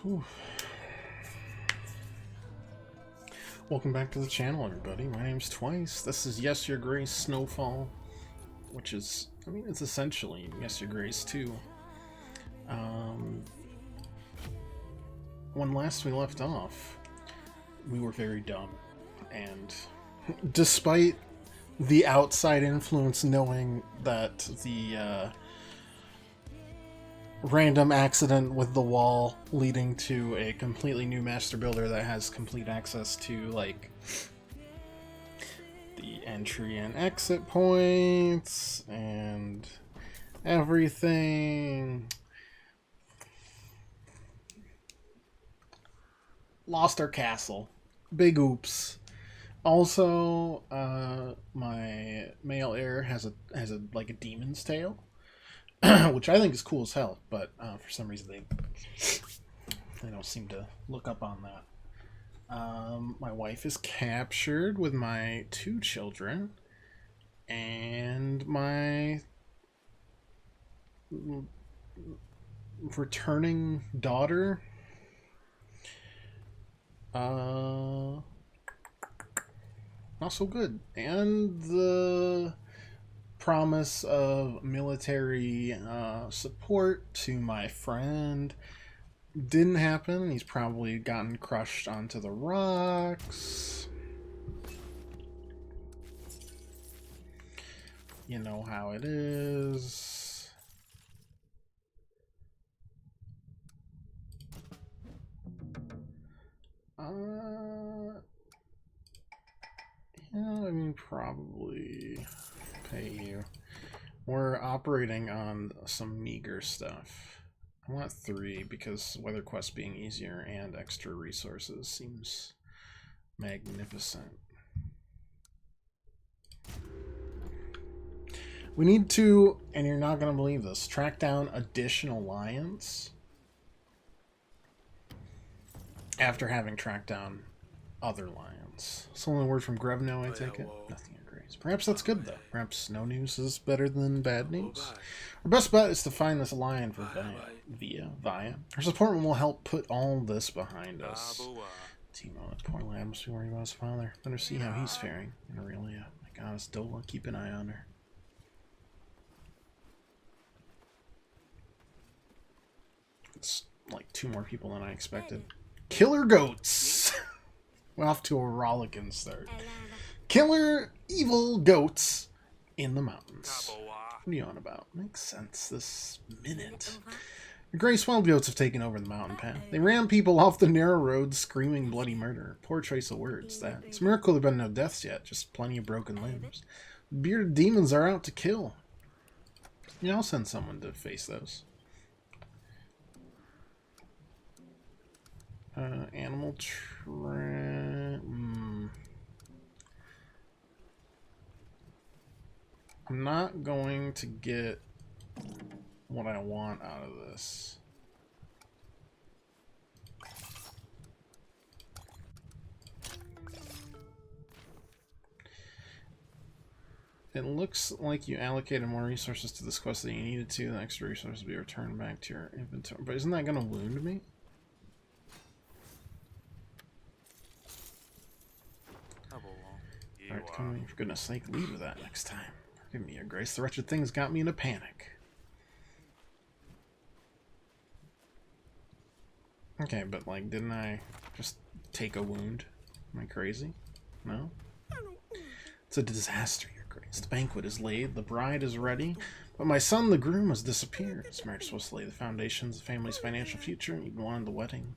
Whew. Welcome back to the channel, everybody. My name's Twice. This is Yes Your Grace Snowfall, which is, I mean, it's essentially Yes Your Grace 2. When last we left off, we were very dumb, and despite the outside influence knowing that the random accident with the wall leading to a completely new master builder that has complete access to, like, the entry and exit points and everything. Lost our castle. Big oops. Also, my male heir has a like a demon's tail, which I think is cool as hell, but for some reason they don't seem to look up on that. My wife is captured with my 2 children, and my returning daughter not so good. And the promise of military support to my friend didn't happen. He's probably gotten crushed onto the rocks. You know how it is. Yeah, I mean, probably pay you. We're operating on some meager stuff. I want 3 because Weather Quest being easier and extra resources seems magnificent. We need to, and you're not going to believe this, track down additional lions after having tracked down other lions. It's only a word from Grevno, I take it. Nothing agrees. Perhaps that's good, though. Perhaps no news is better than bad news. Our best bet is to find this lion for Via. Our support will help put all this behind us. Timo, that poor lad must be worried about his father. Better see how he's faring. And Aurelia, my goddess Dola, keep an eye on her. It's like 2 more people than I expected. Killer goats! We're off to a rollicking start. Killer evil goats in the mountains. What are you on about? Makes sense this minute. The Grace wild goats have taken over the mountain path. They ram people off the narrow roads, screaming bloody murder. Poor choice of words, that. It's a miracle there have been no deaths yet, just plenty of broken limbs. Bearded demons are out to kill. Yeah, I'll send someone to face those. Animal I'm not going to get what I want out of this. It looks like you allocated more resources to this quest than you needed to. The extra resources will be returned back to your inventory. But isn't that going to wound me? Alright, come on, for goodness sake, leave with that next time. Give me your grace. The wretched thing's got me in a panic. Okay, but, like, didn't I just take a wound? Am I crazy? No? It's a disaster, your grace. The banquet is laid, the bride is ready, but my son, the groom, has disappeared. This marriage is supposed to lay the foundations of the family's financial future, and even wanted the wedding.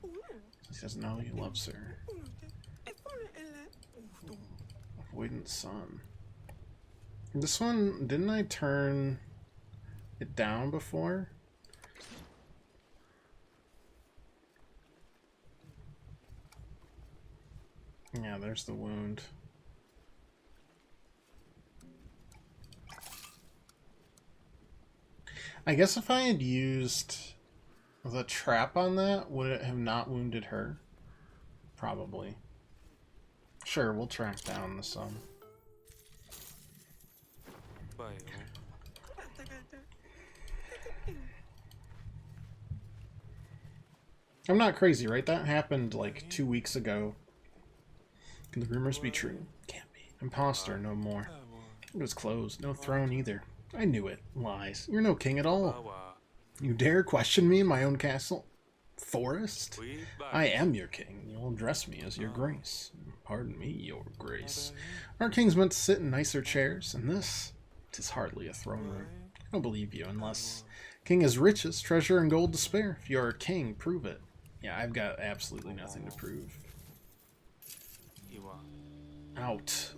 He doesn't know he loves her. Avoidant son. This one, didn't I turn it down before? Yeah, there's the wound. I guess if I had used the trap on that, would it have not wounded her? Probably. Sure, we'll track down the son. I'm not crazy, right? That happened like 2 weeks ago. Can the rumors be true? Can't be. Imposter, no more. It was closed. No throne either. I knew it. Lies. You're no king at all. You dare question me in my own castle? Forest? I am your king. You'll address me as your grace. Pardon me, your grace. Our kings meant to sit in nicer chairs, and this, 'tis hardly a throne room. I don't believe you unless king has riches, treasure, and gold to spare. If you're a king, prove it. Yeah, I've got absolutely nothing to prove. Out.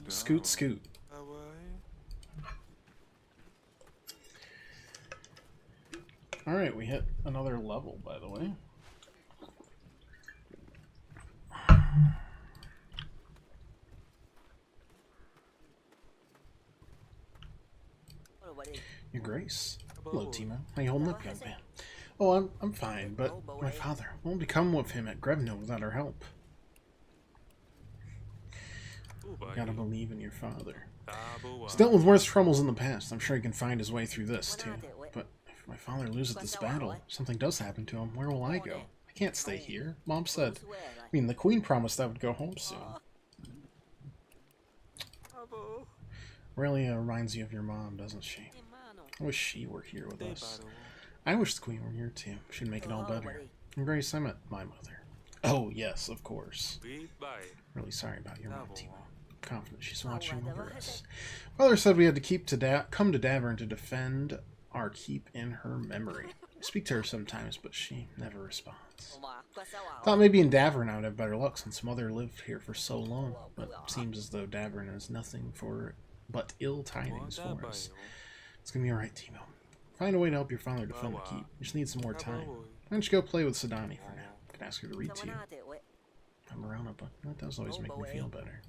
Scoot, scoot. Alright, we hit another level, by the way. Your Grace. Hello, Timo. How you holding up, young man? Oh, I'm fine, but my father won't become of him at Grevno without our help. You gotta believe in your father. He's dealt with worse troubles in the past. I'm sure he can find his way through this, too. But if my father loses this battle, something does happen to him, where will I go? I can't stay here. Mom said... I mean, the Queen promised I would go home soon. Really reminds you of your mom, doesn't she? I wish she were here with us. I wish the Queen were here, too. She'd make it all better. And Grace, I met my mother. Oh, yes, of course. Really sorry about your mom, Timo. Confident she's watching over us. Father said we had to come to Davern to defend our keep in her memory. I speak to her sometimes, but she never responds. Thought maybe in Davern I would have better luck since Mother lived here for so long, but it seems as though Davern has nothing but ill tidings for us. It's gonna be alright, Timo. Find a way to help your father defend the keep. You just need some more time. Why don't you go play with Sidani for now? I can ask her to read to you. I'm around a book. That does always make me feel better.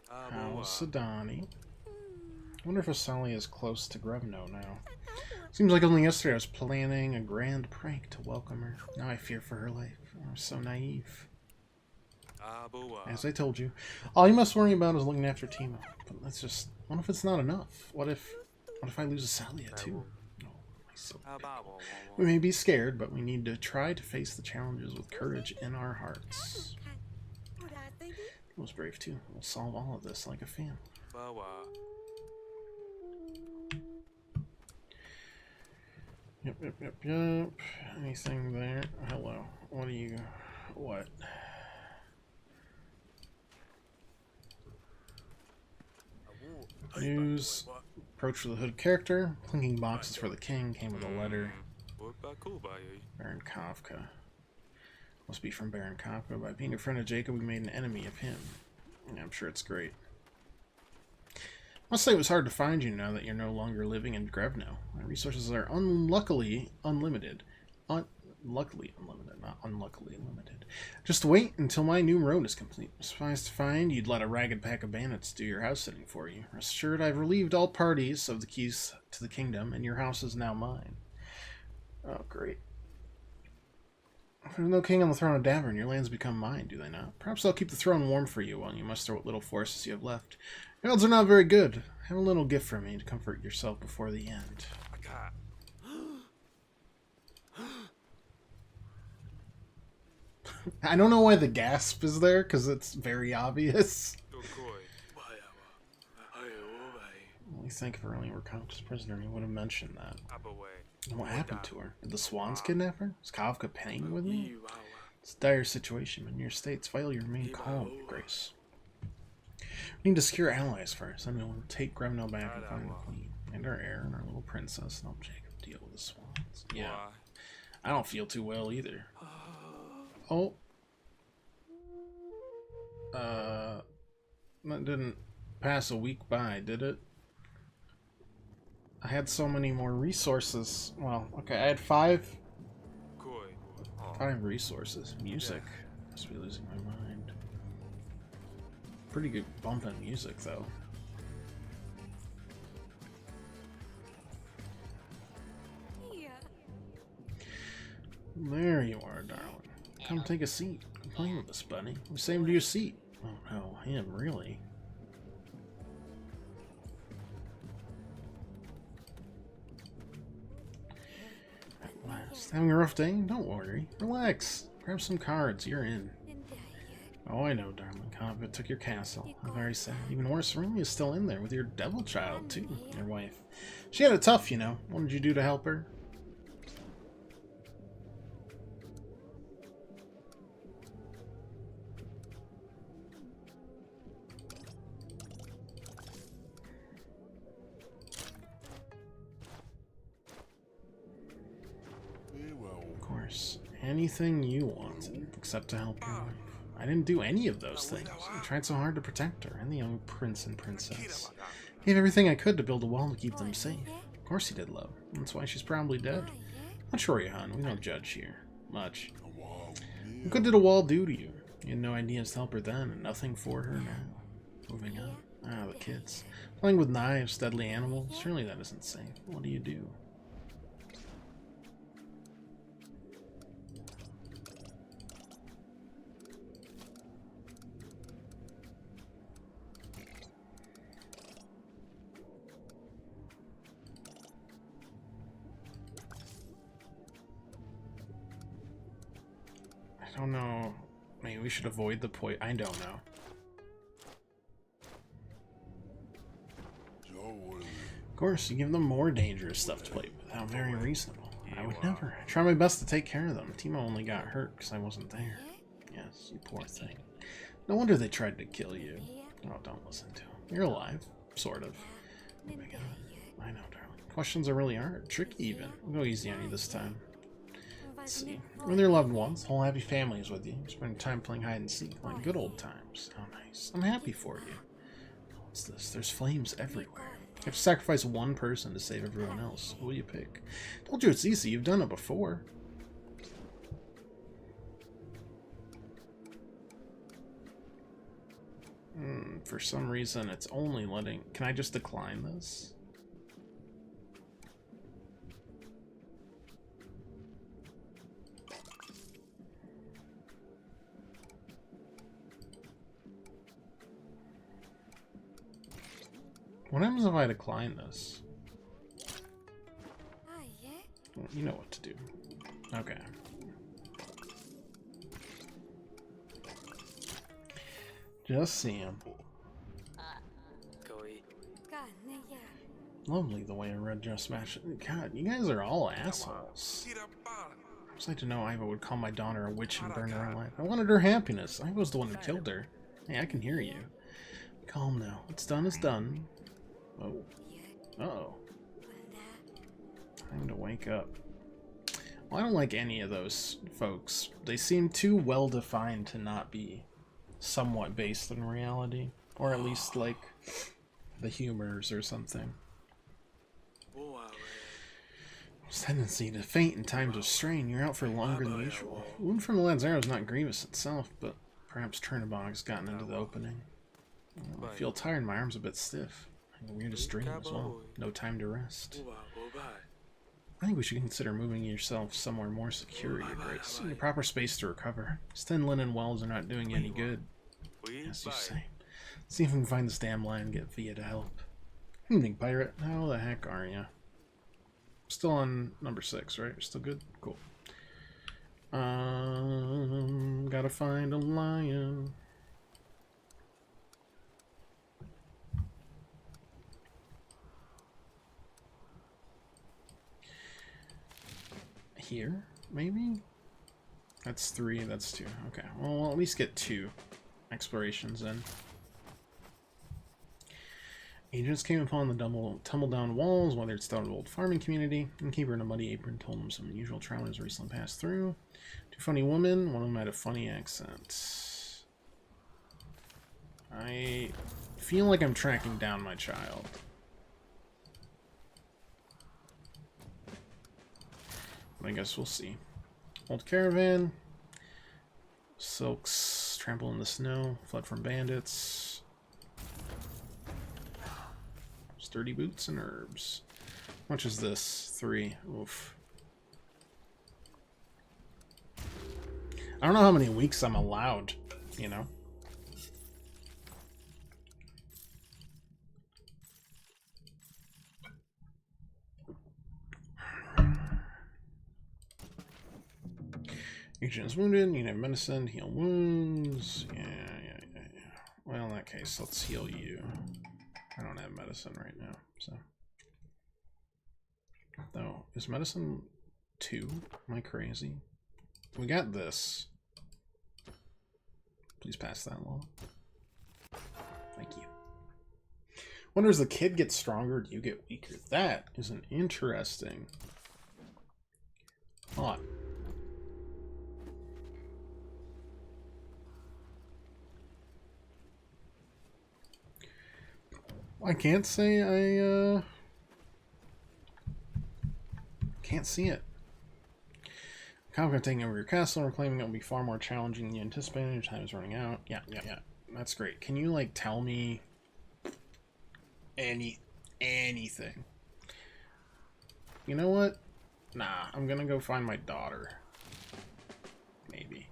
How's Sidani? I wonder if Asali is close to Grevno now. Seems like only yesterday I was planning a grand prank to welcome her. Now I fear for her life. I was so naive. As I told you, all you must worry about is looking after Timo. But that's just... what if it's not enough? What if I lose Asalia too? So we may be scared, but we need to try to face the challenges with courage in our hearts. I was brave too. We'll solve all of this like a family. Yep. Anything there? Hello. What are you... what? News. Approach with a hooded character. Clinking boxes for the king. Came with a letter. Baron Kafka. Must be from Baron Kafka. By being a friend of Jacob, we made an enemy of him. Yeah, I'm sure it's great. Must say it was hard to find you now that you're no longer living in Grevno. My resources are unluckily unlimited. Luckily unlimited, not unluckily limited. Just wait until my new road is complete. Surprised to find you'd let a ragged pack of bandits do your house sitting for you. Rest assured I've relieved all parties of the keys to the kingdom, and your house is now mine. Oh, great. If there's no king on the throne of Davern, your lands become mine, do they not? Perhaps I'll keep the throne warm for you while you muster what little forces you have left. Your odds are not very good. Have a little gift for me to comfort yourself before the end. I don't know why the gasp is there, because it's very obvious. We think if Erling were Kafka's prisoner, he would have mentioned that. And what happened to her? Did the Swans kidnap her? Is Kafka paying with me? It's a dire situation, but in your state's vital you remain calm, Your Grace. We need to secure allies first, then we'll take Grevno back and find the Queen. And our heir and our little princess, and help Jacob deal with the Swans. Yeah. I don't feel too well either. Oh. That didn't pass a week by, did it? I had so many more resources. Well, okay, I had five resources. Music. Must be losing my mind. Pretty good bump in music, though. There you are, darling. Come take a seat. Complain with us, buddy. We saved you a seat. Oh no, him, really? Having a rough day? Don't worry. Relax. Grab some cards. You're in. Oh, I know, darling. Convent took your castle. I'm very sad. Even worse, Remy is still in there with your devil child, too. Your wife. She had it tough, you know. What did you do to help her? Of course. Anything you wanted, except to help your wife. I didn't do any of those things. I tried so hard to protect her and the young prince and princess. Gave everything I could to build a wall to keep them safe. Of course he did, love. That's why she's probably dead. Not sure, hon. We don't judge here. Much. What good did a wall do to you? You had no ideas to help her then, and nothing for her now. Moving on. Ah, the kids. Playing with knives, deadly animals. Surely that isn't safe. What do you do? I don't know. Maybe we should avoid the point. I don't know. Of course, you give them more dangerous stuff to play with. How very reasonable. I would never. I try my best to take care of them. Timo only got hurt because I wasn't there. Yes, you poor thing. No wonder they tried to kill you. Oh, don't listen to him. You're alive. Sort of. Oh my god. I know, darling. Questions are really hard. Tricky even. We'll go easy on you this time. Let's see. With your loved ones, whole happy families with you. Spending time playing hide and seek, like good old times. How nice. I'm happy for you. What's this? There's flames everywhere. You have to sacrifice one person to save everyone else. Who will you pick? Told you it's easy. You've done it before. For some reason, it's only letting... Can I just decline this? What happens if I decline this? Well, you know what to do. Okay. Just see him. Lovely the way a red dress match. God, you guys are all assholes. I'm sad to know Iva would call my daughter a witch and burn her alive. I wanted her happiness. I was the one who killed her. Hey, I can hear you. Calm now. What's done is done. Oh. Uh-oh. Time to wake up. Well, I don't like any of those folks. They seem too well-defined to not be somewhat based in reality. Or at least, like, the humors or something. Tendency to faint in times of strain. You're out for longer than usual. Wound from the lad's arrow is not grievous itself, but perhaps Chernobog's gotten into the opening. I feel tired, my arm's a bit stiff. The weirdest dream as well. No time to rest. I think we should consider moving yourself somewhere more secure, Your Grace. You need proper space to recover. These thin linen wells are not doing you any good. As you say. See if we can find this damn line and get Via to help. Evening, pirate. How the heck are you? Still on number 6, right? We're still good? Cool. Gotta find a lion. Here, maybe? That's 3, that's 2. Okay, well, we'll at least get 2 explorations in. Agents came upon the tumble-down walls, whether it's down an old farming community. Innkeeper in a muddy apron told them some unusual travelers recently passed through. 2 funny women, one of them had a funny accent. I feel like I'm tracking down my child. I guess we'll see. Old caravan. Silks trample in the snow. Fled from bandits. Sturdy boots and herbs. How much is this? 3. Oof. I don't know how many weeks I'm allowed, you know? Agent is wounded. You have medicine. Heal wounds. Yeah. Well, in that case, let's heal you. I don't have medicine right now, so. No, is medicine 2? Am I crazy? We got this. Please pass that along. Thank you. Wonder, as the kid gets stronger, do you get weaker? That is an interesting thought. I can't say I can't see it. Confident taking over your castle and reclaiming it will be far more challenging than you anticipated. Your time is running out. Yeah. That's great. Can you, like, tell me anything? You know what? Nah, I'm gonna go find my daughter. Maybe.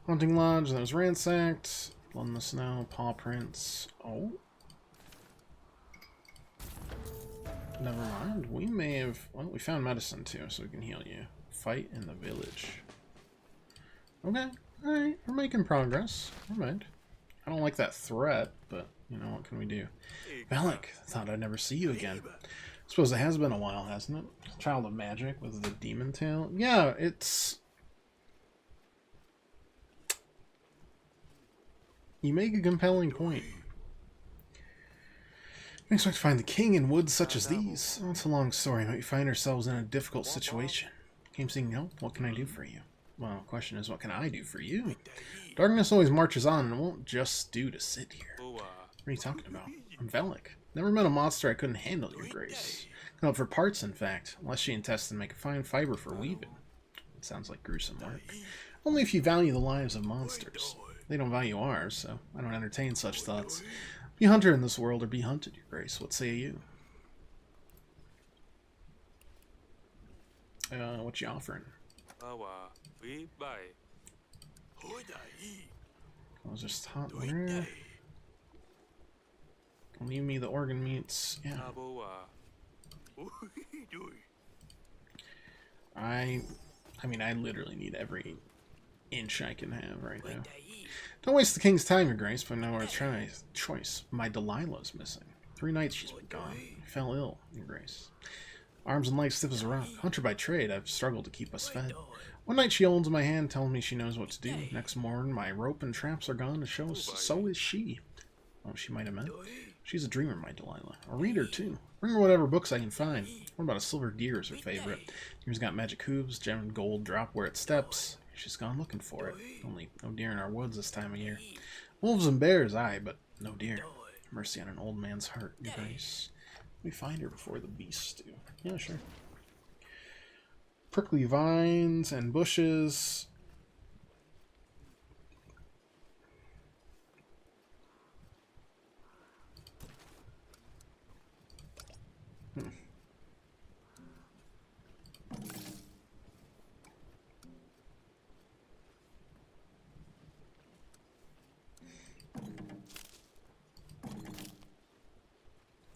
Hunting lodge that was ransacked. Blood in the snow. Paw prints. Oh. Never mind. We may have... Well, we found medicine too, so we can heal you. Fight in the village. Okay. Alright. We're making progress. Never mind. I don't like that threat, but, you know, what can we do? Valak, thought I'd never see you again. Suppose it has been a while, hasn't it? Child of magic with the demon tail. Yeah, it's... You make a compelling point. We expect to find the king in woods such as these. Oh, it's a long story, but we find ourselves in a difficult situation. Came seeking help. What can I do for you? Well, the question is, what can I do for you? Darkness always marches on, and it won't just do to sit here. What are you talking about? I'm Valak. Never met a monster I couldn't handle, your grace. Come up for parts, in fact. Unless she intends to make a fine fiber for weaving. It sounds like gruesome work. Only if you value the lives of monsters. They don't value ours, so I don't entertain such thoughts. Be a hunter in this world, or be hunted, your grace. What say you? What you offering? I'll just hot rare. Leave me the organ meats. Yeah. I mean, I literally need every inch I can have right now. Don't waste the king's time, your grace, but now our choice. My Delilah's missing. 3 nights she's been gone. I fell ill, your grace. Arms and legs stiff as a rock. Hunter by trade, I've struggled to keep us fed. One night she holds my hand, telling me she knows what to do. Next morning, my rope and traps are gone to show us. So is she. Oh, she might have meant. She's a dreamer, my Delilah. A reader, too. Bring her whatever books I can find. What about a silver deer is her favorite? Deer's got magic hooves, gem and gold drop where it steps. She's gone looking for it. Only no deer in our woods this time of year. Wolves and bears, aye, but no deer. Mercy on an old man's heart, your grace. We find her before the beasts do. Yeah, sure. Prickly vines and bushes.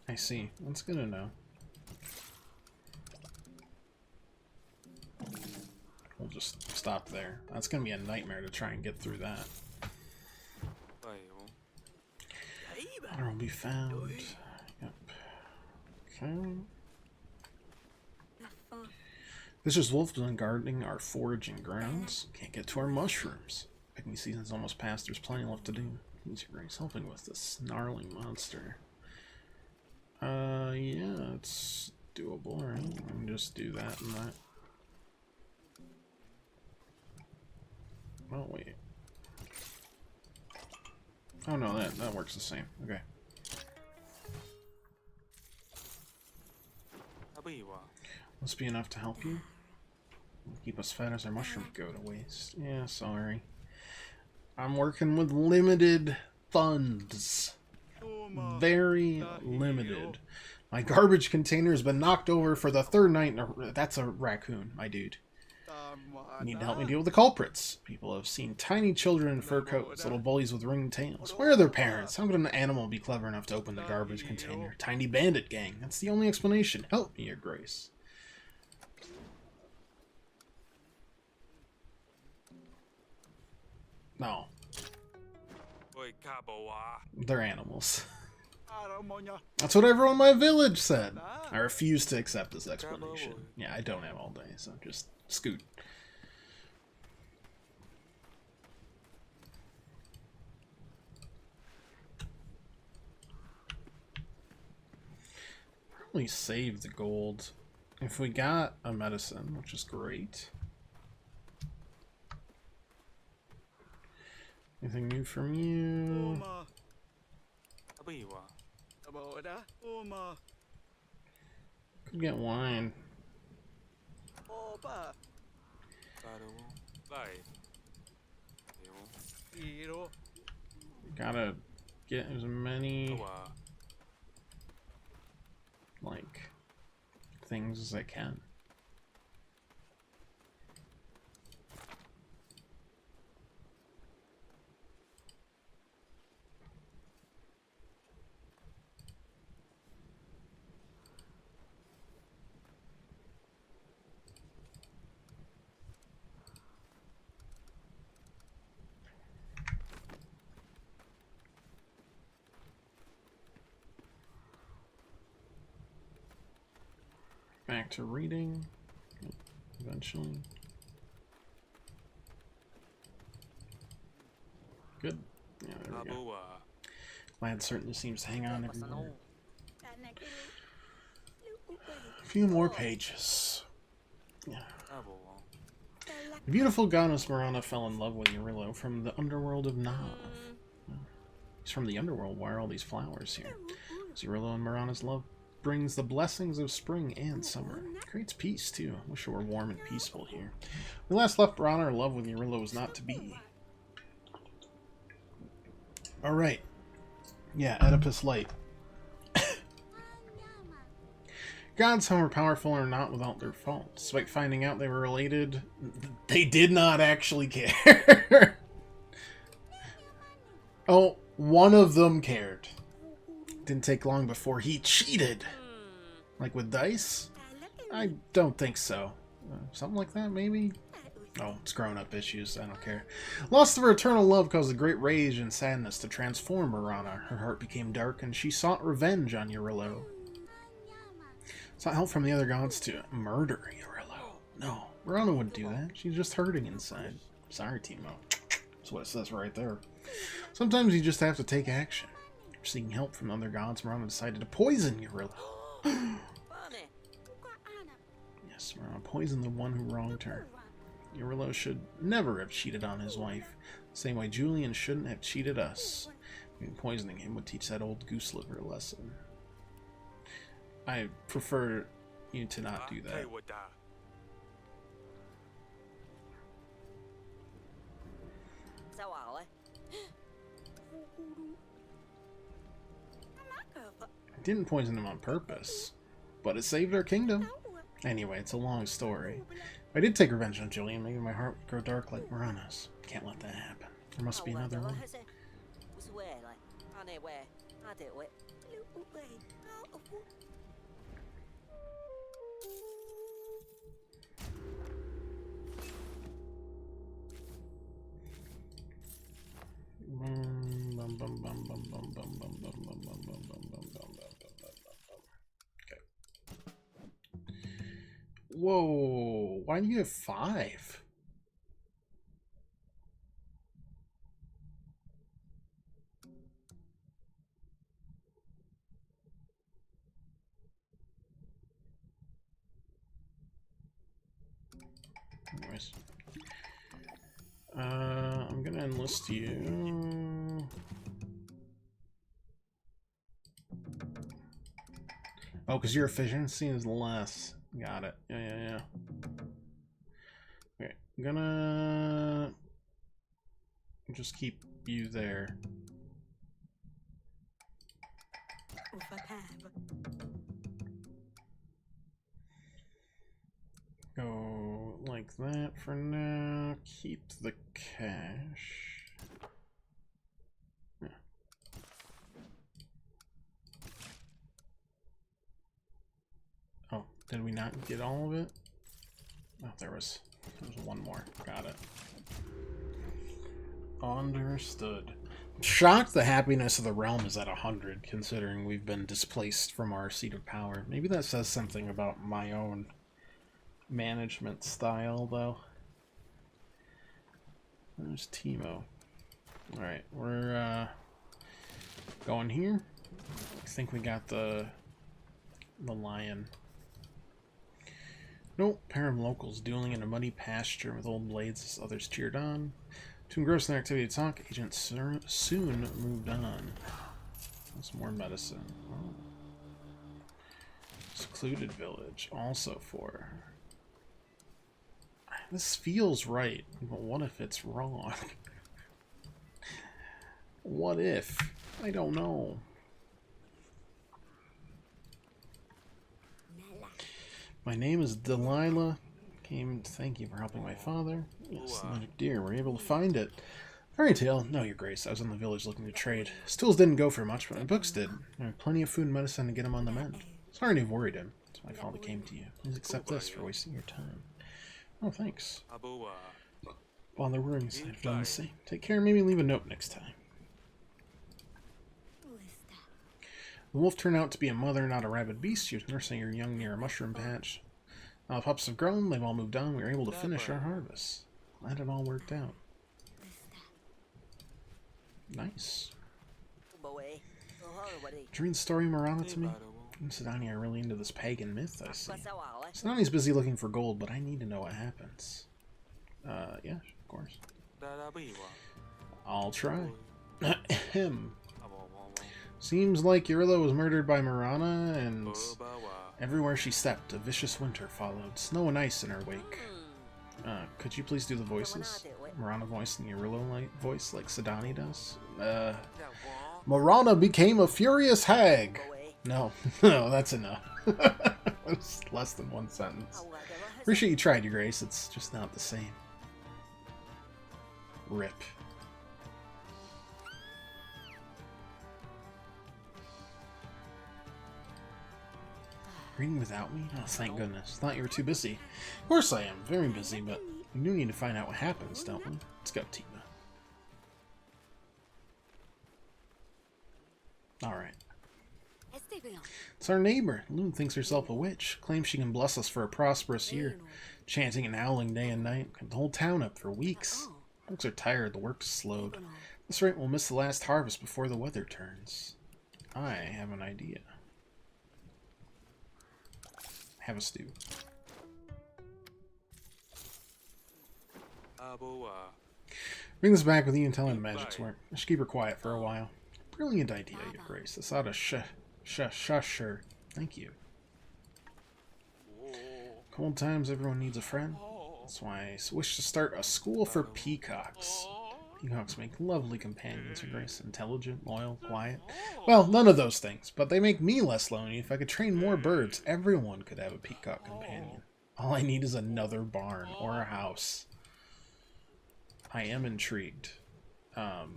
I see. That's good to know. We'll just stop there. That's going to be a nightmare to try and get through that. Water will be found. Yep. Okay. Vicious wolf done guarding our foraging grounds. Can't get to our mushrooms. Picking season's almost past. There's plenty left to do. Who's your grace helping with this snarling monster? Yeah, it's doable, right? I can just do that and that. Oh, wait. Oh, no, that works the same. Okay. Must be enough to help you. Keep us fed as our mushrooms go to waste. Yeah, sorry. I'm working with limited funds. Very limited. My garbage container has been knocked over for the 3rd night in a... That's a raccoon, my dude. You need to help me deal with the culprits. People have seen tiny children in fur coats, little bullies with ringed tails. Where are their parents? How could an animal be clever enough to open the garbage container? Tiny bandit gang. That's the only explanation. Help me, Your Grace. No. They're animals. That's what everyone in my village said. I refuse to accept this explanation. Yeah, I don't have all day, so just scoot. Probably save the gold. If we got a medicine, which is great. Anything new from you? Could get wine. Gotta get as many like things as I can. Back to reading, eventually. Good. Yeah, there we go. Lad certainly seems to hang on everywhere. A few more pages. Yeah. The beautiful goddess Marana fell in love with Eurillo from the underworld of Nav. He's from the underworld. Why are all these flowers here? Eurillo and Marana's love brings the blessings of spring and summer. It creates peace, too. I wish it were warm and peaceful here. We last left Marana, her love with Eurillo was not to be. Alright. Yeah, Oedipus Light. Gods, however powerful, are not without their faults. Despite finding out they were related, they did not actually care. Oh, one of them cared. Didn't take long before he cheated. Like with dice? I don't think so. Something like that, maybe? Oh, it's grown-up issues. I don't care. Loss of her eternal love caused a great rage and sadness to transform Marana. Her heart became dark, and she sought revenge on Eurillo. Sought help from the other gods to murder Eurillo. No, Marana wouldn't do that. She's just hurting inside. Sorry, Timo. That's what it says right there. Sometimes you just have to take action. Seeking help from other gods, Marana decided to poison Eurillo. Yes, Marana poisoned the one who wronged her. Eurillo should never have cheated on his wife, the same way Julian shouldn't have cheated us. Maybe poisoning him would teach that old goose liver a lesson. I prefer you to not do that. I didn't poison him on purpose, but it saved our kingdom. Anyway, it's a long story. If I did take revenge on Julian, maybe my heart would grow dark like Marana's. Can't let that happen. There must be another one. Whoa, why do you have 5? Anyways. I'm gonna enlist you. Oh, because your efficiency is less. Got it. Yeah. Okay, I'm gonna just keep you there. Go like like that for now. Keep the cash. Yeah. Oh, did we not get all of it? Oh, there was one more. Got it. Understood. Shocked the happiness of the realm is at 100, considering we've been displaced from our seat of power. Maybe that says something about my own management style, though. There's Timo. Alright, we're going here. I think we got the lion. Nope, pair of locals dueling in a muddy pasture with old blades as others cheered on. Too engrossed in their activity to talk, Agent soon moved on. That's more medicine. Oh. Secluded village, also for... This feels right, but what if it's wrong? What if? I don't know. My name is Delilah. Came to thank you for helping my father. Yes, dear, we're able to find it. Fairy tale? No, your grace. I was in the village looking to trade. Stools didn't go for much, but my books did. There had plenty of food and medicine to get him on the mend. Sorry to have worried him. That's my fault it came to you. Please accept this for wasting your time. Oh, thanks. While there were worries, I've done the same. Take care, maybe leave a note next time. The wolf turned out to be a mother, not a rabid beast. She was nursing her young near a mushroom patch. Now the pups have grown, they've all moved on, we were able to finish our harvest. Glad it all worked out. Nice. Did you read the story Marana to me? You Sidani are really into this pagan myth, I see. Sidani's busy looking for gold, but I need to know what happens. Yeah, of course. I'll try. Him. Seems like Yurillo was murdered by Marana, and everywhere she stepped, a vicious winter followed. Snow and ice in her wake. Could you please do the voices? Marana voice and Yurillo voice like Sidani does? Marana became a furious hag! No, no, that's enough. It's less than one sentence. Appreciate you tried, Your Grace. It's just not the same. Rip. Reading without me? Oh, thank goodness. Thought you were too busy. Of course I am. Very busy, but we do need to find out what happens, don't we? Let's go, Tima. Alright. It's our neighbor. Loon thinks herself a witch. Claims she can bless us for a prosperous year. Chanting and howling day and night. Kept the whole town up for weeks. Folks are tired. The work's slowed. At this rate, we'll miss the last harvest before the weather turns. I have an idea. Have a stew. Bring this back with you and tell her the magic's work. I should keep her quiet for a while. Brilliant idea, Your Grace. This ought to shush her. Thank you. Cold times, everyone needs a friend. That's why I wish to start a school for peacocks. Peacocks make lovely companions, Your Grace. Intelligent, loyal, quiet. Well, none of those things, but they make me less lonely. If I could train more birds, everyone could have a peacock companion. All I need is another barn or a house. I am intrigued. But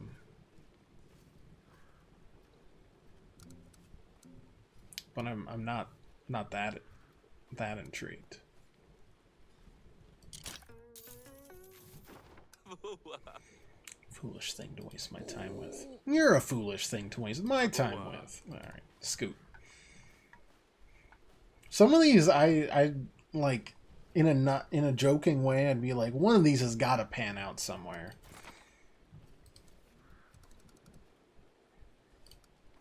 I'm not that intrigued. Foolish thing to waste my time with. You're a foolish thing to waste my time with. Alright, scoot. Some of these I like in a joking way, I'd be like, one of these has gotta pan out somewhere.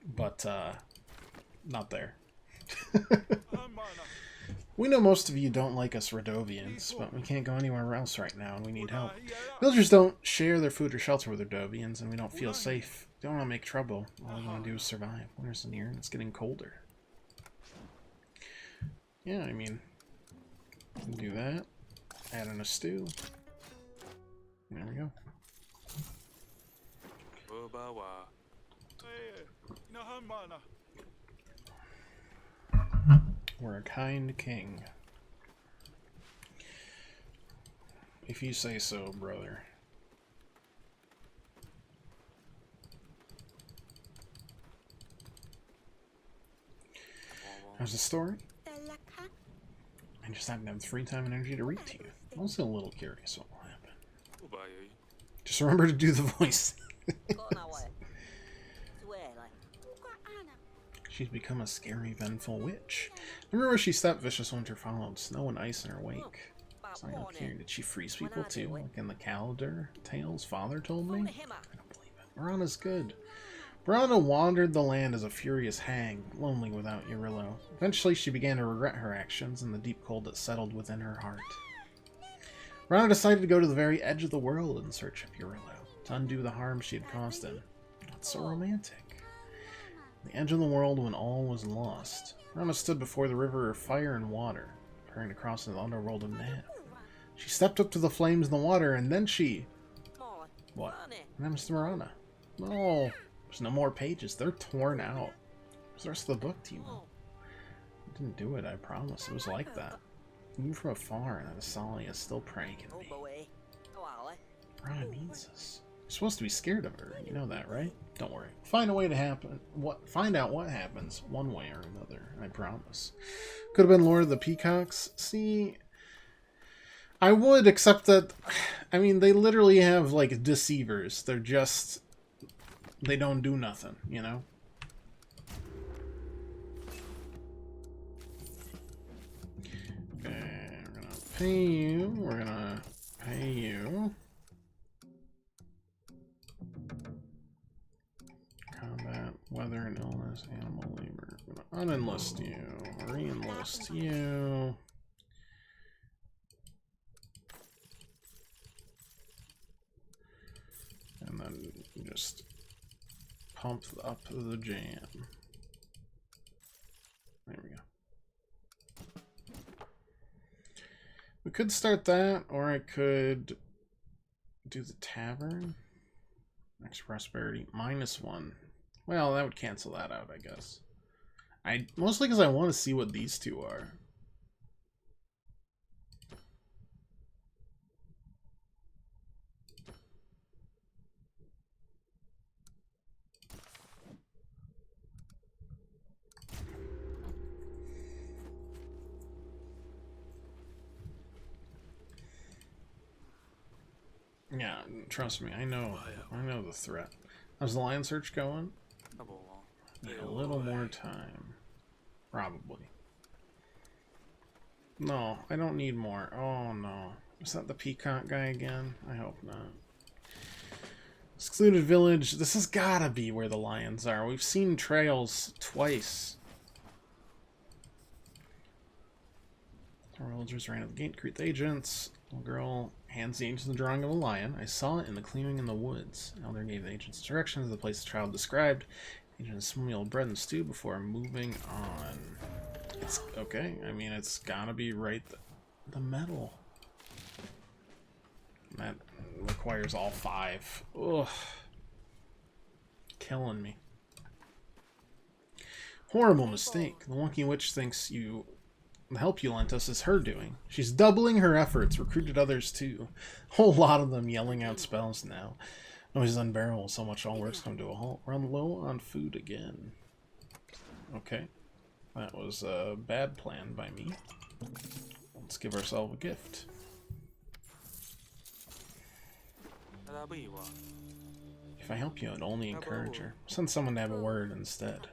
But not there. We know most of you don't like us Radovians, but we can't go anywhere else right now, and we need help. Villagers don't share their food or shelter with Radovians, and we don't feel safe. We don't want to make trouble. All we want to do is survive. Winter's near, and it's getting colder. Yeah, I mean, we can do that. Add in a stew. There we go. We're a kind king. If you say so, brother. How's the story? I just happen to have free time and energy to read to you. I'm also a little curious what will happen. Just remember to do the voice. She's become a scary, vengeful witch. Remember she stepped vicious winter followed snow and ice in her wake. So I don't care. Did she freeze people too? Like in the calendar tales father told me? I don't believe it. Mirana's good. Mirana wandered the land as a furious hag, lonely without Eurillo. Eventually she began to regret her actions and the deep cold that settled within her heart. Mirana decided to go to the very edge of the world in search of Eurillo, to undo the harm she had caused him. That's so romantic. The edge of the world when all was lost. Mirana stood before the river of fire and water, preparing to cross into the underworld of Nav. She stepped up to the flames in the water, and then she... What? What happens to Mirana? No, there's no more pages. They're torn out. What's the rest of the book, Timo? I didn't do it, I promise. It was like that. Even from afar, and Asalia is still pranking me. Mirana needs us. You're supposed to be scared of her. You know that, right? Don't worry. Find a way to find out what happens one way or another. I promise. Could have been Lord of the Peacocks. See, I would, except that, I mean, they literally have like deceivers. They're just, they don't do nothing, you know. Okay, we're gonna pay you. We're gonna pay you. Combat, weather and illness, animal labor. I'm gonna unenlist you, re-enlist you. And then just pump up the jam. There we go. We could start that, or I could do the tavern. Next prosperity, -1. Well, that would cancel that out, I guess. Mostly because I want to see what these two are. Yeah, trust me, I know the threat. How's the lion search going? Need a little more time. Probably. No, I don't need more. Oh no. Is that the peacock guy again? I hope not. Secluded village. This has gotta be where the lions are. We've seen trails twice. The villagers ran at the gate, greet the agents. Little girl hands the agents the drawing of a lion. I saw it in the clearing in the woods. Elder gave the agents directions to the place the child described. The agents smelled bread and stew before moving on. It's okay. I mean, it's gotta be right. The metal. That requires all 5. Ugh. Killing me. Horrible mistake. The wonky witch thinks the help you lent us is her doing. She's doubling her efforts, recruited others too. A whole lot of them yelling out spells now. Noise is unbearable, so much all works come to a halt. Run low on food again. Okay. That was a bad plan by me. Let's give ourselves a gift. If I help you, I'd only encourage her. Send someone to have a word instead.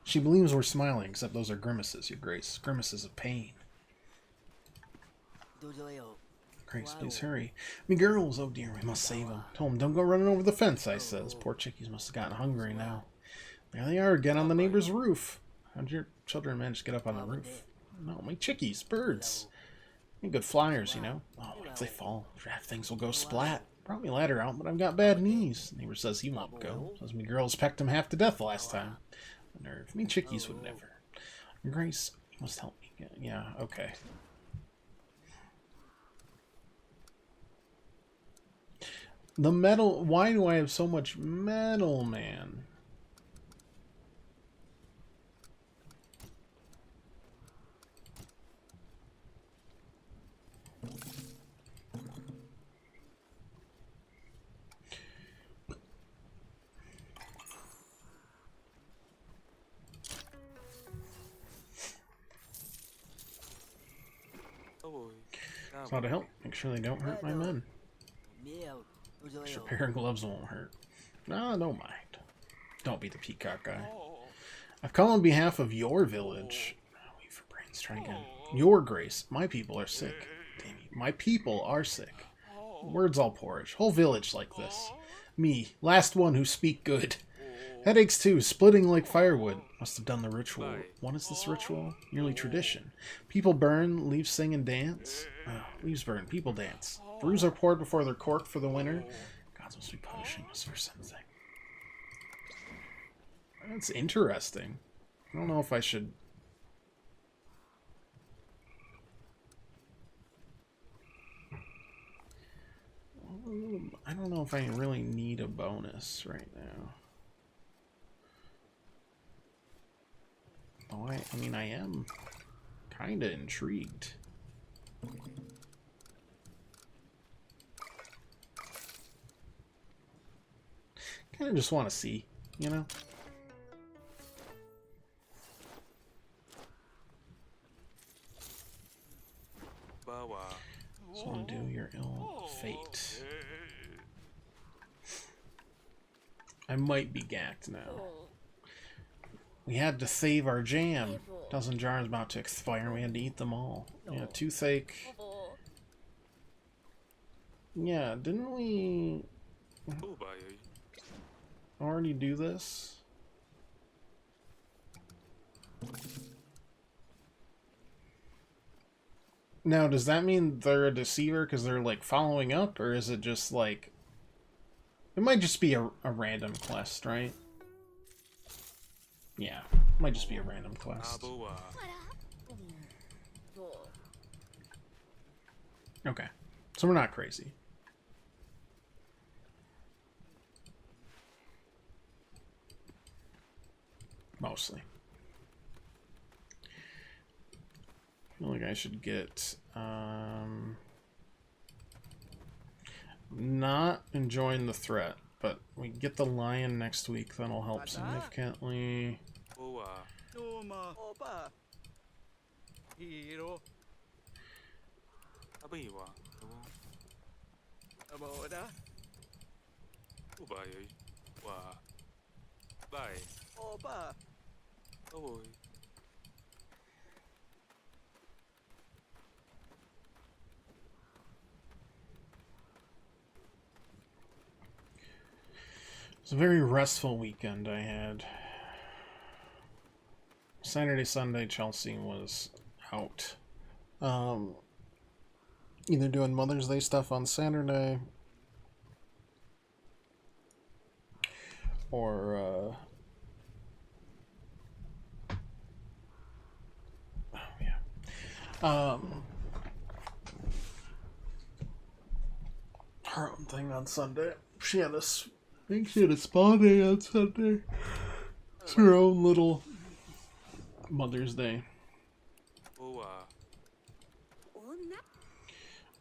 She believes we're smiling, except those are grimaces, Your Grace. Grimaces of pain. Grace, please hurry. Me girls, oh dear, we must save them. Tell them, don't go running over the fence, I says. Poor chickies must have gotten hungry now. There they are again on the neighbor's roof. How'd your children manage to get up on the roof? No, my chickies, birds. They're good flyers, you know. Oh, what if they fall? Draft things will go splat. Brought me a ladder out, but I've got bad knees. Neighbor says he won't go. Says me girls pecked him half to death last time. Nerve. Me chickies would never. Grace, you must help me. Yeah, okay. The metal. Why do I have so much metal, man? So to help, make sure they don't hurt my men. Extra pair of gloves won't hurt. Nah, don't mind. Don't be the peacock guy. I've come on behalf of your village. Wait for brains, try again. Your grace, my people are sick. Damn you, my people are sick. Words all porridge. Whole village like this. Me, last one who speak good. Headaches too, splitting like firewood. Must have done the ritual. What is this ritual? Yearly tradition. People burn, leaves sing and dance. Oh, leaves burn, people dance. Brews are poured before they're corked for the winter. Gods must be punishing us for something. That's interesting. I don't know if I should... I don't know if I really need a bonus right now. Oh, I mean, I am kind of intrigued. Kind of just want to see, you know? Just want to do your ill fate. I might be gacked now. We had to save our jam. Dozen jars about to expire. We had to eat them all. Yeah, toothache. Yeah, didn't we already do this? Now, does that mean they're a deceiver because they're, like, following up? Or is it just, like... It might just be a random quest, right? Yeah, it might just be a random quest. Okay, so we're not crazy. Mostly. I feel like I should get, not enjoying the threat, but we get the lion next week, that'll help significantly. It's a very restful weekend I had. Saturday, Sunday, Chelsea was out. Either doing Mother's Day stuff on Saturday, or oh yeah, her own thing on Sunday. She had this. I think she had a spa day on Sunday. It's her own little Mother's Day.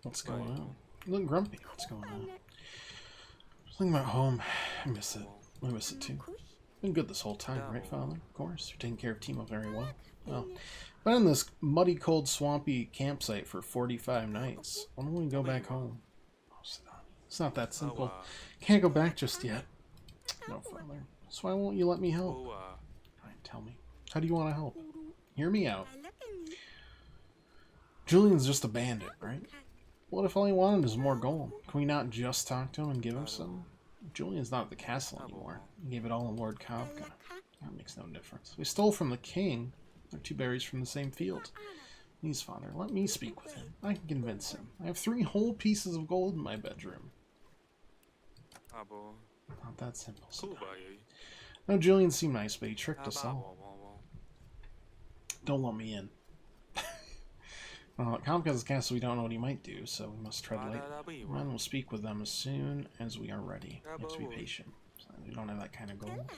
What's going on? You look grumpy. What's going on? Just thinking about home. I miss it. I miss it too. Been good this whole time, right, Father? Of course. You're taking care of Timo very well. Well, been in this muddy, cold, swampy campsite for 45 nights. When will we go back home? It's not that simple. Can't go back just yet. No, Father. So why won't you let me help? Fine, tell me. How do you want to help? Hear me out. Julian's just a bandit, right? What if all he wanted is more gold? Can we not just talk to him and give him some? Julian's not at the castle anymore. He gave it all to Lord Kavka. That makes no difference. We stole from the king. They're two berries from the same field. Please, Father, let me speak with him. I can convince him. I have 3 whole pieces of gold in my bedroom. Not that simple. No, Julian seemed nice, but he tricked us all. Don't let me in. At Kavka's castle, we don't know what he might do, so we must tread lightly. Men will speak with them as soon as we are ready. We have to be patient. We don't have that kind of gold.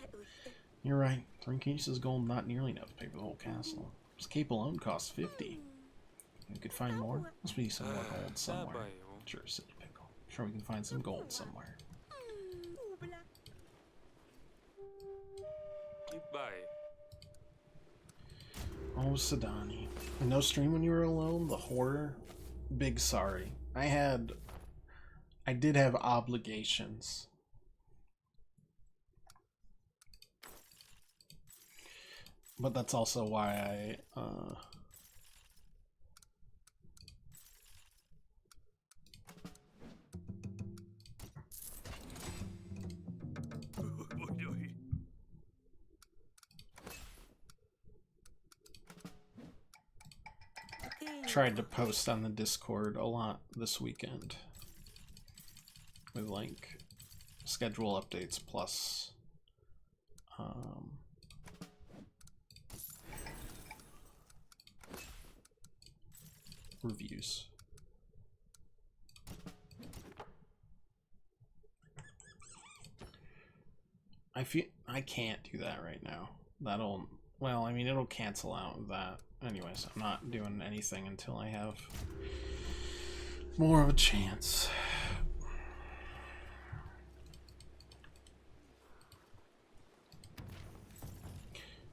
You're right. 3 pieces of gold, not nearly enough to pay for the whole castle. This cape alone costs 50. We could find more. Must be some more gold somewhere. Sure, City Pickle. Sure, we can find some gold somewhere. Oh, Sadani. And no stream when you were alone? The horror? big sorry. I did have obligations. But that's also why I tried to post on the Discord a lot this weekend with like schedule updates plus reviews. I can't do that right now. Well, I mean, it'll cancel out that. Anyways, I'm not doing anything until I have more of a chance.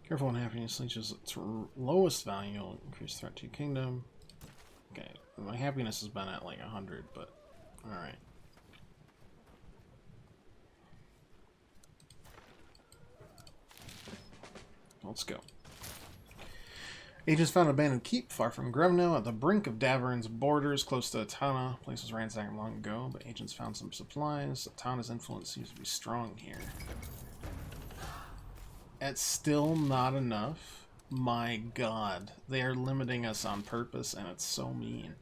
Careful when happiness reaches its lowest value, you'll increase threat to your kingdom. Okay, my happiness has been at like 100, but alright. Let's go. Agents found an abandoned keep far from Grevno at the brink of Davern's borders, close to Atana. The place was ransacked long ago, but agents found some supplies. Atana's influence seems to be strong here. It's still not enough. My god. They are limiting us on purpose, and it's so mean.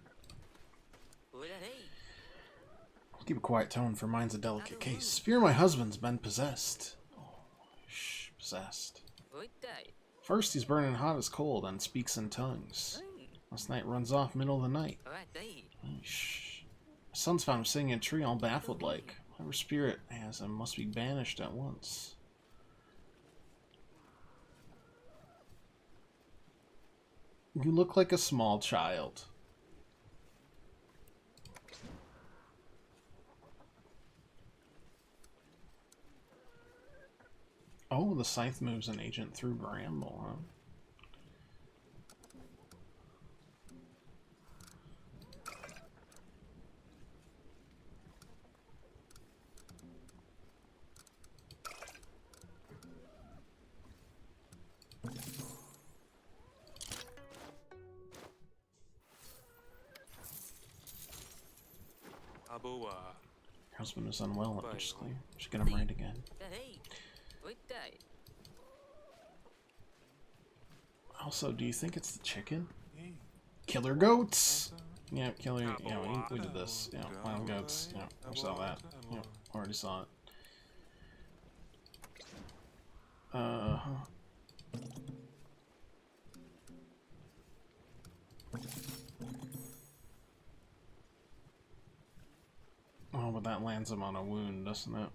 I'll keep a quiet tone, for mine's a delicate case. Fear my husband's been possessed. Oh, shh, possessed. First he's burning hot as cold and speaks in tongues. Last night runs off middle of the night. Shh. My son's found him sitting in a tree all baffled like. Whatever spirit has him must be banished at once. You look like a small child. Oh, the scythe moves an agent through bramble, huh? Your husband is unwell, obviously. Should get him right again. Also, do you think it's the chicken? Killer goats! Yeah, killer, yeah, we did this. Yeah, wild goats. Yeah, I saw that. Yeah, already saw it. Oh, but that lands him on a wound, doesn't it?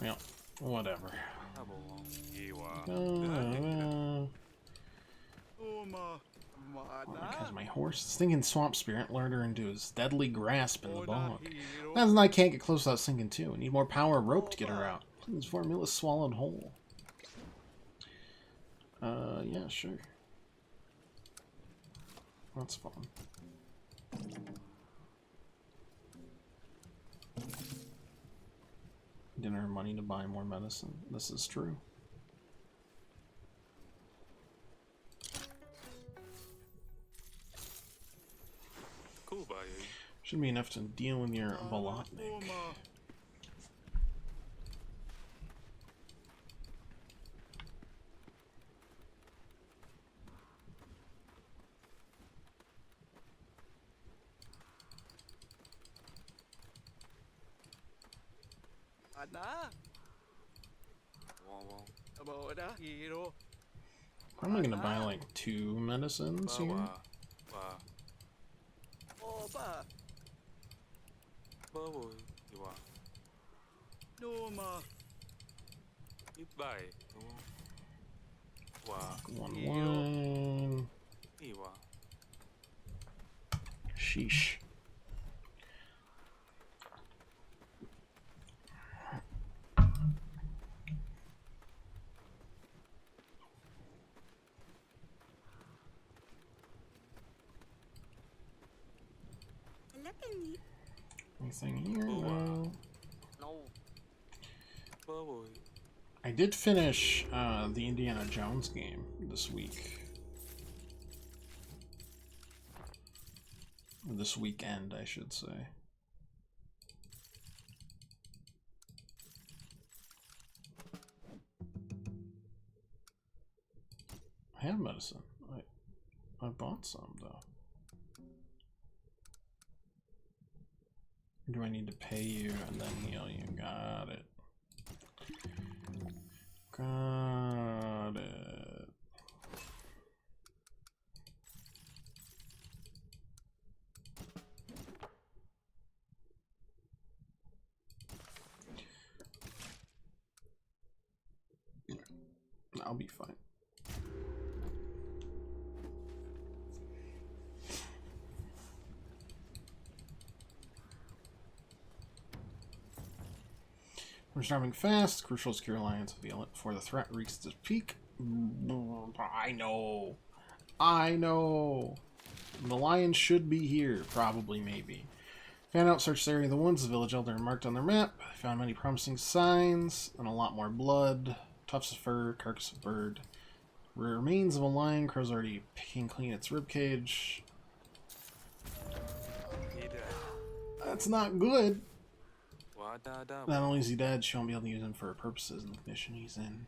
Well, whatever. Because my horse, stinking swamp spirit lured her into his deadly grasp in the bog. That's I can't get close without sinking too. I need more power rope to get her out. Please, formula swallowed whole. Yeah, sure. That's fun. Didn't earn money to buy more medicine. This is true. Should be enough to deal with your Bolotnik. I'm gonna buy like 2 medicines here. One. Sheesh. Anything here? No. I did finish the Indiana Jones game this week. Or this weekend, I should say. I have medicine. I bought some, though. Do I need to pay you and then heal you? Got it. Got it. I'll be fine. We're starving fast. Crucial secure alliance with the Elite before the threat reaches its peak. I know. I know. The lion should be here. Probably, maybe. Fan out, search the area of the woods. The village elder marked on their map. Found many promising signs and a lot more blood. Tufts of fur, carcass of bird. Remains of a lion. Crow's already picking clean its ribcage. That's not good. Not only is he dead, she won't be able to use him for her purposes in the mission he's in.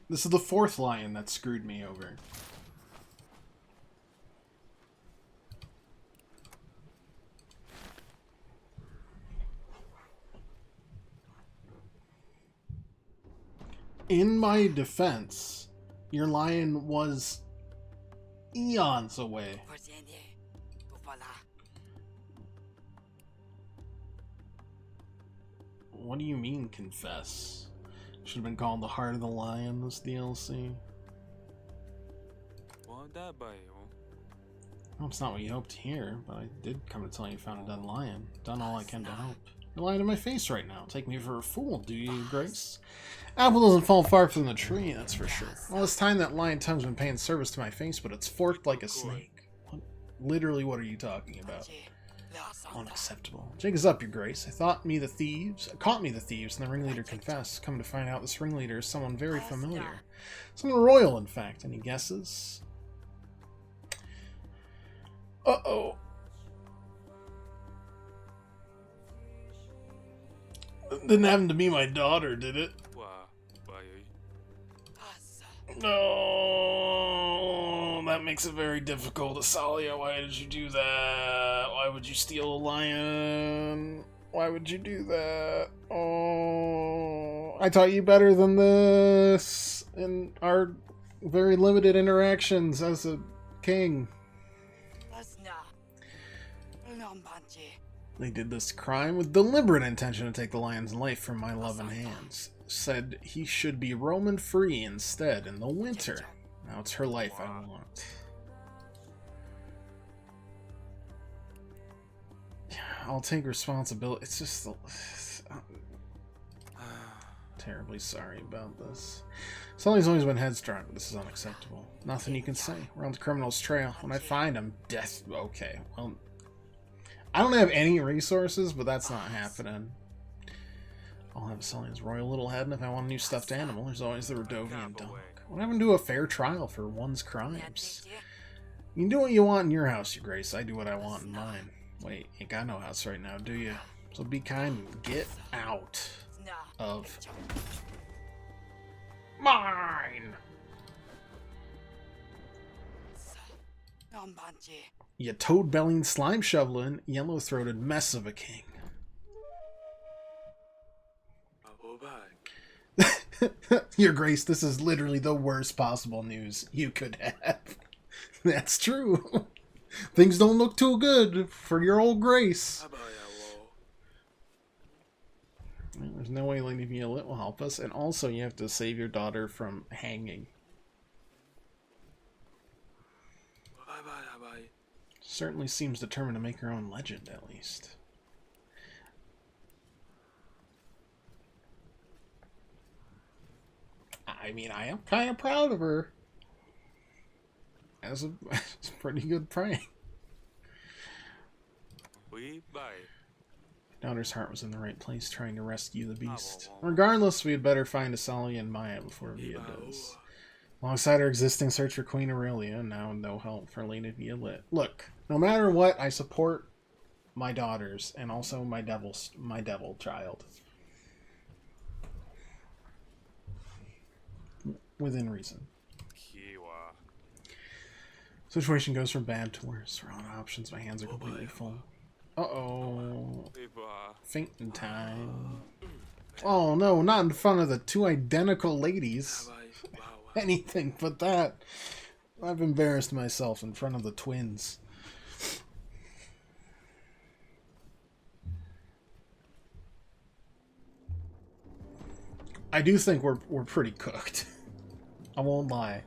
This is the fourth lion that screwed me over. In my defense, your lion was eons away. What do you mean, confess? Should have been called the Heart of the Lion, this DLC. Well, it's not what you hoped to hear, but I did come to tell you found a dead lion. Done all I can to help. You're lying to my face right now. Take me for a fool, do you, Grace? Apple doesn't fall far from the tree, that's for sure. All this time that lion tongue's been paying service to my face, but it's forked like a snake. Literally, what are you talking about? Unacceptable. Jake is up, your grace. I caught me the thieves, and the ringleader confessed. Come to find out, this ringleader is someone very familiar. Someone royal, in fact. Any guesses? Uh-oh. Didn't happen to be my daughter, did it? No, that makes it very difficult. Asalia, why did you do that? Why would you steal a lion? Why would you do that? Oh, I taught you better than this in our very limited interactions as a king. They did this crime with deliberate intention to take the lion's life from my loving hands. Said he should be roaming free instead in the winter. Now it's her life I want. I'll take responsibility. It's just... terribly sorry about this. Sully's always been headstrong, but this is unacceptable. Nothing you can say. We're on the criminal's trail. When I find him, death... Okay, well... I don't have any resources, but that's not happening. I'll have Sully's royal little head, and if I want a new stuffed animal, there's always the Radovian dog. What happened to a fair trial for one's crimes? You can do what you want in your house, your grace. I do what I want in mine. Wait, you ain't got no house right now, do you? So be kind and get out of mine! You toad-bellying, slime-shoveling, yellow-throated mess of a king. Your grace, this is literally the worst possible news you could have. That's true. Things don't look too good for your old grace. There's no way Lady Violet will help us, and also you have to save your daughter from hanging. Certainly seems determined to make her own legend, at least. I mean, I am kind of proud of her. As a pretty good prank. Daughter's heart was in the right place, trying to rescue the beast. Regardless, we had better find Asali and Maya before Via does. Alongside our existing search for Queen Aurelia, now no help for Lady Violet. Look, no matter what, I support my daughters and also my devil child. Within reason. Situation goes from bad to worse. We're on options. My hands are completely full. Uh-oh. Fainting time. Oh no, not in front of the two identical ladies. Anything but that. I've embarrassed myself in front of the twins. I do think we're pretty cooked. I won't lie.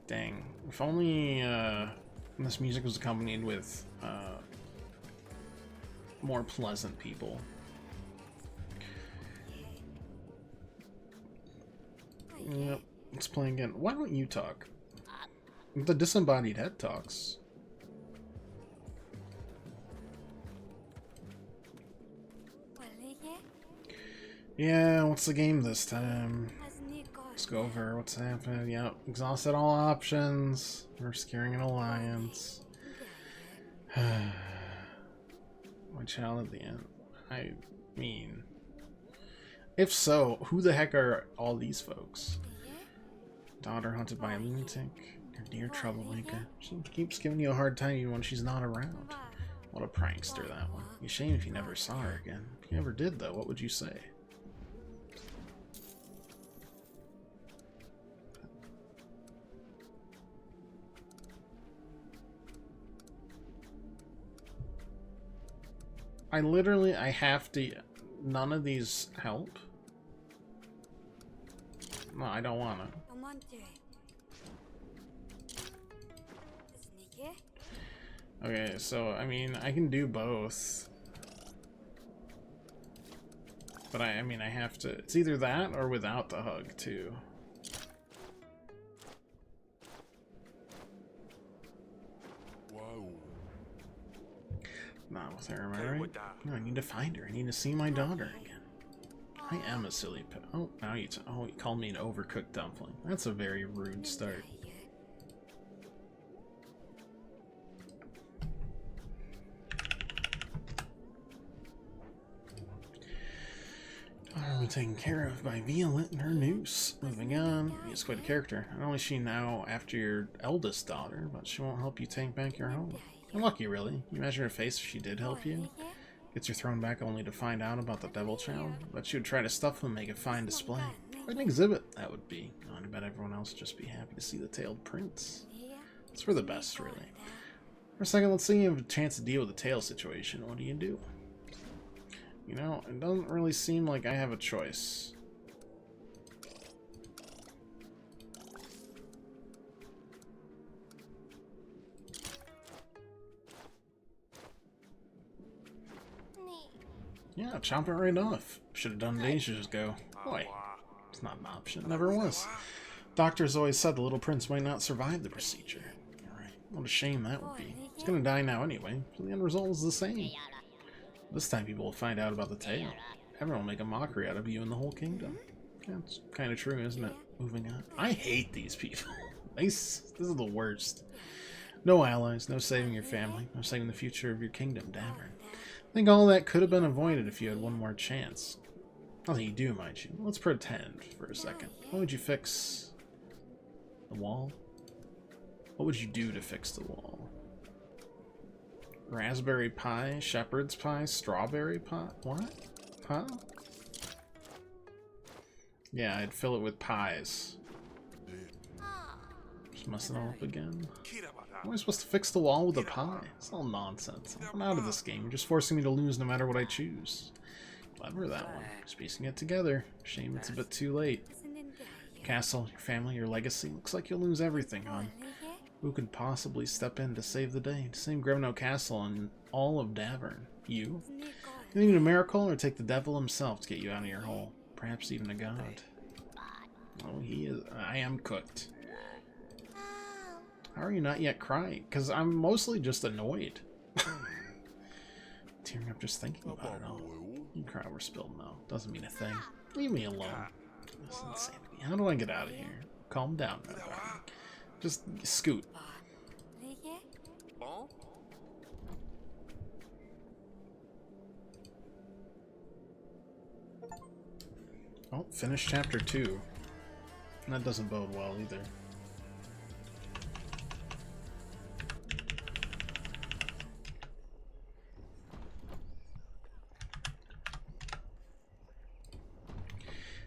Dang. If only this music was accompanied with more pleasant people. Yep, let's play again. Why don't you talk? The disembodied head talks. Yeah, what's the game this time? Let's go over what's happened. Yep, exhausted all options. We're securing an alliance. My child at the end. I mean, if so, who the heck are all these folks? Daughter hunted by a lunatic. Your dear troublemaker. She keeps giving you a hard time even when she's not around. What a prankster that one. Be a shame if you never saw her again. If you ever did, though, what would you say? I have to... None of these help? No, I don't wanna. Okay, so, I mean, I can do both. But I mean, I have to... It's either that or without the hug, too. Not with her, am I right? No, I need to find her. I need to see my daughter again. I am a silly pet. Oh, now you called me an overcooked dumpling. That's a very rude start. Daughter taken care of by Violet and her noose. Moving on. Via's quite a character. Not only is she now after your eldest daughter, but she won't help you take back your home. You're lucky, really. Can you imagine her face if she did help you? Gets her thrown back only to find out about the devil child. But she would try to stuff him and make a fine display. What an exhibit that would be. Oh, I bet everyone else would just be happy to see the tailed prince. It's for the best, really. For a second, let's say you have a chance to deal with the tail situation. What do you do? You know, it doesn't really seem like I have a choice. Yeah, chomp it right off. Should have done Deja's go. Boy, it's not an option. Never was. Doctors always said the little prince might not survive the procedure. Alright, what a shame that would be. He's gonna die now anyway, so the end result is the same. This time people will find out about the tail. Everyone will make a mockery out of you and the whole kingdom. That's kind of true, isn't it? Moving on. I hate these people. This is the worst. No allies, no saving your family, no saving the future of your kingdom, Davern. I think all that could have been avoided if you had one more chance. Not that you do, mind you. Let's pretend for a second. What would you fix? The wall? What would you do to fix the wall? Raspberry pie, shepherd's pie, strawberry pie? What? Huh? Yeah, I'd fill it with pies. Mess it all up again. How am I supposed to fix the wall with a pie? It's all nonsense. I'm out of this game. You're just forcing me to lose no matter what I choose. Clever, that one. Just piecing it together. Shame it's a bit too late. Your castle, your family, your legacy. Looks like you'll lose everything, hon. Who could possibly step in to save the day? To save Grevno Castle and all of Davern? You? You need a miracle or take the devil himself to get you out of your hole? Perhaps even a god. Oh, he is. I am cooked. How are you not yet crying? Because I'm mostly just annoyed. Tearing up just thinking about it all. You cry over spilled milk. Doesn't mean a thing. Leave me alone. This is insanity. How do I get out of here? Calm down, my darling. Just scoot. Oh, finish chapter 2. That doesn't bode well either.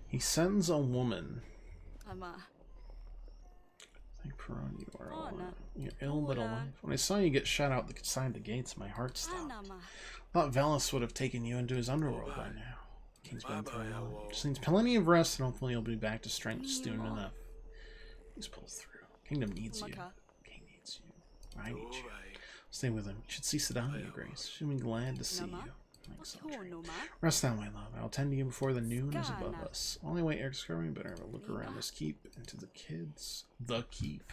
He sends a woman. Thank Peron, you are alive. You're ill but alive. When I saw you get shot out inside the gates, my heart stopped. Thought Velis would have taken you into his underworld by now. King's been thrown out. Just needs plenty of rest, and hopefully you'll be back to strength soon enough. Please pull through. Kingdom needs you. King needs you. I need you. Stay with him. You should see Sedana, Your Grace. She'll be glad to see you. Rest now, my love. I'll tend to you before the noon is above us. Only way Eric's coming, better have a look around this keep and to the kids. The keep.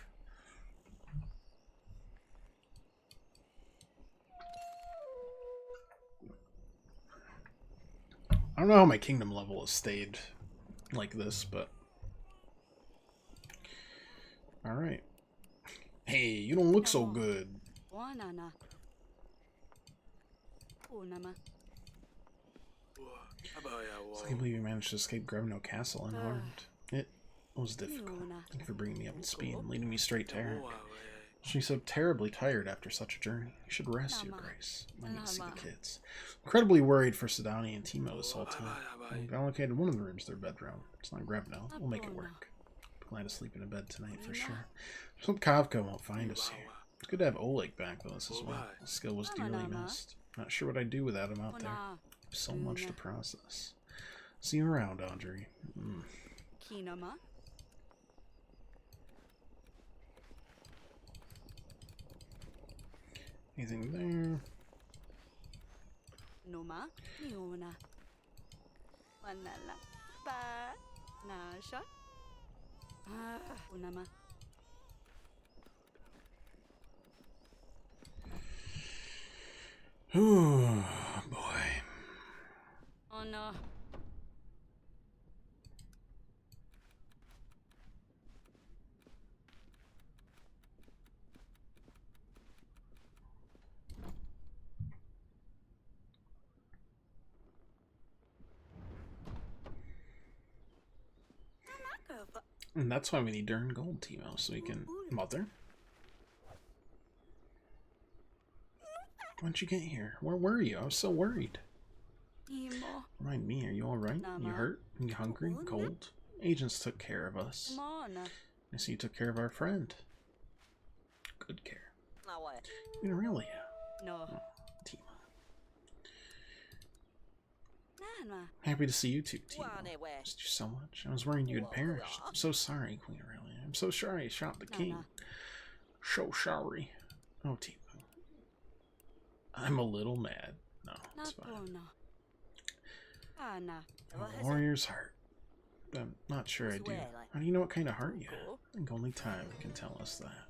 I don't know how my kingdom level has stayed like this, but... Alright. Hey, you don't look so good. I can't believe you managed to escape Grevno Castle unharmed. It was difficult. Thank you for bringing me up to speed and leading me straight to Eric. She's so terribly tired after such a journey. You should rest, Your Grace. I need to see the kids. Incredibly worried for Sedani and Timo this whole time. We've allocated one of the rooms their bedroom. It's not Grevno. We'll make it work. Glad to sleep in a bed tonight for sure. Just hope Kavka won't find us here. It's good to have Oleg back with us as well. His skill was dearly missed. Not sure what I'd do without him out there. So much to process. See you around, Audrey. Anything there? Noma, Niona. Wanala. Ba. Nasha. Unama. Oh boy. Oh no. And that's why we need Durn Gold, Timo, so we can... Mother? When'd you get here? Where were you? I was so worried. Remind me, are you alright? You hurt? You hungry? Cold? Agents took care of us. I see you took care of our friend. Good care. Really? No. Oh, Timo. Happy to see you too, Timo. Missed you so much. I was worried you had perished. I'm so sorry, Queen Aurelia. I'm so sorry I shot the king. So sorry. Oh, Timo. I'm a little mad. No, it's fine. A warrior's heart. I'm not sure I do. How do you know what kind of heart you have? I think only time can tell us that.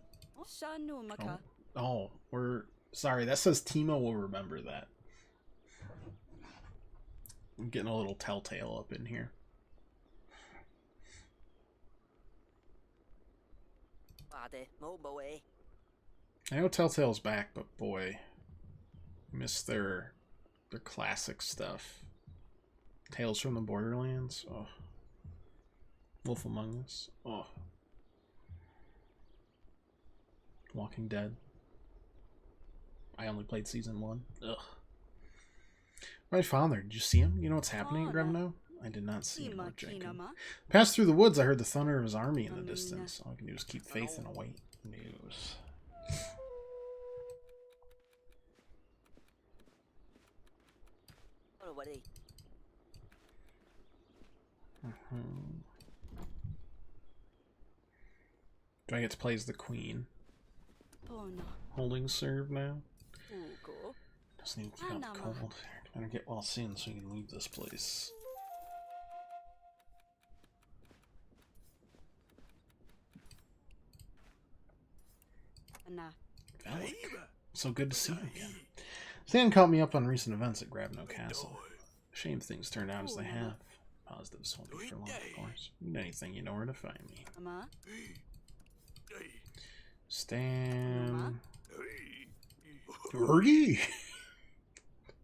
Oh, we're... Sorry, that says Timo will remember that. I'm getting a little telltale up in here. I know Telltale's back, but boy, I miss their classic stuff. Tales from the Borderlands. Oh. Wolf Among Us. Oh. Walking Dead. I only played season 1. Ugh. My father, did you see him? You know what's happening at Grevno? I did not see him, Lord Jacob. Passed through the woods, I heard the thunder of his army in the distance. All I can do is keep faith and await. news. Do I get to play as the queen? Holding serve now? Just need to keep out the cold. Better get well soon so we can leave this place. Alec. So good to see you again. Stan caught me up on recent events at Grabno Castle. Shame things turned out as they have. Positives won't be for long, of course. Need anything, you know where to find me. Stan. Fergie!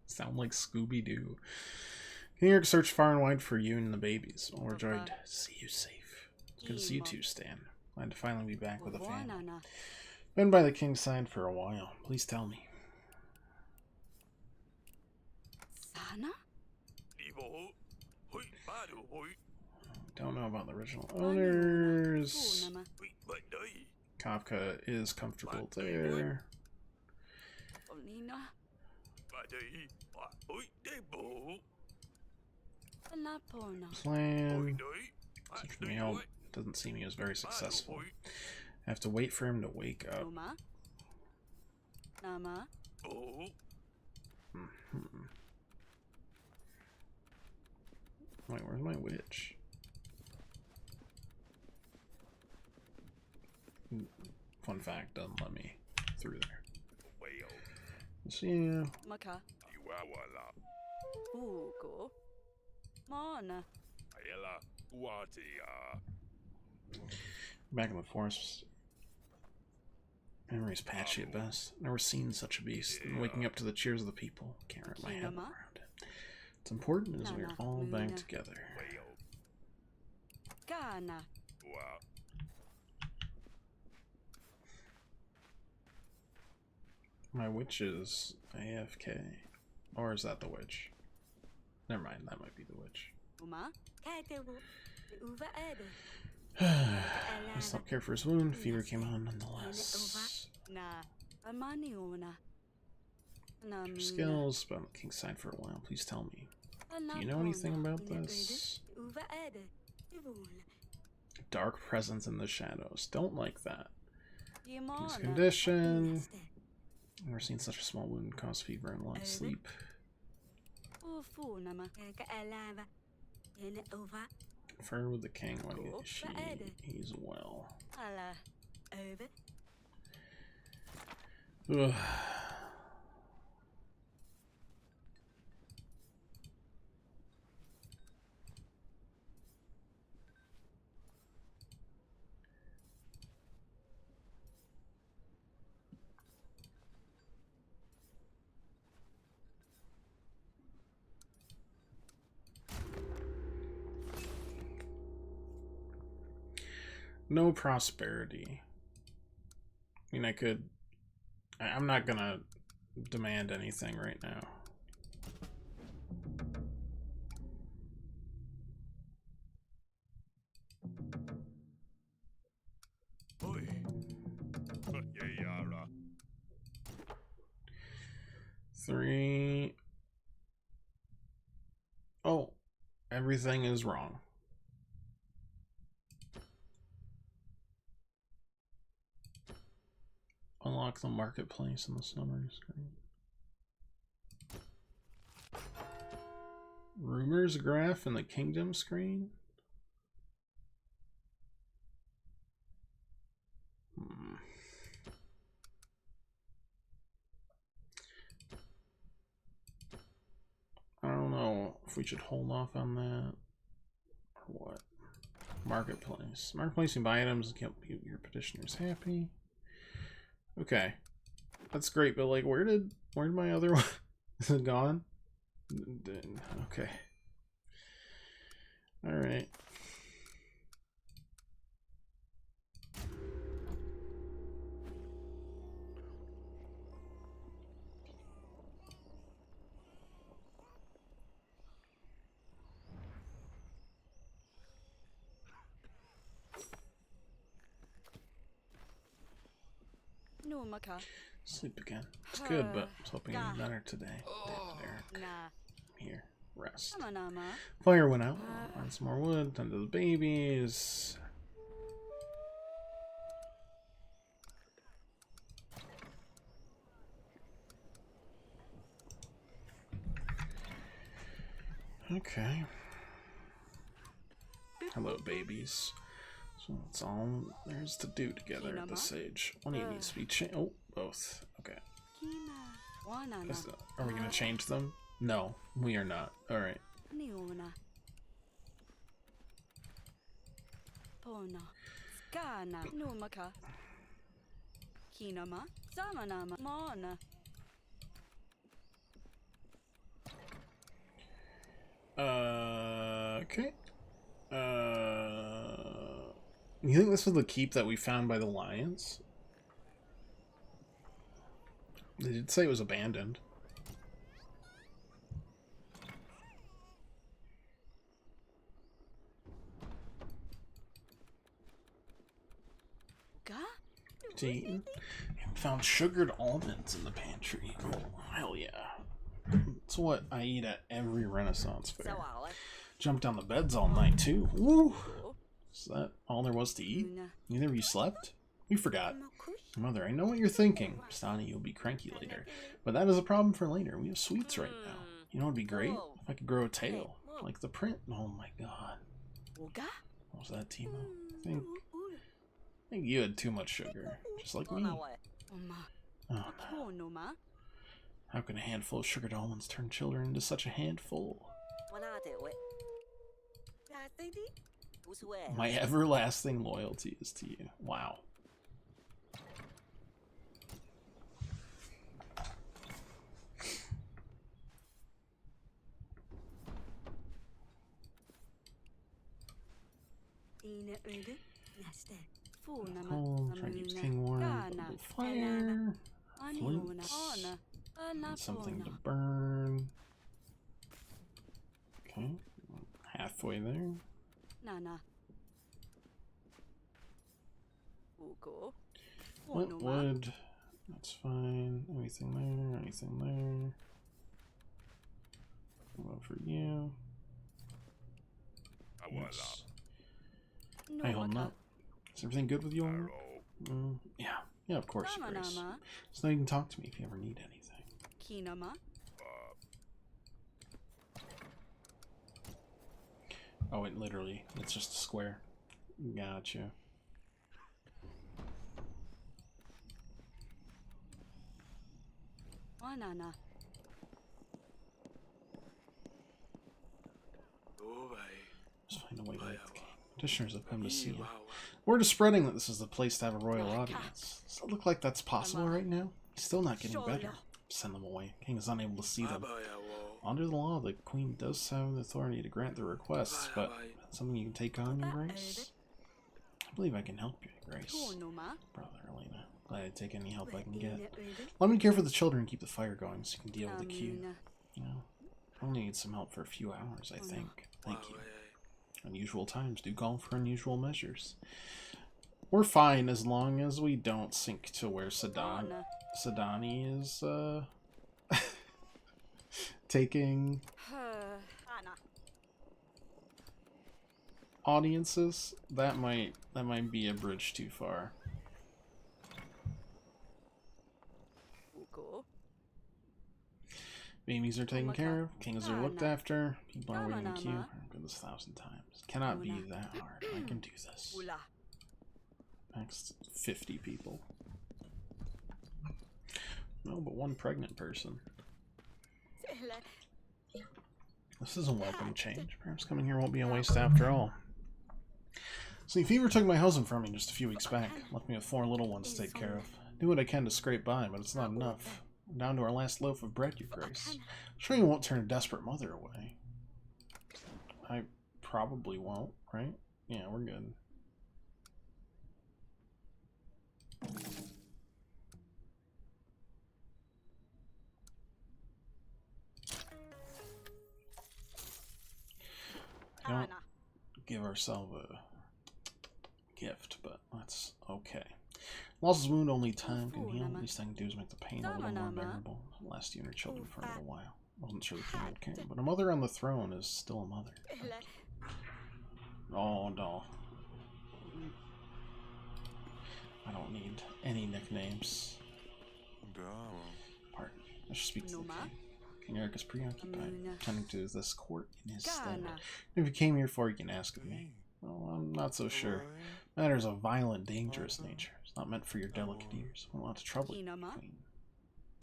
Sound like Scooby-Doo. King Eric searched far and wide for you and the babies. Overjoyed to see you safe. It's good to see you too, Stan. Glad to finally be back with a family. Been by the king's side for a while. Please tell me. Don't know about the original owners. Kafka is comfortable there. Plan. Search for me help. Doesn't seem he was very successful. I have to wait for him to wake up. Wait, where's my witch? Fun fact, doesn't let me through there. See ya. Back in the forest. Memory's patchy at best. Never seen such a beast. And waking up to the cheers of the people. Can't wrap my head around it. What's important is we're all back together. My witch is AFK. Or is that the witch? Never mind, that might be the witch. I stopped care for his wound. Fever came on nonetheless. Your skills, but on the king's side for a while. Please tell me. Do you know anything about this? Dark presence in the shadows. Don't like that. King's condition. Never seen such a small wound cause fever and lack sleep. Confer with the king when he's well. Ugh. No prosperity. I mean, I'm not gonna demand anything right now. Three. Oh, everything is wrong. Unlock the marketplace in the summary screen. Rumors graph in the kingdom screen. I don't know if we should hold off on that or what. Marketplace. Marketplace, you buy items and keep your petitioners happy. Okay, that's great, but like, where'd my other one? Is it gone? Okay. All right. Sleep again. It's good, but I was hoping it'd be better today. Derek. Here, rest. Fire went out. Find some more wood. Tend to the babies. Okay. Hello, babies. So that's all there's to do together at this age. One of you needs to be changed. Oh, both. Okay. Are we going to change them? No, we are not. Alright. Okay. You think this was the keep that we found by the lions? They did say it was abandoned. Found sugared almonds in the pantry. Oh, hell yeah. That's what I eat at every Renaissance fair. Jumped on the beds all night, too. Woo! Is that all there was to eat? Neither of you slept? We forgot. Mother, I know what you're thinking. Stani, you'll be cranky later. But that is a problem for later. We have sweets right now. You know what would be great? If I could grow a tail. Like the print. Oh my god. What was that, Timo? I think you had too much sugar. Just like me. Oh no. How can a handful of sugared almonds turn children into such a handful? My everlasting loyalty is to you. Wow. Cold, try to keep King warm. Fire. Flutes. Something to burn. Okay. Halfway there. Wood. That's fine. Anything there? Anything there? One for you. Yes. Hey, holding up. Is everything good with you all? Yeah. Yeah, of course, Grace. So now you can talk to me if you ever need anything. Oh, it literally, it's just a square. Gotcha. Just find a way to make the king. Petitioners have come to see you. Word is spreading that this is the place to have a royal audience. Does it look like that's possible right now? He's still not getting better. Send them away. King is unable to see them. Under the law, the queen does have the authority to grant their requests, but something you can take on, Your Grace? I believe I can help you, Grace. Brother, Elena. Glad I'd take any help I can get. Let me care for the children and keep the fire going so you can deal with the queue. You know, I'll need some help for a few hours, I think. Thank you. Unusual times do call for unusual measures. We're fine as long as we don't sink to where Sadani is, taking audiences. That might be a bridge too far. Babies are taken care of, kings are looked after, people are waiting in queue. I've done this 1,000 times. Cannot be that hard. I can do this. Next, 50 people. No, but one pregnant person. This is a welcome change. Perhaps coming here won't be a waste after all. See, Fever took my husband from me just a few weeks back. Left me with 4 little ones to take care of. Do what I can to scrape by, but it's not enough. We're down to our last loaf of bread, Your Grace. I'm sure you won't turn a desperate mother away. I probably won't, right? Yeah, we're good. I don't give ourselves a gift, but that's okay. Lost his wound, only time can heal. The least I can do is make the pain a little more bearable. Last you and her children for a little while. Wasn't sure the king would care, but a mother on the throne is still a mother. Oh no. I don't need any nicknames. Pardon. I should speak to the king. King Eric is preoccupied, tending to this court in his stead. If you came here for, you can ask of me. Well, I'm not so sure. Matters of violent, dangerous nature. It's not meant for your delicate ears. I don't want to trouble you, queen.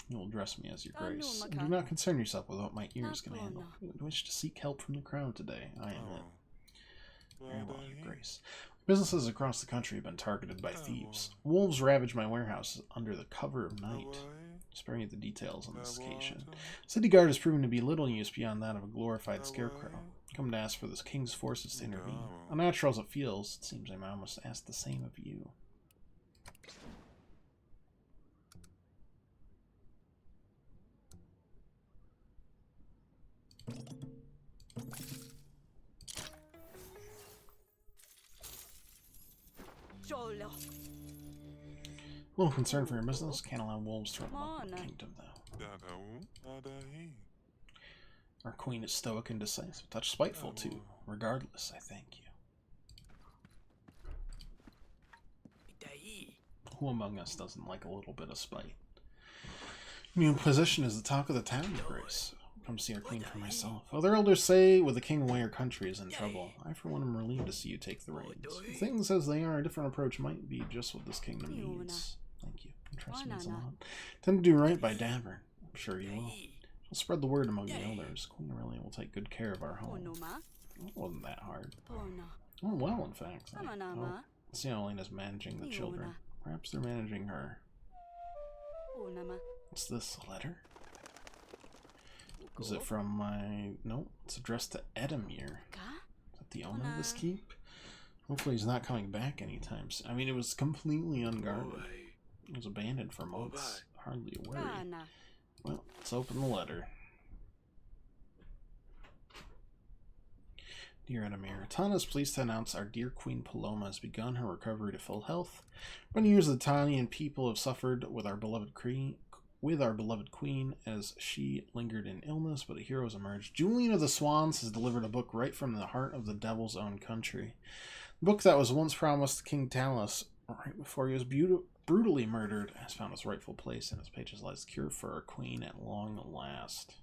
You will address me as your grace. And do not concern yourself with what my ears can handle. If you would wish to seek help from the crown today, I am it. Very well, your grace. Businesses across the country have been targeted by thieves. Wolves ravage my warehouse under the cover of night. Sparing you the details on this occasion. City guard has proven to be little use beyond that of a glorified scarecrow. Come to ask for the king's forces to intervene. Unnatural as it feels, it seems I must ask the same of you. A little concerned for your business. Can't allow wolves to run the kingdom, though. Our queen is stoic and decisive. A touch spiteful, too. Regardless, I thank you. Who among us doesn't like a little bit of spite? New position is the talk of the town, your grace. Come see our queen for myself. Other elders say, with the king away, our country is in trouble. I, for one, am relieved to see you take the reins. Things as they are, a different approach might be just what this kingdom needs. Thank you. You trust me a lot. Tend to do right by Davern. I'm sure you will. I'll spread the word among the elders. Queen Aurelia will take good care of our home. It wasn't that hard. Oh, well, in fact. Well, let's see how Elena's managing the children. Perhaps they're managing her. What's this, a letter? Is it from my... No, it's addressed to Edamir. Is that the owner of this keep? Hopefully he's not coming back anytime soon. I mean, it was completely unguarded. It was abandoned for months. Hardly a worry. Well, let's open the letter. Dear Edamir, Tana is pleased to announce our dear Queen Paloma has begun her recovery to full health. For many years the Tanian people have suffered with our beloved queen as she lingered in illness, but a hero has emerged. Julian of the Swans has delivered a book right from the heart of the devil's own country. The book that was once promised King Talos right before he was brutally murdered has found its rightful place, and its pages lies the cure for our queen at long last.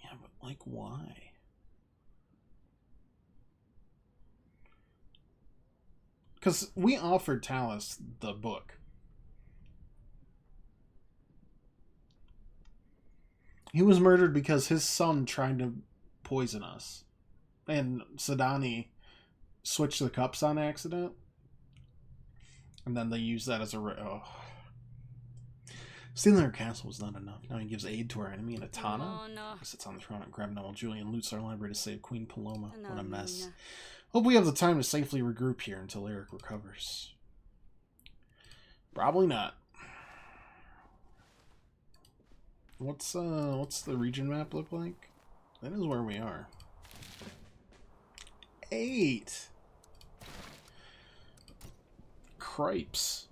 Yeah, but like, why? Because we offered Talos the book. He was murdered because his son tried to poison us. And Sadani switched the cups on accident. And then they used that as a... Stealing our castle was not enough. Now he gives aid to our enemy in Atana. He sits on the throne at Grebna while Julian loots our library to save Queen Paloma. What a mess. Hope we have the time to safely regroup here until Eric recovers. Probably not. What's the region map look like? That is where we are. 8! Cripes.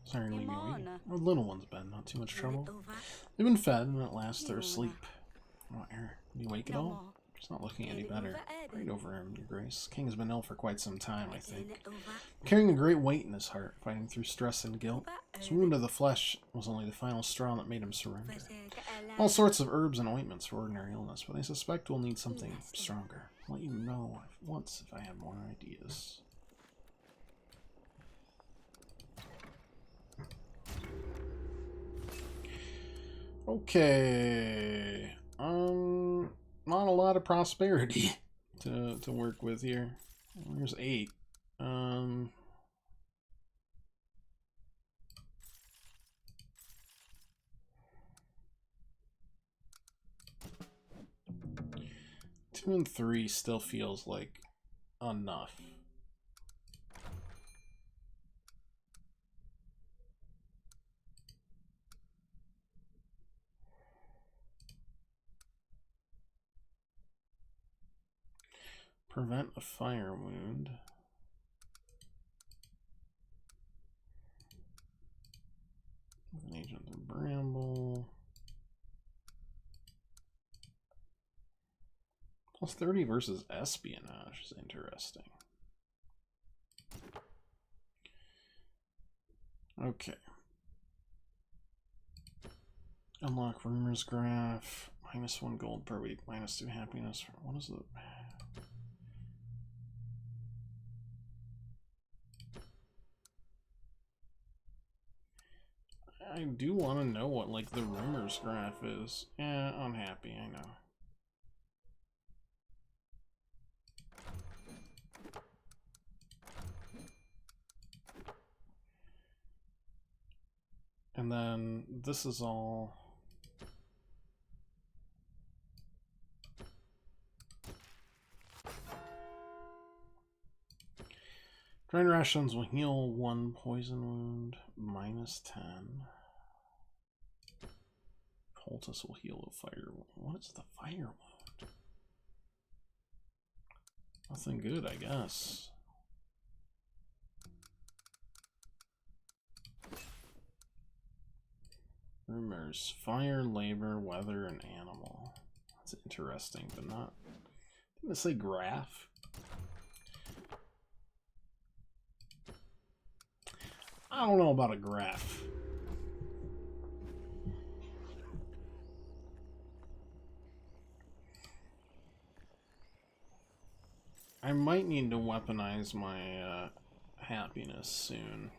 Sorry to leave you waiting. Our little one's been not too much trouble. They've been fed, and at last they're asleep. Oh, Eric, are you awake at all? He's not looking any better. Right over him, your grace. King has been ill for quite some time, I think. Carrying a great weight in his heart, fighting through stress and guilt. His wound of the flesh was only the final straw that made him surrender. All sorts of herbs and ointments for ordinary illness, but I suspect we'll need something stronger. I'll let you know once if I have more ideas. Okay. Not a lot of prosperity to work with here. There's 8. 2 and 3 still feels like enough. Prevent a fire wound. An agent of Bramble. Plus 30 versus espionage is interesting. Okay. Unlock rumors graph. -1 gold per week. -2 happiness. What is it? I do want to know what, like, the rumors graph is. Yeah, I'm happy, I know. And then this is all... Drain rations will heal 1 poison wound, -10. Poultice will heal a fire wound. What is the fire wound? Nothing good, I guess. Rumors. Fire, labor, weather, and animal. That's interesting, but not... Didn't it say graph? I don't know about a graph. I might need to weaponize my happiness soon.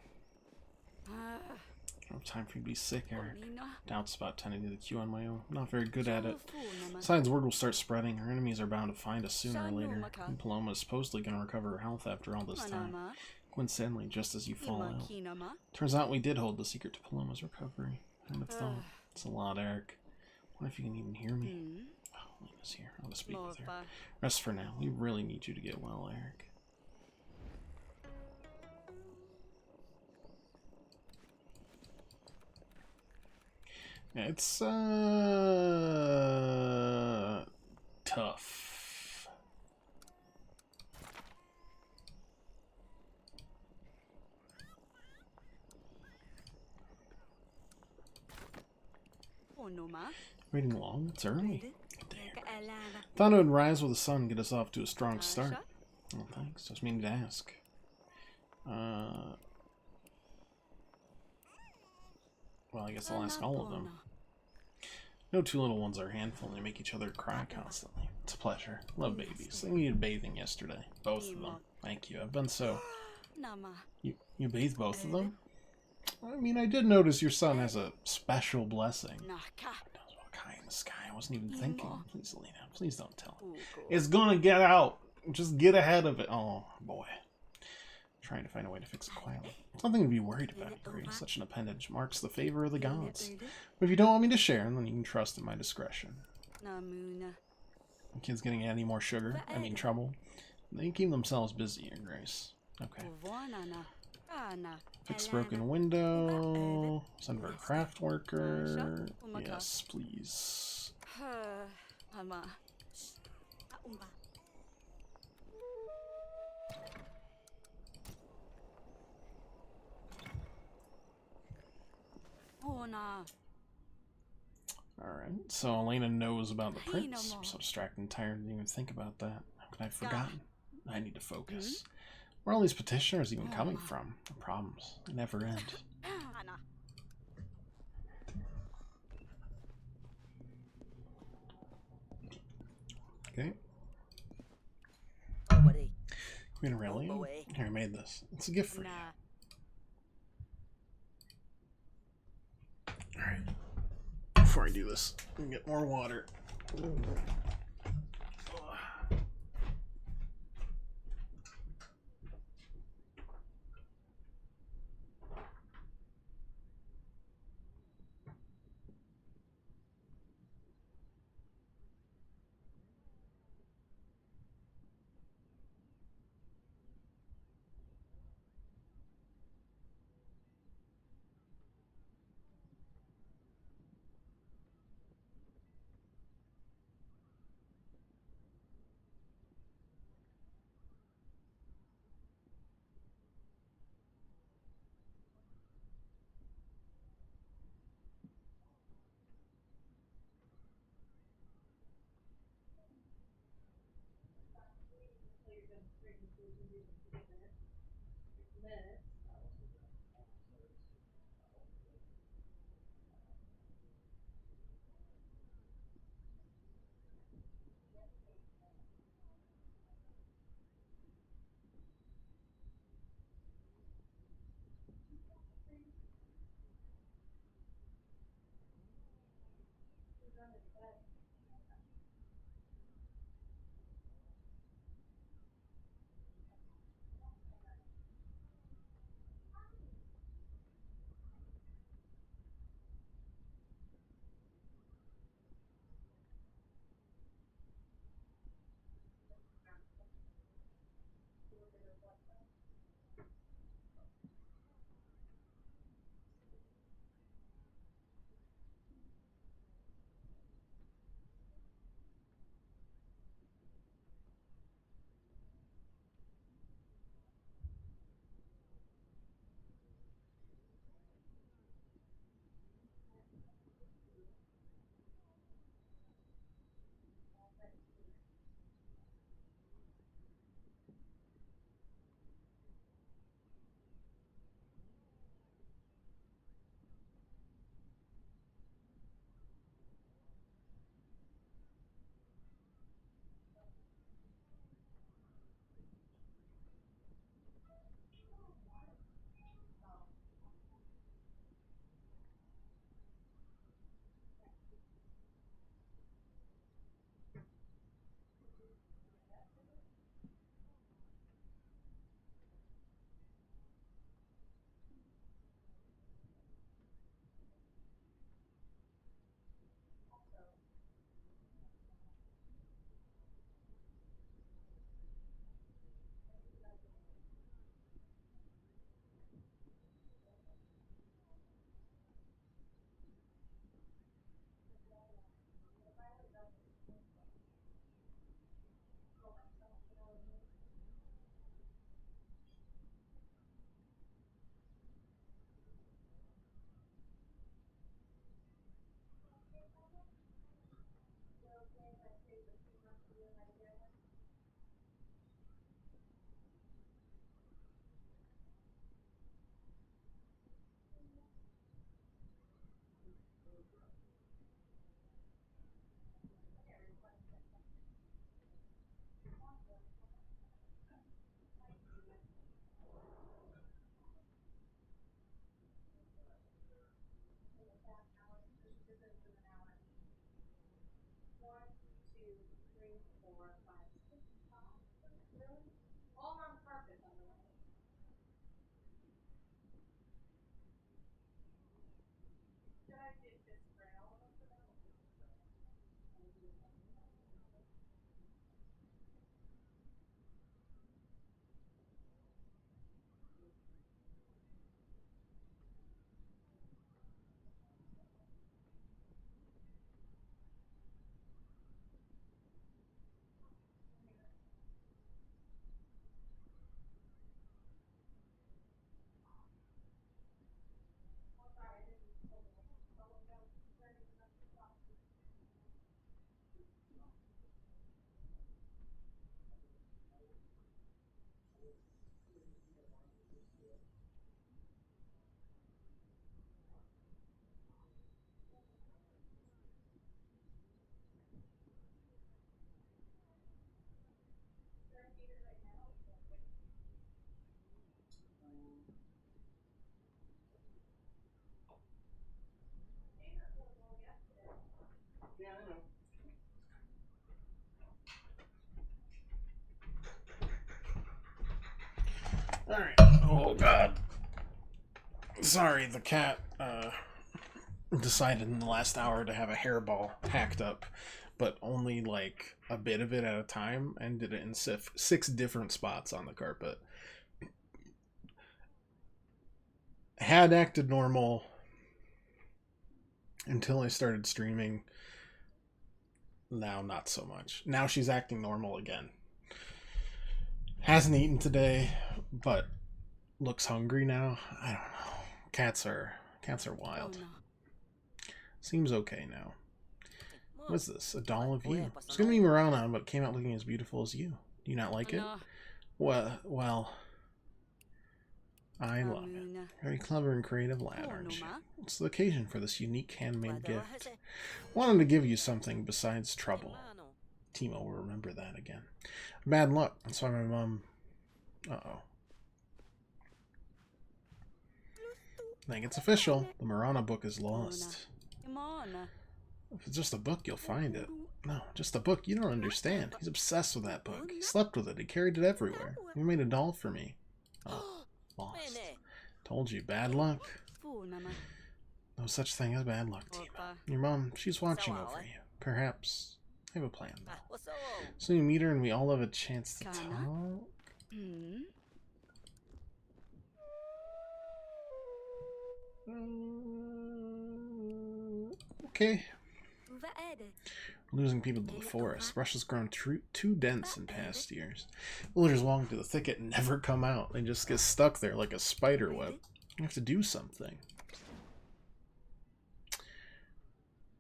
I don't have time for you to be sick, Eric. Doubts about tending to the queue on my own. I'm not very good at it. Besides, word will start spreading. Our enemies are bound to find us sooner or later. And Paloma is supposedly going to recover her health after all this time. Coincidentally, just as you fall out. Turns out we did hold the secret to Paloma's recovery. I would have thought. It's a lot, Eric. What if you can even hear me? Oh, Lena's here. I'll just speak with her. Rest for now. We really need you to get well, Eric. It's tough. Waiting long? It's early. Thought it would rise with the sun, get us off to a strong start. Oh, thanks. Just meaning to ask. Well, I guess I'll ask all of them. No two little ones are a handful and they make each other cry constantly. It's a pleasure. Love babies. They needed bathing yesterday. Both of them. Thank you. I've been so... You bathed both of them? I mean, I did notice your son has a special blessing. God knows what kind in the sky. I wasn't even thinking. Please, Lena, please don't tell him. It's gonna get out. Just get ahead of it. Oh, boy. Trying to find a way to fix it quietly. Nothing to be worried about here. Such an appendage marks the favor of the gods. But if you don't want me to share, then you can trust in my discretion. The kids getting any more sugar? I mean trouble? They keep themselves busy, Your Grace. Okay. Fix broken window. Send for a craft worker. Yes, please. Alright, so Elena knows about the prince. I'm so distracted and tired I didn't even think about that. How could I have forgotten? I need to focus. Where are all these petitioners even coming from? The problems, they never end. Okay. Queen Aurelia? Here, I made this. It's a gift for you. Alright. Before I do this, let me get more water. Alright. Oh, God. Sorry, the cat decided in the last hour to have a hairball hacked up, but only like a bit of it at a time, and did it in six different spots on the carpet. Had acted normal until I started streaming. Now, not so much. Now she's acting normal again. Hasn't eaten today, but looks hungry now. I don't know. Cats are wild. Seems okay now. What's this? A doll of you. It's gonna be Mirana, but it came out looking as beautiful as you. Do you not like it? Well, I love it. Very clever and creative lad, aren't you? What's the occasion for this unique handmade gift? Wanted to give you something besides trouble. Timo will remember that again. Bad luck. That's why my mom... Uh-oh. I think it's official. The Marana book is lost. If it's just a book, you'll find it. No, just a book. You don't understand. He's obsessed with that book. He slept with it. He carried it everywhere. He made a doll for me. Oh, lost. Told you, bad luck. No such thing as bad luck, Timo. Your mom, she's watching over you. Perhaps. I have a plan, though. So you meet her and we all have a chance to talk? Okay. Losing people to the forest. Brush has grown too dense in past years. Villagers walk into the thicket and never come out. They just get stuck there like a spider web. You have to do something.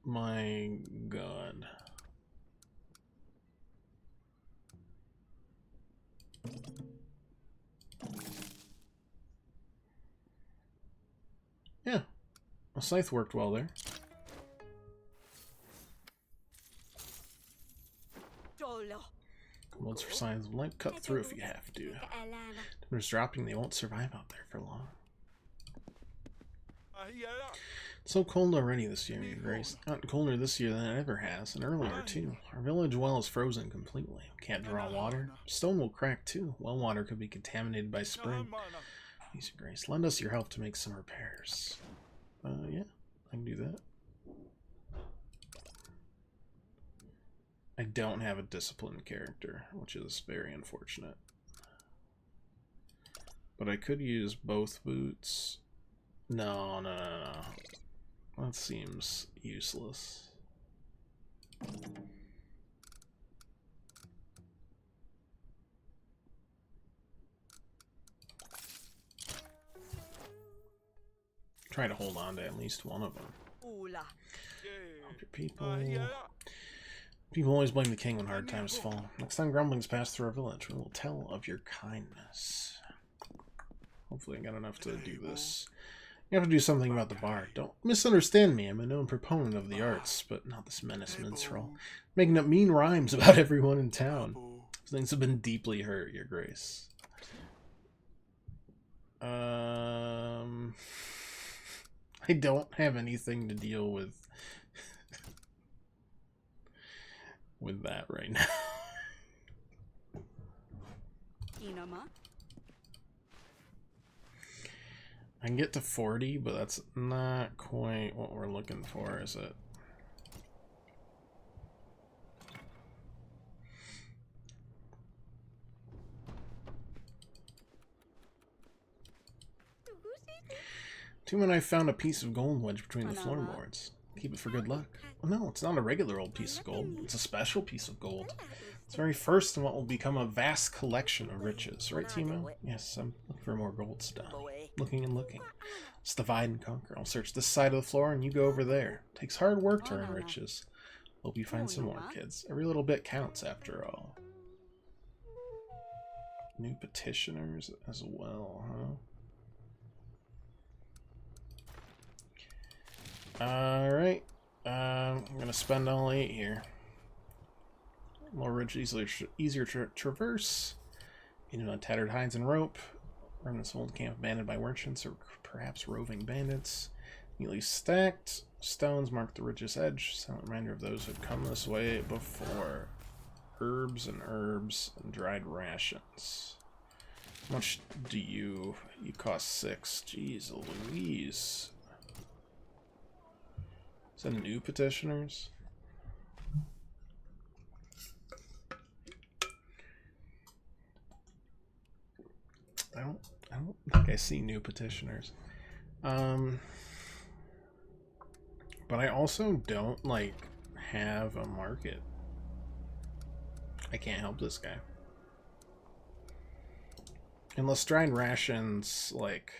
My God. Yeah. A scythe worked well there. Molds for signs of light. Cut through if you have to. Timber's dropping. They won't survive out there for long. It's so cold already this year, Your Grace. Not colder this year than it ever has, and earlier too. Our village well is frozen completely. We can't draw water. Stone will crack too. Well water could be contaminated by spring. Please, Your Grace, lend us your help to make some repairs. Yeah, I can do that. I don't have a disciplined character, which is very unfortunate. But I could use both boots. No. That seems useless. Try to hold on to at least one of them. Help your people. People always blame the king when hard times fall. Next time grumblings pass through our village, we will tell of your kindness. Hopefully I got enough to do this. You have to do something about the bard. Don't misunderstand me. I'm a known proponent of the arts, but not this menace minstrel. Making up mean rhymes about everyone in town. Things have been deeply hurt, Your Grace. I don't have anything to deal with that right now. I can get to 40, but that's not quite what we're looking for, is it? Timo and I found a piece of gold wedged between the floorboards. Keep it for good luck. Well, no, it's not a regular old piece of gold. It's a special piece of gold. It's the very first in what will become a vast collection of riches. Right, Timo? Yes, I'm looking for more gold stuff. Looking and looking. Let's divide and conquer. I'll search this side of the floor and you go over there. It takes hard work to earn riches. Hope you find some more, kids. Every little bit counts, after all. New petitioners as well, huh? Alright. I'm gonna spend all 8 here. More rich, easier to traverse. On tattered hides and rope. Remnants of old camp abandoned by merchants or perhaps roving bandits. Neatly stacked. Stones mark the ridge's edge. Silent reminder of those who had come this way before. Herbs and dried rations. How much do you... You cost 6. Jeez Louise. Is that new petitioners? I don't think I see new petitioners. But I also don't, like, have a market. I can't help this guy. Unless dried rations, like...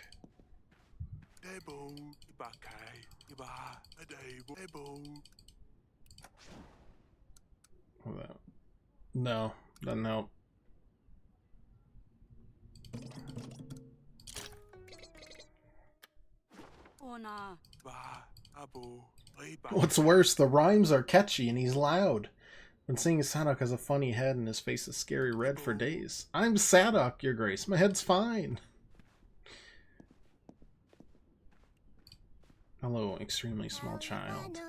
No, doesn't help. What's worse, the rhymes are catchy and he's loud. Been seeing Sadok has a funny head and his face is scary red for days. I'm Sadok, your grace. My head's fine. Hello, extremely small child.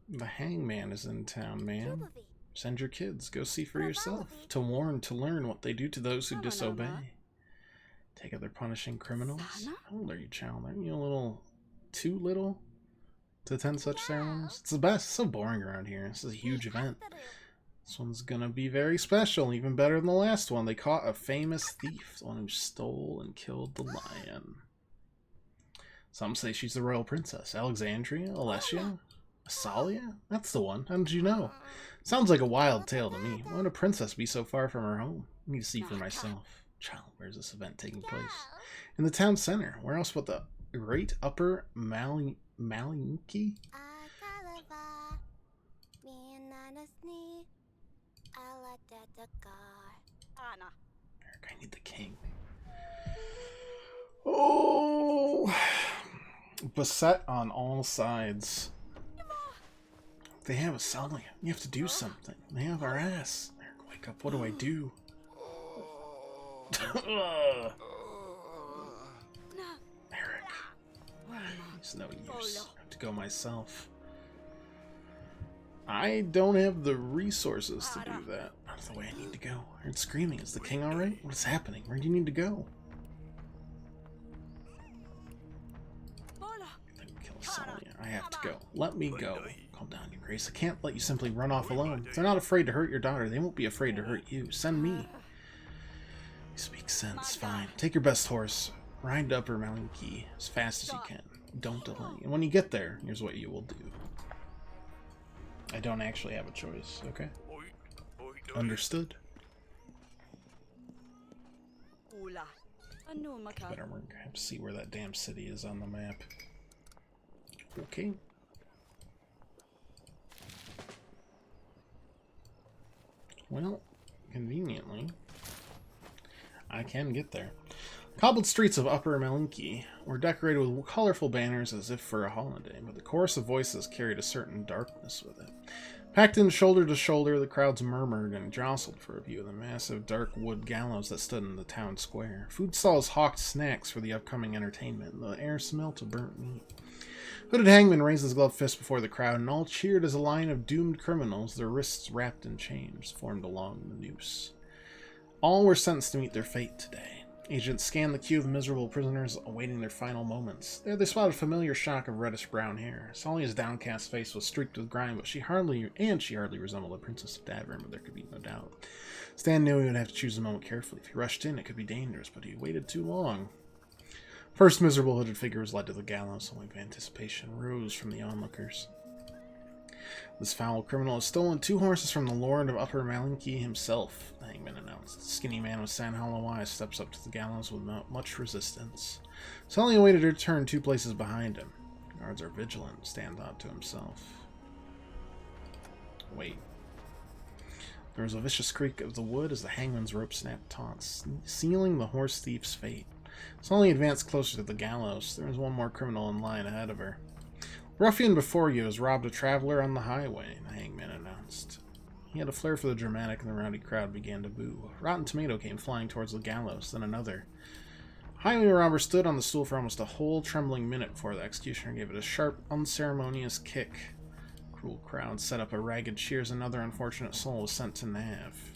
The hangman is in town, man. Send your kids. Go see for yourself. To warn, to learn what they do to those who disobey. Take out their punishing criminals. How old are you, child? Aren't you a little too little to attend such ceremonies? It's the best. It's so boring around here. This is a huge event. This one's gonna be very special, even better than the last one. They caught a famous thief, the one who stole and killed the lion. Some say she's the royal princess. Alexandria? Alessia? Asalia? That's the one. How did you know? Sounds like a wild tale to me. Why would a princess be so far from her home? I need to see for myself. Child, where's this event taking place? In the town center. Where else but the great upper Malinki? Eric, I need the king. Oh! Beset on all sides. They have Asalia. You have to do something. They have our ass. Eric, wake up. What do I do? Eric. It's no use. I have to go myself. I don't have the resources to do that. That's the way I need to go. I heard screaming. Is the king alright? What is happening? Where do you need to go? Kill Asalia. I have to go. Let me go. Calm down, your grace. I can't let you simply run off alone. If they're not afraid to hurt your daughter, they won't be afraid to hurt you. Send me. You speak sense. Fine. Take your best horse. Ride to Upper Malinki as fast as you can. Don't delay. And when you get there, here's what you will do. I don't actually have a choice, okay? Understood. Better see where that damn city is on the map. Okay. Well, conveniently, I can get there. Cobbled streets of Upper Malinki were decorated with colorful banners as if for a holiday, but the chorus of voices carried a certain darkness with it. Packed in shoulder to shoulder, the crowds murmured and jostled for a view of the massive dark wood gallows that stood in the town square. Food stalls hawked snacks for the upcoming entertainment, and the air smelt of burnt meat. Hooded hangman raised his gloved fist before the crowd, and all cheered as a line of doomed criminals, their wrists wrapped in chains, formed along the noose. All were sentenced to meet their fate today. Agents scanned the queue of miserable prisoners awaiting their final moments. There they spotted a familiar shock of reddish-brown hair. Salia's downcast face was streaked with grime, but she hardly resembled the Princess of Davern, but there could be no doubt. Stan knew he would have to choose a moment carefully. If he rushed in, it could be dangerous, but he waited too long. First miserable hooded figure was led to the gallows. A wave of anticipation rose from the onlookers. This foul criminal has stolen 2 horses from the Lord of Upper Malinki himself, the hangman announced. The skinny man with sand hollow eyes steps up to the gallows without much resistance. Sully awaited her turn 2 places behind him. The guards are vigilant, Stan thought to himself. Wait. There was a vicious creak of the wood as the hangman's rope snapped taut, sealing the horse thief's fate. Sully advanced closer to the gallows. There was one more criminal in line ahead of her. Ruffian before you has robbed a traveler on the highway, the hangman announced. He had a flair for the dramatic, and the rowdy crowd began to boo. A rotten tomato came flying towards the gallows, then another. Highway robber stood on the stool for almost a whole trembling minute before the executioner gave it a sharp, unceremonious kick. The cruel crowd set up a ragged cheer as another unfortunate soul was sent to Nav.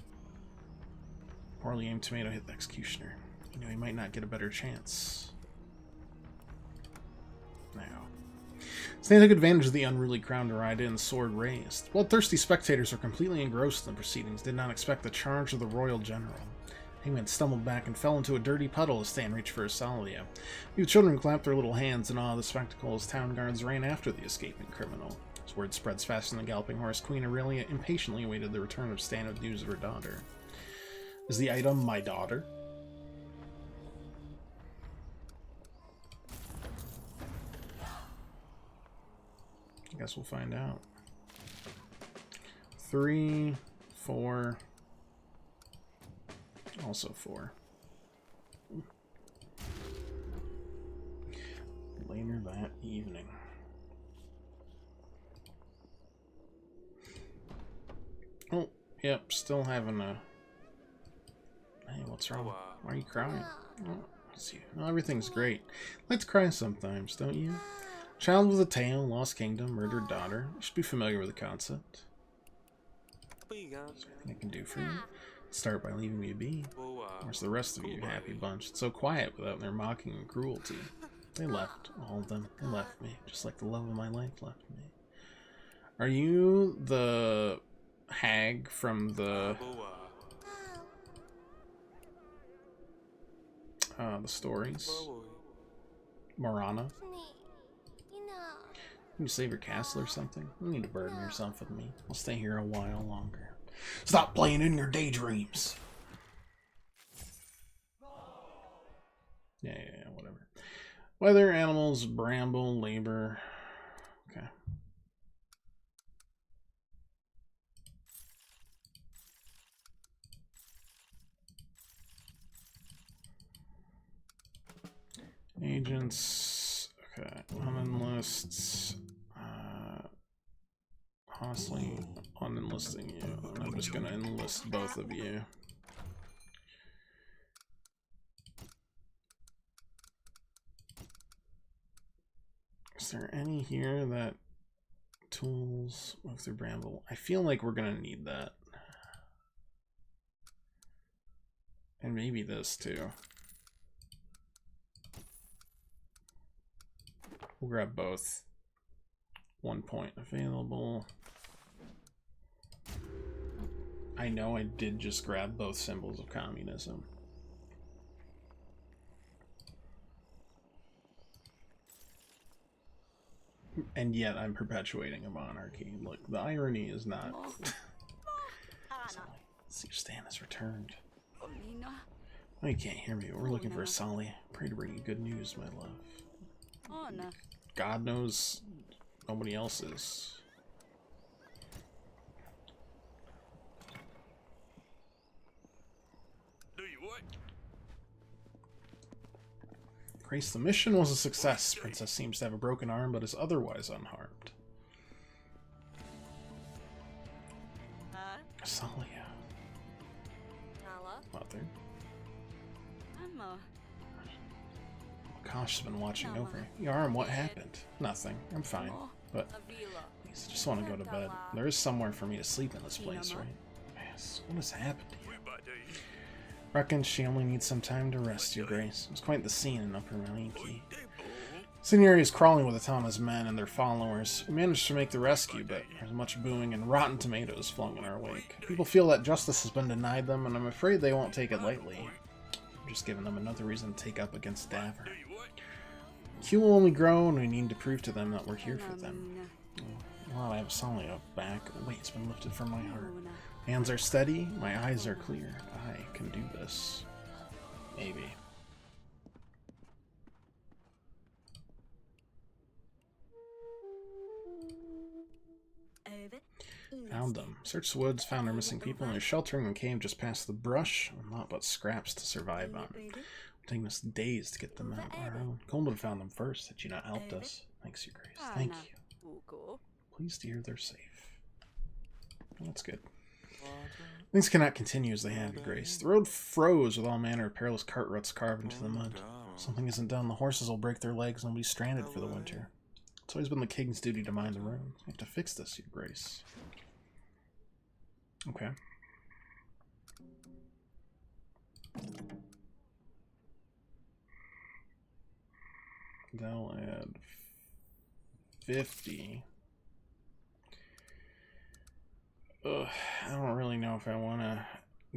Poorly aimed tomato hit the executioner. He knew he might not get a better chance. Now. Stan took advantage of the unruly crowd to ride in, sword raised. Bloodthirsty spectators were completely engrossed in the proceedings, did not expect the charge of the royal general. Hangman stumbled back and fell into a dirty puddle as Stan reached for Asalia. The children clapped their little hands in awe of the spectacle as town guards ran after the escaping criminal. As word spreads faster than the galloping horse, Queen Aurelia impatiently awaited the return of Stan with news of her daughter. Is the item my daughter? I guess we'll find out. 3, 4. Also 4. Later that evening. Oh, yep, still having a... Hey, what's wrong? Why are you crying? Oh, it's you. Oh, everything's great. Let's cry sometimes, don't you? Child with a tail, lost kingdom, murdered daughter. You should be familiar with the concept. Is there anything I can do for you? Start by leaving me be. Where's the rest of you, happy bunch? It's so quiet without their mocking and cruelty. They left, all of them. They left me, just like the love of my life left me. Are you the hag from the stories? Morana? Can you save your castle or something? You need to burden yourself with me. I'll stay here a while longer. Stop playing in your daydreams! Yeah, whatever. Weather, animals, bramble, labor. Okay. Agents. Okay. Unenlists. Honestly, unenlisting you. I'm just gonna enlist both of you. Is there any here that tools move through bramble? I feel like we're gonna need that. And maybe this too. We'll grab both. 1 point available. I know I did just grab both symbols of communism. And yet I'm perpetuating a monarchy. Look, the irony is not... Stan has returned. Oh, you can't hear me, but we're looking for a Sally. Pray to bring you good news, my love. God knows nobody else is. Grace, the mission was a success. Princess seems to have a broken arm, but is otherwise unharmed. Salia. Mother. Gosh, has been watching over you. Your arm, what happened? Nothing. I'm fine. But please, I just want to go to bed. There is somewhere for me to sleep in this place, right? Yes. What has happened to you? Reckons she only needs some time to rest, Your Grace. It was quite the scene in Upper Malinki. Signori is crawling with a ton of his men and their followers. We managed to make the rescue, but there's much booing and rotten tomatoes flung in our wake. People feel that justice has been denied them, and I'm afraid they won't take it lightly. I'm just giving them another reason to take up against Daver. Q will only grow, and we need to prove to them that we're here for them. Well, I have Salia back. A weight's been lifted from my heart. Hands are steady, my eyes are clear. I can do this. Maybe. Found them. Searched the woods, found our missing people, and they're sheltering in a cave just past the brush. Not but scraps to survive on. It's taking us days to get them out on our own. Coleman found them first. Had you not helped us? Thanks, Your Grace. Thank you. Pleased to hear they're safe. Well, that's good. Things cannot continue as they have, Your Grace. The road froze with all manner of perilous cart ruts carved into the mud. If something isn't done, the horses will break their legs and will be stranded for the winter. It's always been the king's duty to mind the road. We have to fix this, Your Grace. Okay. They'll add 50. Ugh, I don't really know if I want to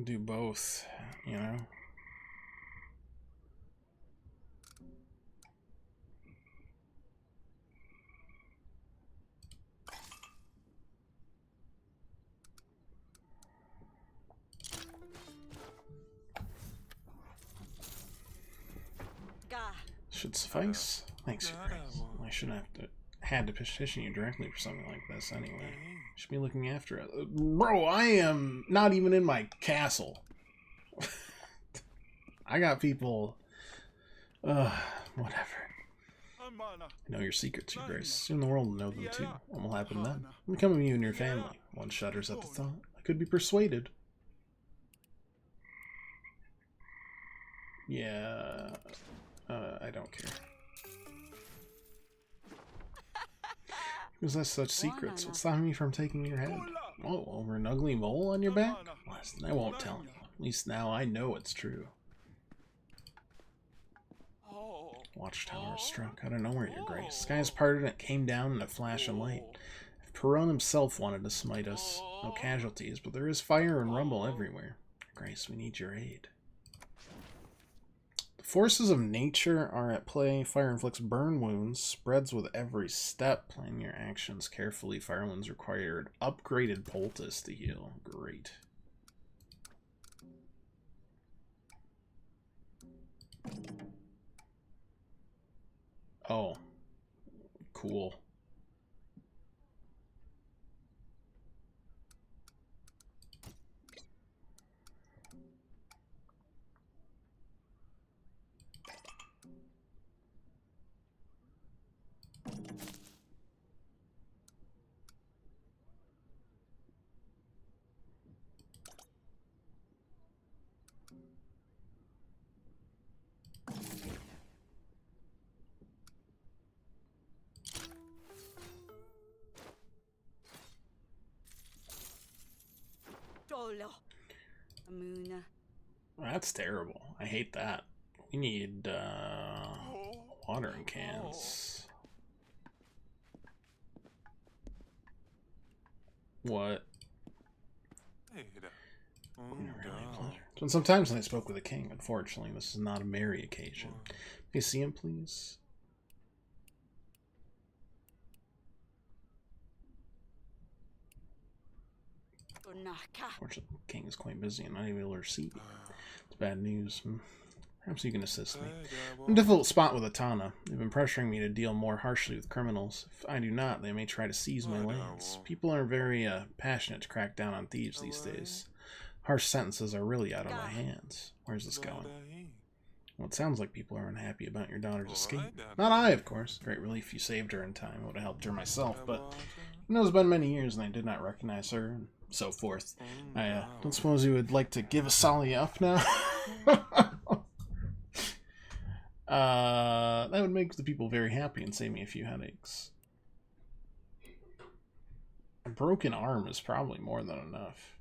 do both, you know? Should suffice. Thanks, Your Grace. I shouldn't had to petition you directly for something like this anyway. Should be looking after it. Bro, I am not even in my castle. I got people... whatever. I know your secrets, Your Grace. Soon the world will know them too. What will happen then? What will become of you and your family? One shudders at the thought. I could be persuaded. Yeah... I don't care. You possess such secrets. What's stopping me from taking your head? Oh, over an ugly mole on your back? Listen, I won't tell you. At least now I know it's true. Watchtower struck out of nowhere, Your Grace. Skies parted and it came down in a flash of light. If Perron himself wanted to smite us, no casualties, but there is fire and rumble everywhere. Your Grace, we need your aid. Forces of nature are at play. Fire inflicts burn wounds, spreads with every step. Plan your actions carefully. Fire wounds required upgraded poultice to heal. Great. Oh. Cool. That's terrible. I hate that. We need watering cans. What? Really pleasure. And sometimes when I spoke with the king, unfortunately, this is not a merry occasion. May you see him, please? Unfortunately, the king is quite busy and not even able to receive you. It's bad news. Perhaps you can assist me. I'm in a difficult spot with Atana. They've been pressuring me to deal more harshly with criminals. If I do not, they may try to seize my lands. People are very passionate to crack down on thieves these days. Harsh sentences are really out of my hands. Where's this going? Well, it sounds like people are unhappy about your daughter's escape. Not I, of course. Great relief you saved her in time. I would have helped her myself, but you know, it's been many years and I did not recognize her, and so forth. I don't suppose you would like to give a Sally up now? That would make the people very happy and save me a few headaches. A broken arm is probably more than enough.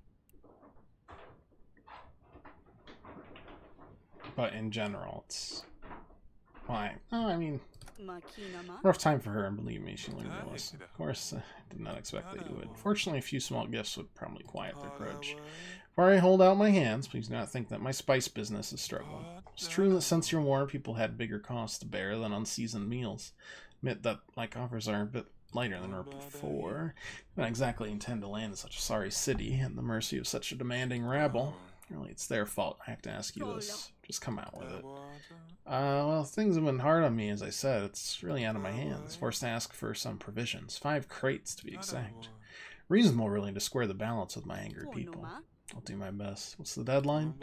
But in general, it's fine. Oh, I mean, rough time for her, and believe me, she learned the lesson. Of course, I did not expect that you would. Fortunately, a few small gifts would probably quiet their grudge. Before I hold out my hands, please do not think that my spice business is struggling. It's true that since your war, people had bigger costs to bear than unseasoned meals. Admit that my coffers are a bit lighter than were before. I don't exactly intend to land in such a sorry city at the mercy of such a demanding rabble. Really, it's their fault. I have to ask you this. Just come out with it. Well, things have been hard on me, as I said. It's really out of my hands. Forced to ask for some provisions. 5 crates, to be exact. Reasonable, really, to square the balance with my angry people. I'll do my best. What's the deadline?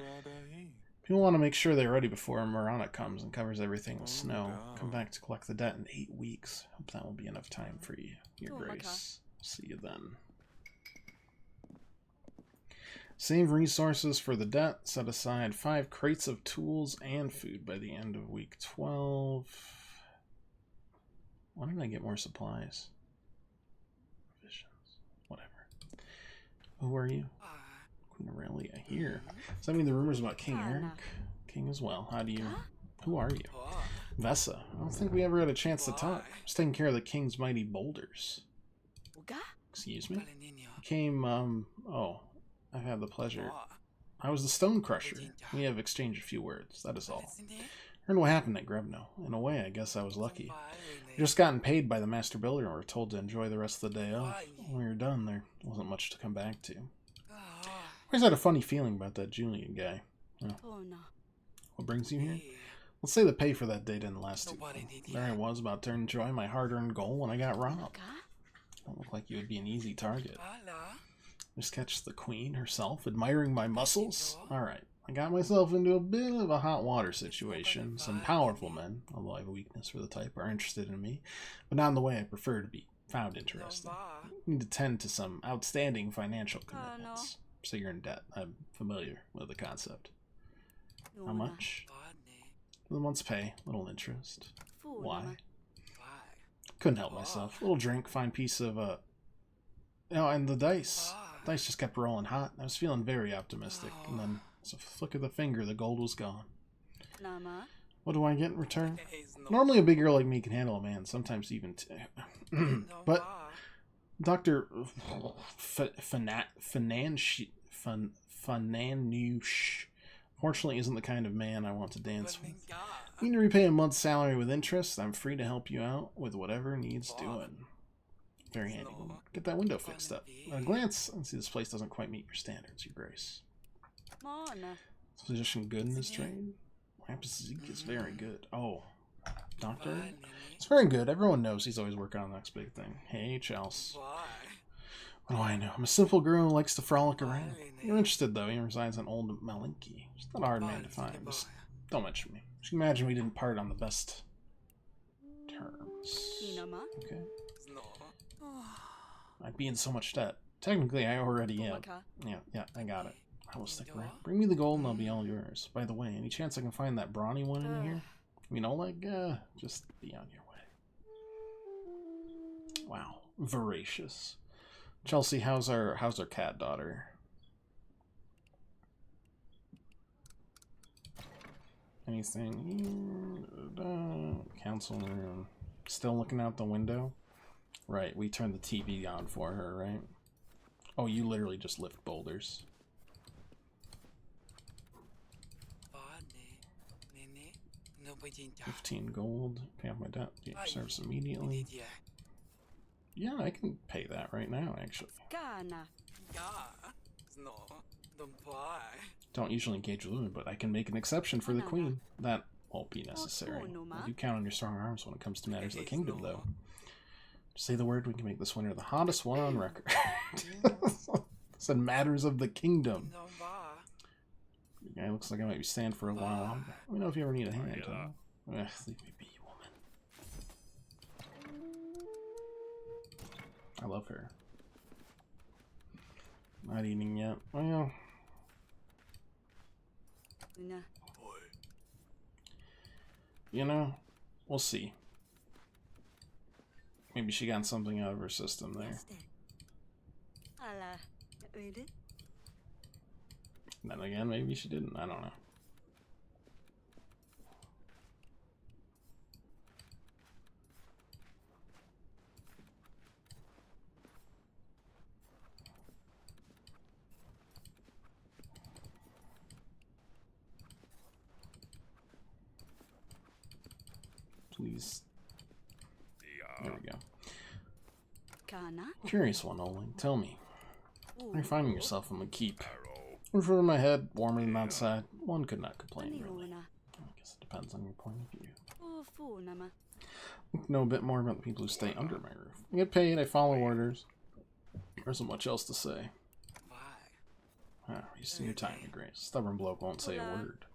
People want to make sure they're ready before Marana comes and covers everything with snow. Come back to collect the debt in 8 weeks. Hope that will be enough time for you, Your Grace. See you then. Save resources for the debt. Set aside 5 crates of tools and food by the end of week 12. Why didn't I get more supplies? Provisions. Whatever. Who are you? Queen Aurelia here. Does that mean the rumors about King Eric? King as well. How do you... Who are you? Vessa. I don't think we ever had a chance to talk. Just taking care of the king's mighty boulders. Excuse me? Came, oh... I've had the pleasure. I was the stone crusher. We have exchanged a few words, that is all. Heard what happened at Grebno. In a way, I guess I was lucky. We just gotten paid by the master builder and were told to enjoy the rest of the day off. When we were done, there wasn't much to come back to. I always had a funny feeling about that Julian guy. What brings you here? Let's say the pay for that day didn't last too long. There I was, about to enjoy my hard-earned goal when I got robbed. Don't look like you would be an easy target. Just catch the queen herself, admiring my muscles? Alright, I got myself into a bit of a hot water situation. Some powerful men, although I have a weakness for the type, are interested in me, but not in the way I prefer to be found interesting. I need to tend to some outstanding financial commitments. So you're in debt. I'm familiar with the concept. How much? The month's pay, little interest. Why? Couldn't help myself. Little drink, fine piece of, Oh, and the dice. Dice just kept rolling hot. I was feeling very optimistic, and then, as a flick of the finger, the gold was gone. What do I get in return? Normally a big girl like me can handle a man, sometimes even two. But Dr. Fananush fortunately isn't the kind of man I want to dance with. You need to repay a month's salary with interest. I'm free to help you out with whatever needs doing. Very handy. Get that window fixed up. At a glance, I see this place doesn't quite meet your standards, Your Grace. Is the physician good in this trade? Zeke is very good. Oh, doctor? It's very good. Everyone knows he's always working on the next big thing. Hey, Chels. What do I know? I'm a simple girl who likes to frolic around. You're interested, though. He resides in Old Malinki. He's not a hard man to find. Just don't mention me. Just imagine we didn't part on the best terms. Okay. I'd be in so much debt. Technically, I already am. Yeah, I got it. I will stick around. Bring me the gold and I'll be all yours. By the way, any chance I can find that brawny one in here? You know, like, just be on your way. Wow. Voracious. Chelsea, how's our cat daughter? Anything? Council room. Still looking out the window? Right, we turned the TV on for her, right? Oh, you literally just lift boulders. 15 gold. Pay off my debt. Pay for service immediately. Yeah, I can pay that right now, actually. Don't usually engage with women, but I can make an exception for the queen. That won't be necessary. I do count on your strong arms when it comes to matters of the kingdom, though. Say the word, we can make this winter the hottest one on record. Said matters of the kingdom. The guy looks like I might be staying for a while. Let me know if you ever need a hand. Huh? Ugh, leave me be, woman. I love her. Not eating yet. Well, you know, we'll see. Maybe she got something out of her system there. Then again, maybe she didn't. I don't know. Please. There we go. Curious one, Oling. Tell me. Are you finding yourself in the keep? Roof over my head, warmer than outside. One could not complain, really. I guess it depends on your point of view. I know a bit more about the people who stay under my roof. I get paid, I follow orders. There isn't much else to say. Wasting your time, Your Grace. Stubborn bloke won't say a word.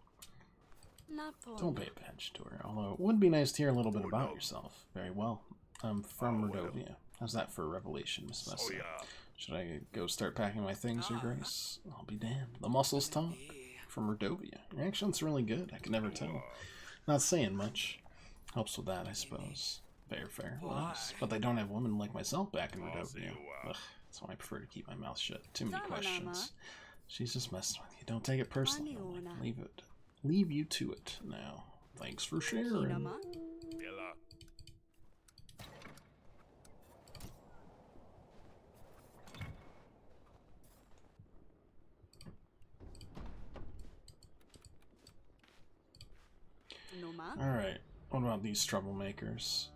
Don't pay attention to her, although it would be nice to hear a little bit about yourself. Very well. I'm from Mordovia. How's that for a revelation, Miss Messa? Should I go start packing my things, Your Grace? I'll be damned. The muscles talk. From Mordovia. Your accent's really good. I can never tell. Not saying much. Helps with that, I suppose. Fair. But they don't have women like myself back in Mordovia. Ugh, that's why I prefer to keep my mouth shut. Too many questions. She's just messing with you. Don't take it personally. Leave you to it now. Thanks for sharing. Alright, what about these troublemakers?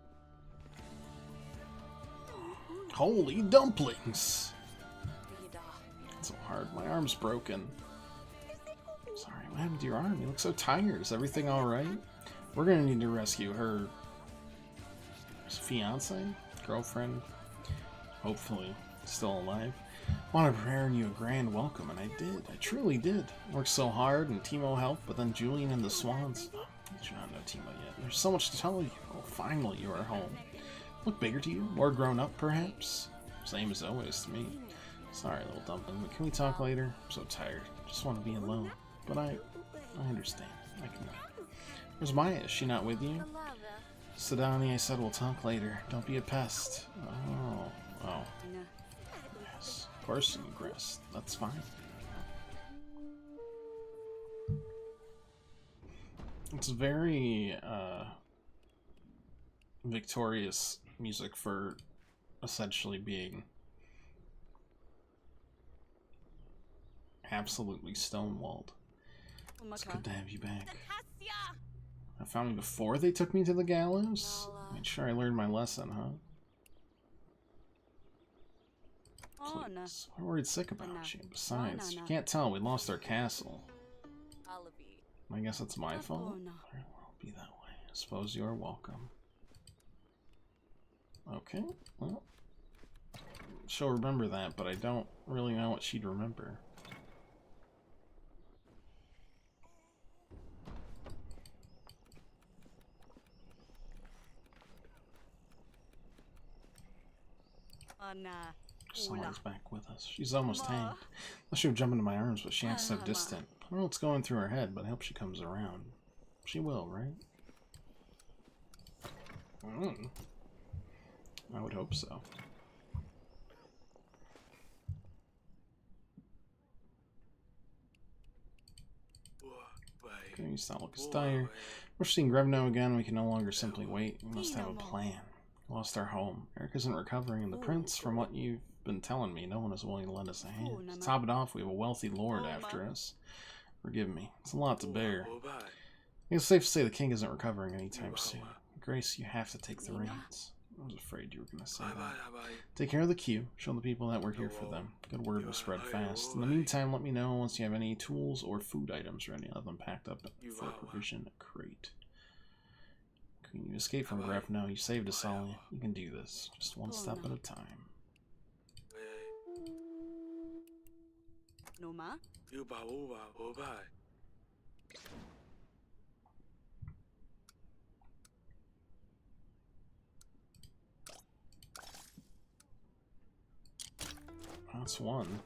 Holy dumplings! That's so hard. My arm's broken. Sorry, what happened to your arm? You look so tired. Is everything alright? We're gonna need to rescue her fiance, girlfriend, hopefully still alive. Want to prepare you a grand welcome, and I did. I truly did. Worked so hard, and Timo helped, but then Julian and the Swans. Oh, you do not know Timo yet. There's so much to tell you. Oh, finally, you are home. Look bigger to you? More grown up, perhaps? Same as always to me. Sorry, little dumpling, but can we talk later? I'm so tired. Just want to be alone. But I understand. I can. Where's Maya? Is she not with you? Sadani, I said we'll talk later. Don't be a pest. Oh. Yes, of course you can rest. That's fine. It's very, victorious music for essentially being absolutely stonewalled. It's good to have you back. I found me before they took me to the gallows? Made sure I learned my lesson, huh? Please. I'm worried sick about you. Besides, you can't tell, we lost our castle. I guess it's my fault? Alright, well, be that way. I suppose you're welcome. Okay, well, she'll remember that, but I don't really know what she'd remember. Someone's back with us. She's almost tamed. I should jump into my arms, but she acts so distant. I don't know what's going through her head, but I hope she comes around. She will, right? I would hope so. Okay, you sound like a dire. We're seeing Grevno again. We can no longer simply wait. We must have a plan. We lost our home. Eric isn't recovering, and the prince, from what you've been telling me, no one is willing to lend us a hand. To top it off, we have a wealthy lord after us. Forgive me. It's a lot to bear. I think it's safe to say the king isn't recovering anytime soon. Grace, you have to take the reins. I was afraid you were going to say that. Take care of the queue. Show the people that we're here for them. Good word will spread fast. In the meantime, let me know once you have any tools or food items ready. I'll have them packed up for a provision crate. You escaped from Gref now. You saved us all. You can do this. Just one step at a time. That's one.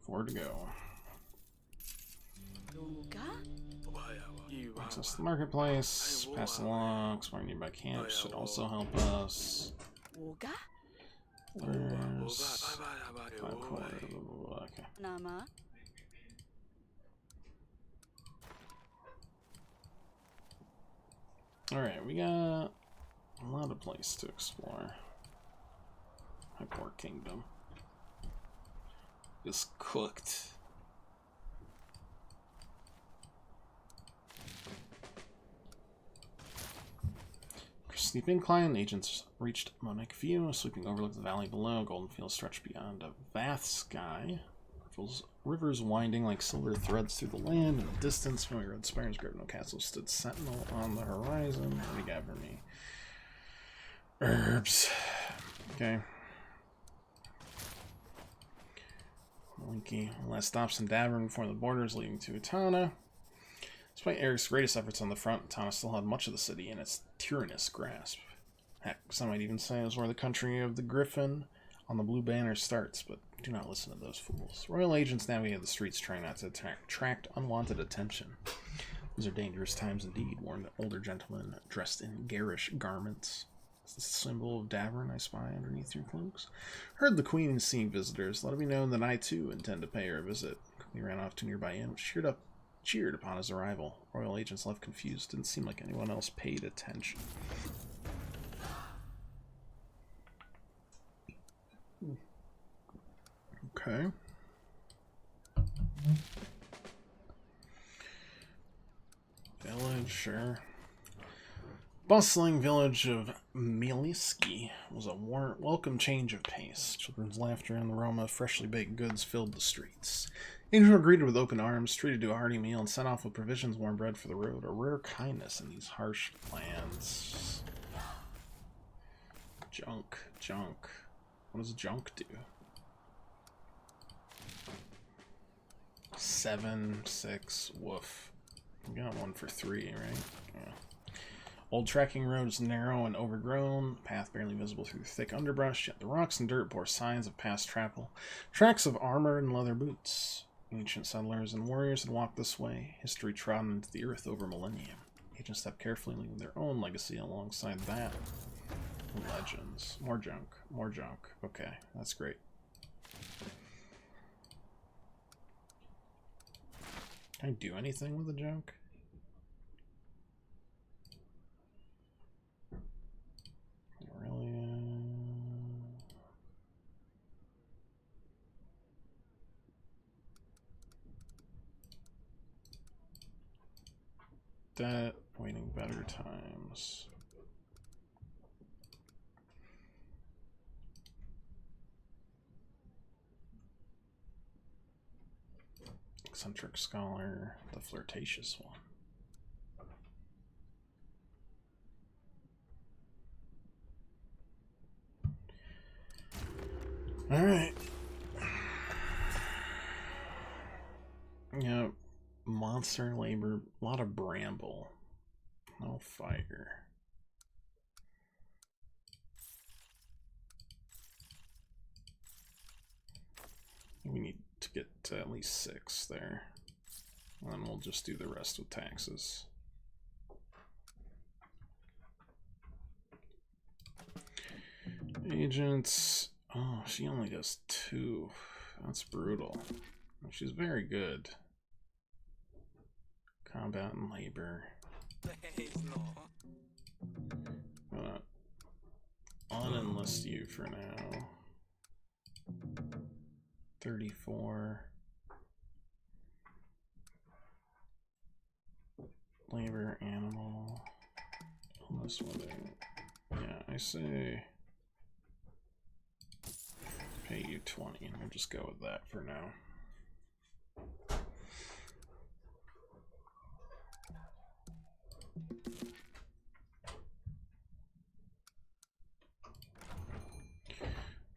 4 to go. Access to the marketplace, pass along, exploring nearby camps should also help us. Where's... Okay. Alright, we got a lot of place to explore. My poor kingdom is cooked. Steep incline, agents reached Monic View, sweeping overlook the valley below. Golden fields stretched beyond a vast sky. Rivers winding like silver threads through the land. In the distance, from red spires, Grevno Castle stood sentinel on the horizon. What do you got for me? Herbs. Okay. Winky. Last stops in Davern before the borders leading to Utana. Despite Eric's greatest efforts on the front, Utana still had much of the city in its tyrannous grasp. Heck, some might even say it was where the country of the Griffin on the blue banner starts, but do not listen to those fools. Royal agents navigated the streets trying not to attract unwanted attention. These are dangerous times indeed, warned older gentlemen dressed in garish garments. Is this the symbol of Davern I spy underneath your cloaks? Heard the queen is seeing visitors. Let it be known that I too intend to pay her a visit. Quickly ran off to a nearby inn, which cheered upon his arrival. Royal agents left confused. Didn't seem like anyone else paid attention. Okay. Village, sure. Bustling village of Miliski was a welcome change of pace. Children's laughter and the aroma of freshly baked goods filled the streets. Angels were greeted with open arms, treated to a hearty meal, and sent off with provisions, warm bread for the road. A rare kindness in these harsh lands. Junk. Junk. What does junk do? 7, 6, woof. We got one for 3, right? Yeah. Old trekking roads narrow and overgrown, path barely visible through thick underbrush, yet the rocks and dirt bore signs of past travel. Tracks of armor and leather boots. Ancient settlers and warriors had walked this way, history trodden into the earth over millennia. Agents stepped carefully, leaving their own legacy alongside that. Legends. More junk. More junk. Okay, that's great. Can I do anything with the junk? Really? That waiting better times. Eccentric scholar, the flirtatious one. Alright. Yeah, monster labor, a lot of bramble. No fire. We need to get to at least 6 there. And then we'll just do the rest with taxes. Agents. Oh, she only does 2. That's brutal. She's very good. Combat and labor. Unenlist you for now. 34. Labor, animal. This one. Yeah, I say pay you 20, and we'll just go with that for now.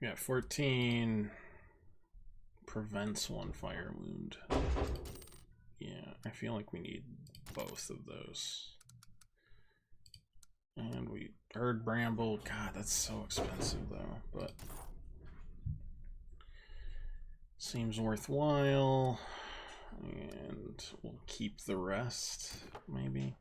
We got 14. Prevents 1 fire wound. Yeah, I feel like we need both of those. And we heard bramble. God, that's so expensive though, but seems worthwhile. And we'll keep the rest, maybe.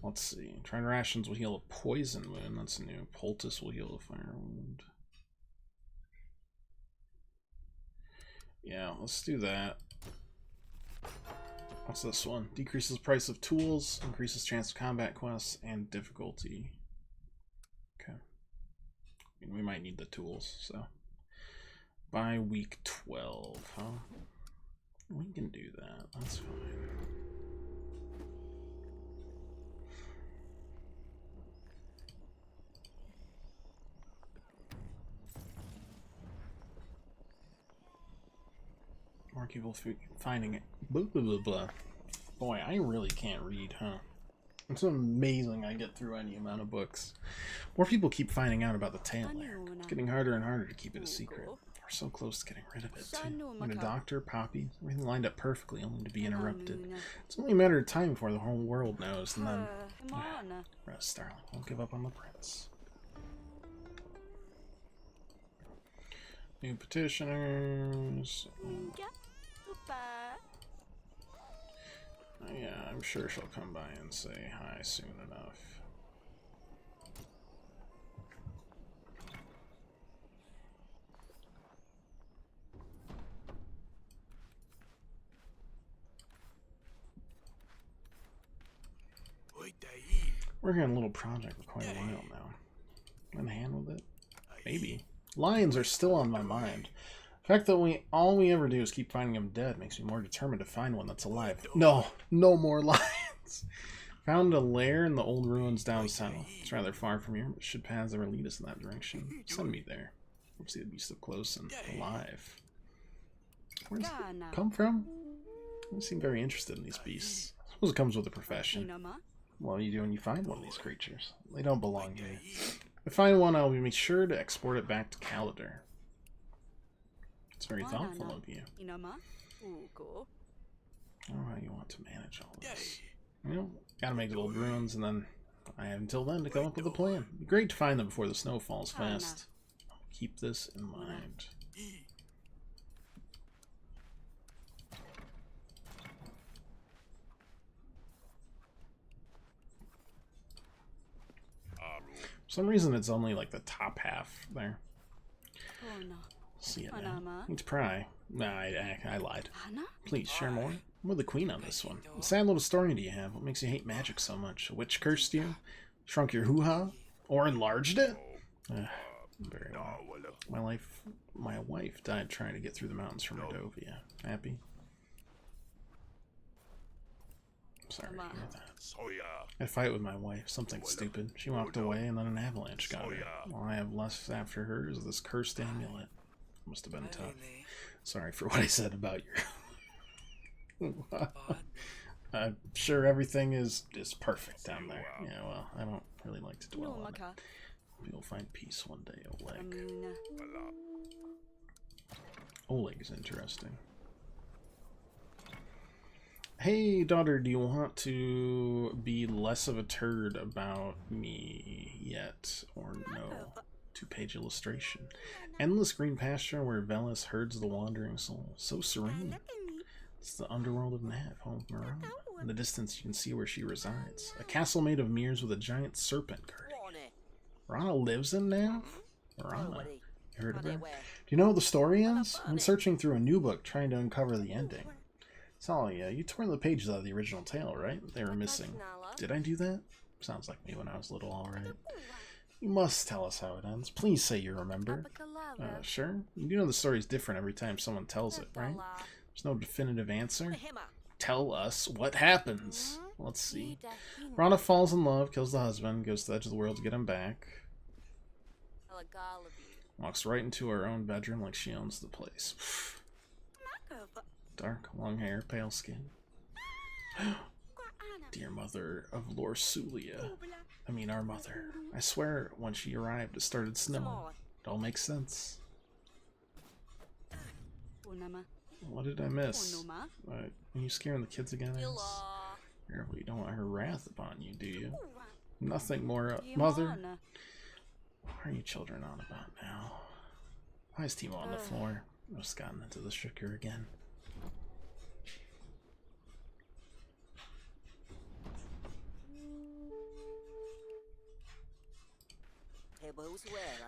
Let's see. Trying rations will heal a poison wound. That's new. Poultice will heal a fire wound. Yeah, let's do that. What's this one? Decreases price of tools, increases chance of combat quests, and difficulty. Okay. I mean, we might need the tools, so. By week 12, huh? We can do that. That's fine. More people finding it. Blah, blah, blah, blah. Boy, I really can't read, huh? It's amazing I get through any amount of books. More people keep finding out about the tale there. It's getting harder and harder to keep it a secret. We're so close to getting rid of it, too. When a doctor, poppies, everything lined up perfectly, only to be interrupted. It's only a matter of time before the whole world knows, and then... Rest, darling. Don't give up on the prince. New petitioners. Yeah, I'm sure she'll come by and say hi soon enough. Working on a little project for quite a while now. In hand with it? Maybe. Lions are still on my mind. The fact that all we ever do is keep finding them dead makes me more determined to find one that's alive. No, no more lions. Found a lair in the old ruins down south. It's rather far from here, but should paths ever lead us in that direction. Send me there. Let's see the beast up close and alive. Where's it come from? You seem very interested in these beasts. I suppose it comes with a profession. What do you do when you find one of these creatures? They don't belong to me. If I find one, I'll be sure to export it back to Calidar. It's very thoughtful of you. I don't know how you want to manage all this. You know, gotta make little ruins, and then I have until then to come up with a plan. It'd be great to find them before the snow falls fast. Keep this in mind. For some reason, it's only like the top half there. See it now. Need to pry. Nah, I lied. Please, share more. I'm with the queen on this one. What sad little story do you have? What makes you hate magic so much? A witch cursed you? Shrunk your hoo-ha? Or enlarged it? Very well. My wife died trying to get through the mountains from Mordovia. Happy? Sorry to hear that. I had a fight with my wife. Something stupid. She walked away and then an avalanche got her. All I have left after her is this cursed amulet. Must have been tough. Sorry for what I said about your... I'm sure everything is perfect down there. Yeah, well, I don't really like to dwell on it. You'll find peace one day, Oleg. Oleg is interesting. Hey, daughter, do you want to be less of a turd about me yet, or no? 2-page illustration. Endless green pasture where Velis herds the wandering soul. So serene. It's the underworld of Nav, home of Miranda. In the distance, you can see where she resides. A castle made of mirrors with a giant serpent guarding it. Miranda lives in Nav? Miranda. You heard of her? Do you know how the story ends? I'm searching through a new book, trying to uncover the ending. Sally, you tore the pages out of the original tale, right? They were missing. Did I do that? Sounds like me when I was little, alright. You must tell us how it ends. Please say you remember. Sure. You know the story's different every time someone tells it, right? There's no definitive answer. Tell us what happens. Let's see. Rana falls in love, kills the husband, goes to the edge of the world to get him back. Walks right into her own bedroom like she owns the place. Dark, long hair, pale skin. Dear mother of Lord Sulia. I mean our mother. I swear when she arrived it started snowing. It all makes sense. What did I miss? Are you scaring the kids again? Careful, you don't want her wrath upon you, do you? Nothing more, mother. What are you children on about now? Why is Timo on the floor? I've just gotten into the sugar again.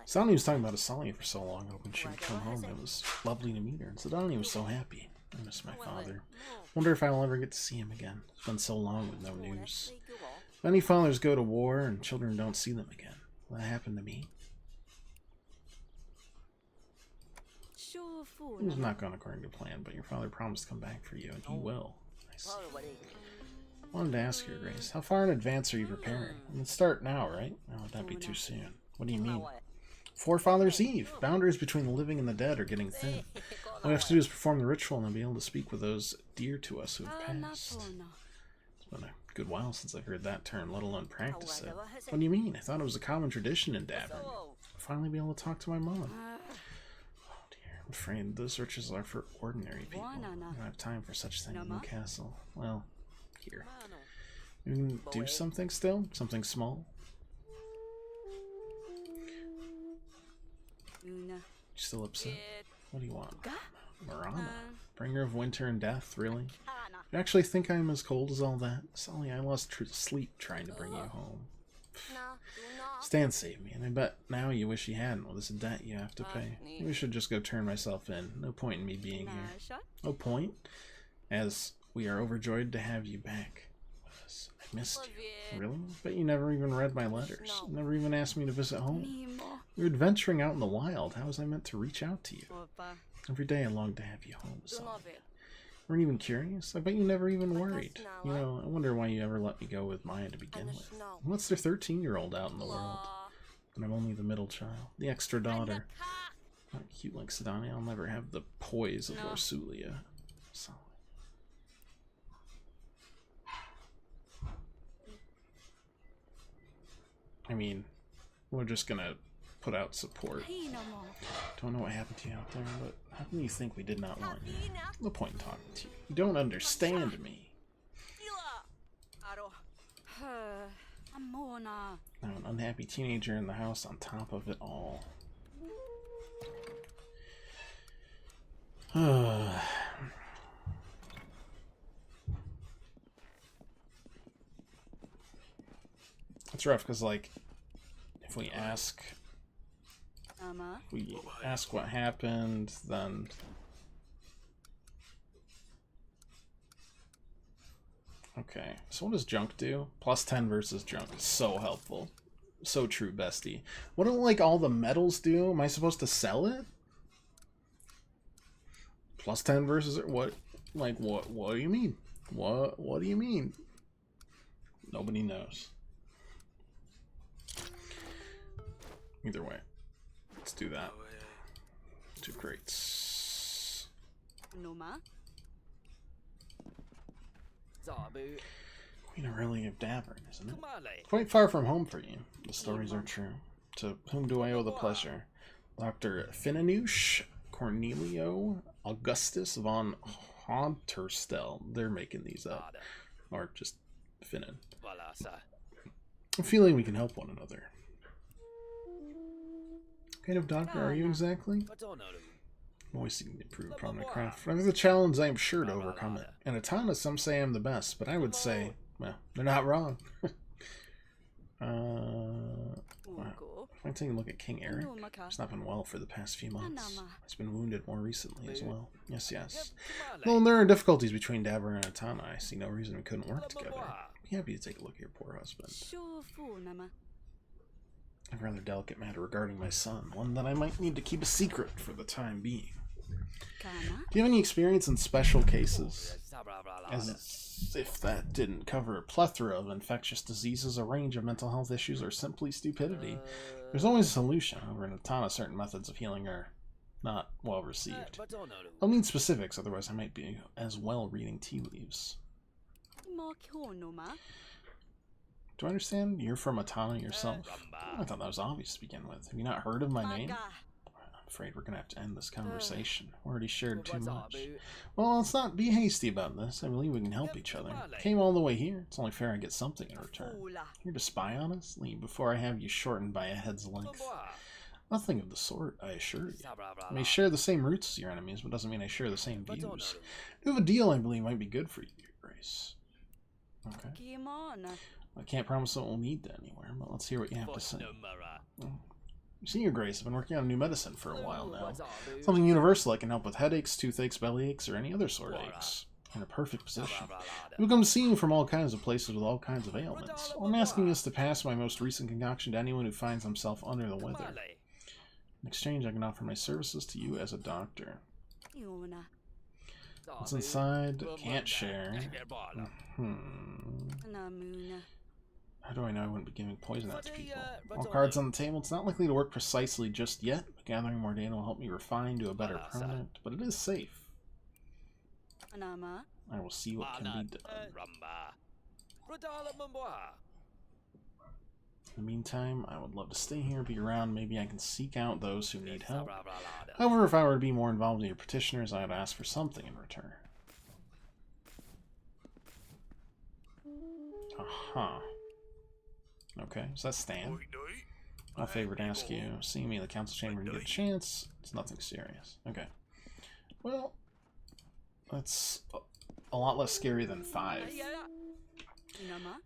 Sonny was talking about Asali for so long, hoping she would come home. It was lovely to meet her, and Sadani was so happy. I miss my father. Wonder if I will ever get to see him again. It's been so long with no news. Many fathers go to war, and children don't see them again. Will that happen to me? It was not gone according to plan, but your father promised to come back for you, and he will. I see. I wanted to ask you, Grace, how far in advance are you preparing? I mean, start now, right? Oh, that'd be too soon. What do you mean? Forefathers' Eve. Boundaries between the living and the dead are getting thin. All we have to do is perform the ritual and then be able to speak with those dear to us who have passed. It's been a good while since I've heard that term, let alone practice it. What do you mean? I thought it was a common tradition in Davin. I'll finally be able to talk to my mom. Oh dear, I'm afraid those riches are for ordinary people. I don't have time for such things in the castle. Well, here. You can do something still? Something small? You still upset? What do you want? Marana? Bringer of winter and death, really? You actually think I'm as cold as all that? Sally, I lost sleep trying to bring you home. Stan saved me, and I bet now you wish he hadn't. Well, this is a debt you have to pay. Maybe I should just go turn myself in. No point in me being here. No point? As we are overjoyed to have you back with us. I missed you. Really? Bet you never even read my letters. Never even asked me to visit home. We were adventuring out in the wild. How was I meant to reach out to you? Every day I longed to have you home. Weren't even curious? I bet you never even worried. You know, I wonder why you ever let me go with Maya to begin with. What's their 13-year-old out in the world? And I'm only the middle child. The extra daughter. Not cute like Sidonia. I'll never have the poise of Orsulia. So. I mean, we're just gonna put out support. Don't know what happened to you out there, but how can you think we did not want you? No point in talking to you. You don't understand me. Now an unhappy teenager in the house on top of it all. It's rough because, like, if we ask what happened, then okay. So what does junk do? Plus 10 versus junk. So helpful. So true, bestie. What do, like, all the metals do? Am I supposed to sell it? Plus 10 versus what? Like, what do you mean? What do you mean? Nobody knows. Either way, let's do that. 2 crates. Queen Aurelia of Davern, isn't it? Quite far from home for you. The stories are true. To whom do I owe the pleasure? Dr. Finanush Cornelio Augustus von Honterstel. They're making these up. Or just Finnan. I'm feeling we can help one another. What kind of doctor are you exactly? I'm always seeking to improve upon my craft. When there's a challenge, I am sure to overcome it. In Atana, some say I'm the best, but I would say, well, they're not wrong. If I take a look at King Eric, it's not been well for the past few months. He's been wounded more recently as well. Yes. Well, there are difficulties between Davern and Atana. I see no reason we couldn't work together. I'd be happy to take a look at your poor husband. I have a rather delicate matter regarding my son, one that I might need to keep a secret for the time being. Do you have any experience in special cases? As if that didn't cover a plethora of infectious diseases, a range of mental health issues, or simply stupidity. There's always a solution. However, in Atana, certain methods of healing are not well received. I'll need specifics, otherwise I might be as well reading tea leaves. Do I understand? You're from Atana yourself? I thought that was obvious to begin with. Have you not heard of my name? I'm afraid we're going to have to end this conversation. We already shared too much. Well, let's not be hasty about this. I believe we can help each other. Came all the way here. It's only fair I get something in return. Here to spy on us? Leave before I have you shortened by a head's length. Nothing of the sort, I assure you. I may share the same roots as your enemies, but doesn't mean I share the same views. You have a deal I believe might be good for you, Your Grace. Okay. I can't promise that we'll need that anywhere, but let's hear what you have to say. You see, Your Grace, I've been working on new medicine for a while now. Something universal that can help with headaches, toothaches, bellyaches, or any other sort of aches. In a perfect position. People come to see you from all kinds of places with all kinds of ailments. All I'm asking is to pass my most recent concoction to anyone who finds himself under the weather. In exchange, I can offer my services to you as a doctor. What's inside? Can't share. How do I know I wouldn't be giving poison out to people? All cards on the table. It's not likely to work precisely just yet, but gathering more data will help me refine to a better product, but it is safe. I will see what can be done. In the meantime, I would love to stay here, be around. Maybe I can seek out those who need help. However, if I were to be more involved in your petitioners, I would ask for something in return. Aha. Okay, so that's Stan. My favor to ask you. Seeing me in the council chamber and get a chance. It's nothing serious. Okay. Well, that's a lot less scary than 5.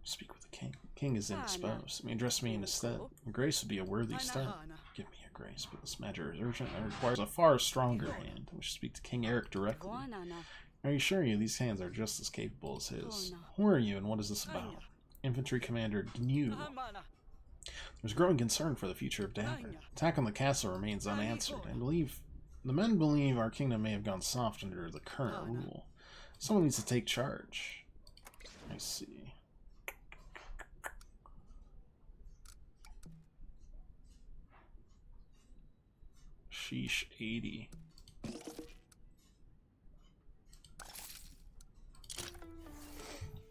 Speak with the king. King is indisposed. May address me in his stead. Your grace would be a worthy start. Give me your grace, but this matter is urgent and requires a far stronger hand. I wish to speak to King Eric directly. Are you sure these hands are just as capable as his? Who are you and what is this about? Infantry Commander Gnu. There's growing concern for the future of Davern. Attack on the castle remains unanswered. The men believe our kingdom may have gone soft under the current rule. Someone needs to take charge. I see. Sheesh, 80.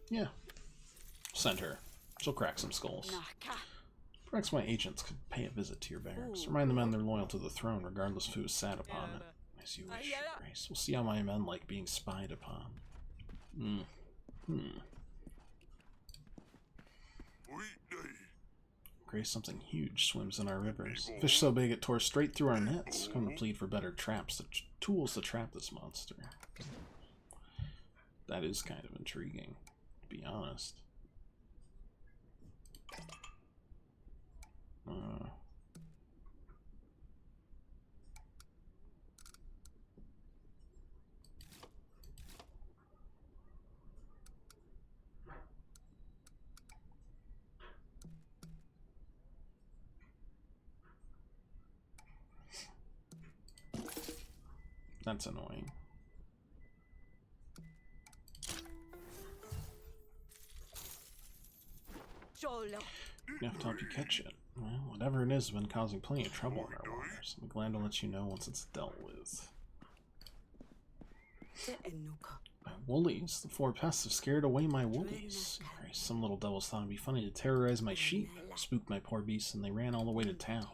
Yeah. Send her. She'll crack some skulls. Perhaps my agents could pay a visit to your barracks. Remind the men they're loyal to the throne, regardless of who is sat upon it. As you wish, Your Grace. We'll see how my men like being spied upon. Grace, something huge swims in our rivers. Fish so big it tore straight through our nets. Come to plead for better traps, tools to trap this monster. That is kind of intriguing, to be honest. That's annoying. You have to help you catch it. Well, whatever it is has been causing plenty of trouble in our waters. I'm glad to let you know once it's dealt with. My woolies. The 4 pests have scared away my woolies. Some little devils thought it'd be funny to terrorize my sheep. Spooked my poor beasts and they ran all the way to town.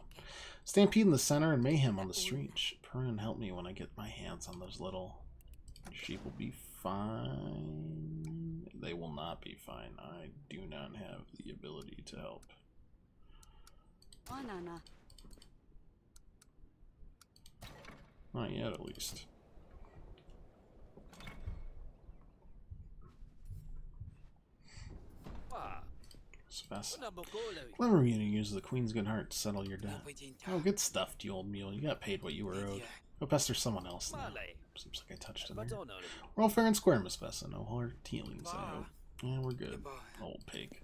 Stampede in the center and mayhem on the street. Perrin, help me when I get my hands on those little... Sheep will be fine. They will not be fine. I do not have the ability to help. Not yet, at least. Clever of you to use the Queen's good heart to settle your debt. Oh, good stuff, you old mule. You got paid what you were owed. Go pester someone else now. Seems like I touched it there. We're all fair and square, Miss Vessa. No hard feelings, I hope. Yeah, we're good. Old pig.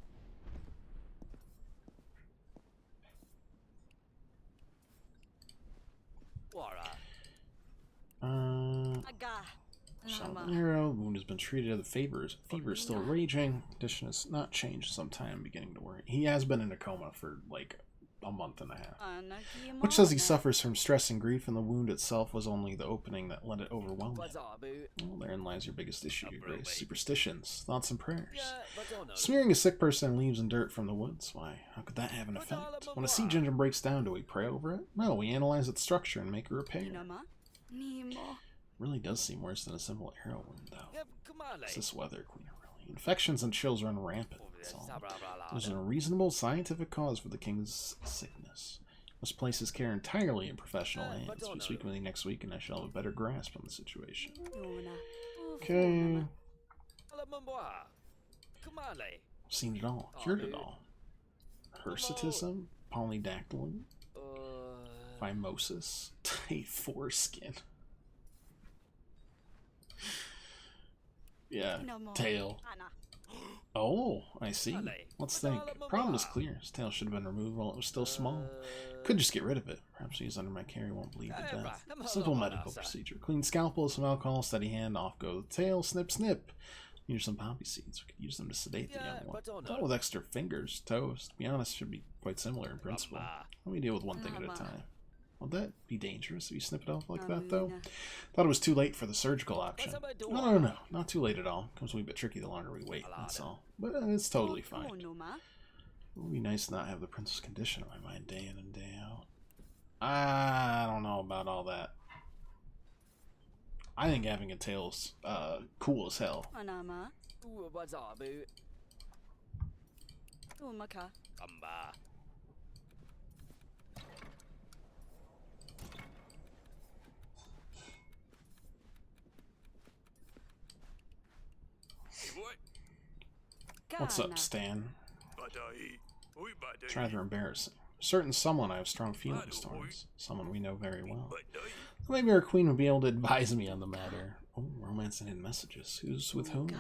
Arrow. Wound has been treated. The fever is still raging. Condition has not changed some time. Beginning to worry. He has been in a coma for like a month and a half. Which says he suffers from stress and grief, and the wound itself was only the opening that let it overwhelm him. Well, therein lies your biggest issue, Your Grace. Superstitions, thoughts, and prayers. Smearing a sick person in leaves and dirt from the woods. Why, how could that have an effect? When a siege engine breaks down, do we pray over it? No, we analyze its structure and make a repair. Really does seem worse than a simple arrow wound, though. It's this weather, Queen, really. Infections and chills run rampant. That's all. There's a reasonable scientific cause for the king's sickness. Must place his care entirely in professional hands. We speak with you next week, and I shall have a better grasp on the situation. Okay. Seen it all. Cured it all. Hirsutism, polydactyly, phimosis, tight foreskin. Yeah, tail. Oh, I see. Let's think. Problem is clear. His tail should have been removed while it was still small. Could just get rid of it. Perhaps he's under my care. He won't bleed to death. Simple medical procedure. Clean scalpel, some alcohol, steady hand, off go the tail. Snip, snip. Here's some poppy seeds. We could use them to sedate the young one. Not with extra fingers, toes. To be honest, should be quite similar in principle. Let me deal with one thing at a time. Would that be dangerous if you snip it off like that, though? Thought it was too late for the surgical option. No. Not too late at all. Comes a wee bit tricky the longer we wait, that's all. But it's totally fine. It would be nice to not have the princess condition on my mind day in and day out. I don't know about all that. I think having a tail's cool as hell. What's up, Stan? It's rather embarrassing. Certain someone I have strong feelings towards. Someone we know very well. Maybe our queen would be able to advise me on the matter. Oh, romance and hidden messages. Who's with whom?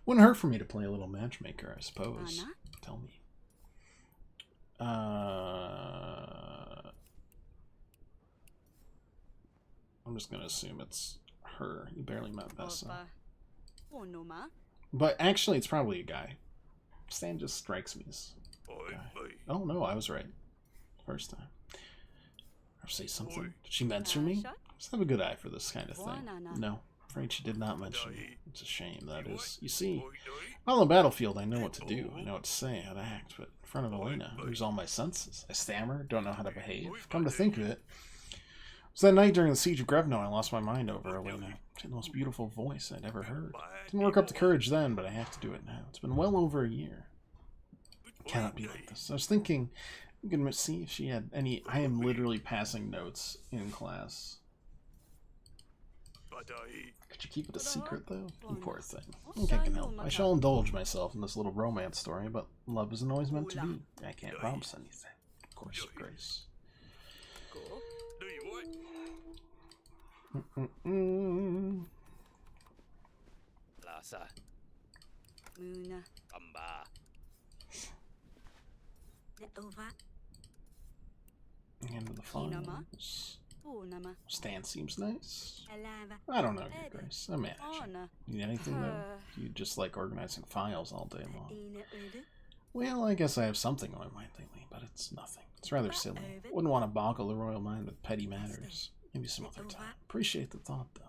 Wouldn't hurt for me to play a little matchmaker, I suppose. Tell me. I'm just gonna assume it's her. You barely met Vessa. But actually, it's probably a guy. Stan just strikes me as a guy. Oh no, I was right. First time. Or say something? Did she mention me? Just have a good eye for this kind of thing. No, afraid she did not mention me. It's a shame, that is. You see, on the battlefield, I know what to do. I know what to say, how to act, but in front of Elena, I lose all my senses. I stammer, don't know how to behave. Come to think of it, it was that night during the siege of Grevno I lost my mind over Elena. She had the most beautiful voice I'd ever heard. Didn't work up the courage then, but I have to do it now. It's been well over a year. It cannot be like this. I was thinking, I'm going to see if she had any... I am literally passing notes in class. Could you keep it a secret, though? You poor thing. Okay, I can help. I shall indulge myself in this little romance story, but love isn't always meant to be. I can't promise anything. Of course, of Grace. End of the finals. Stan seems nice. I don't know, Your Grace. I'm managing. Need anything, though? You just like organizing files all day long. Well, I guess I have something on my mind lately, but it's nothing. It's rather silly. Wouldn't want to boggle the royal mind with petty matters. Maybe some other time. Appreciate the thought, though.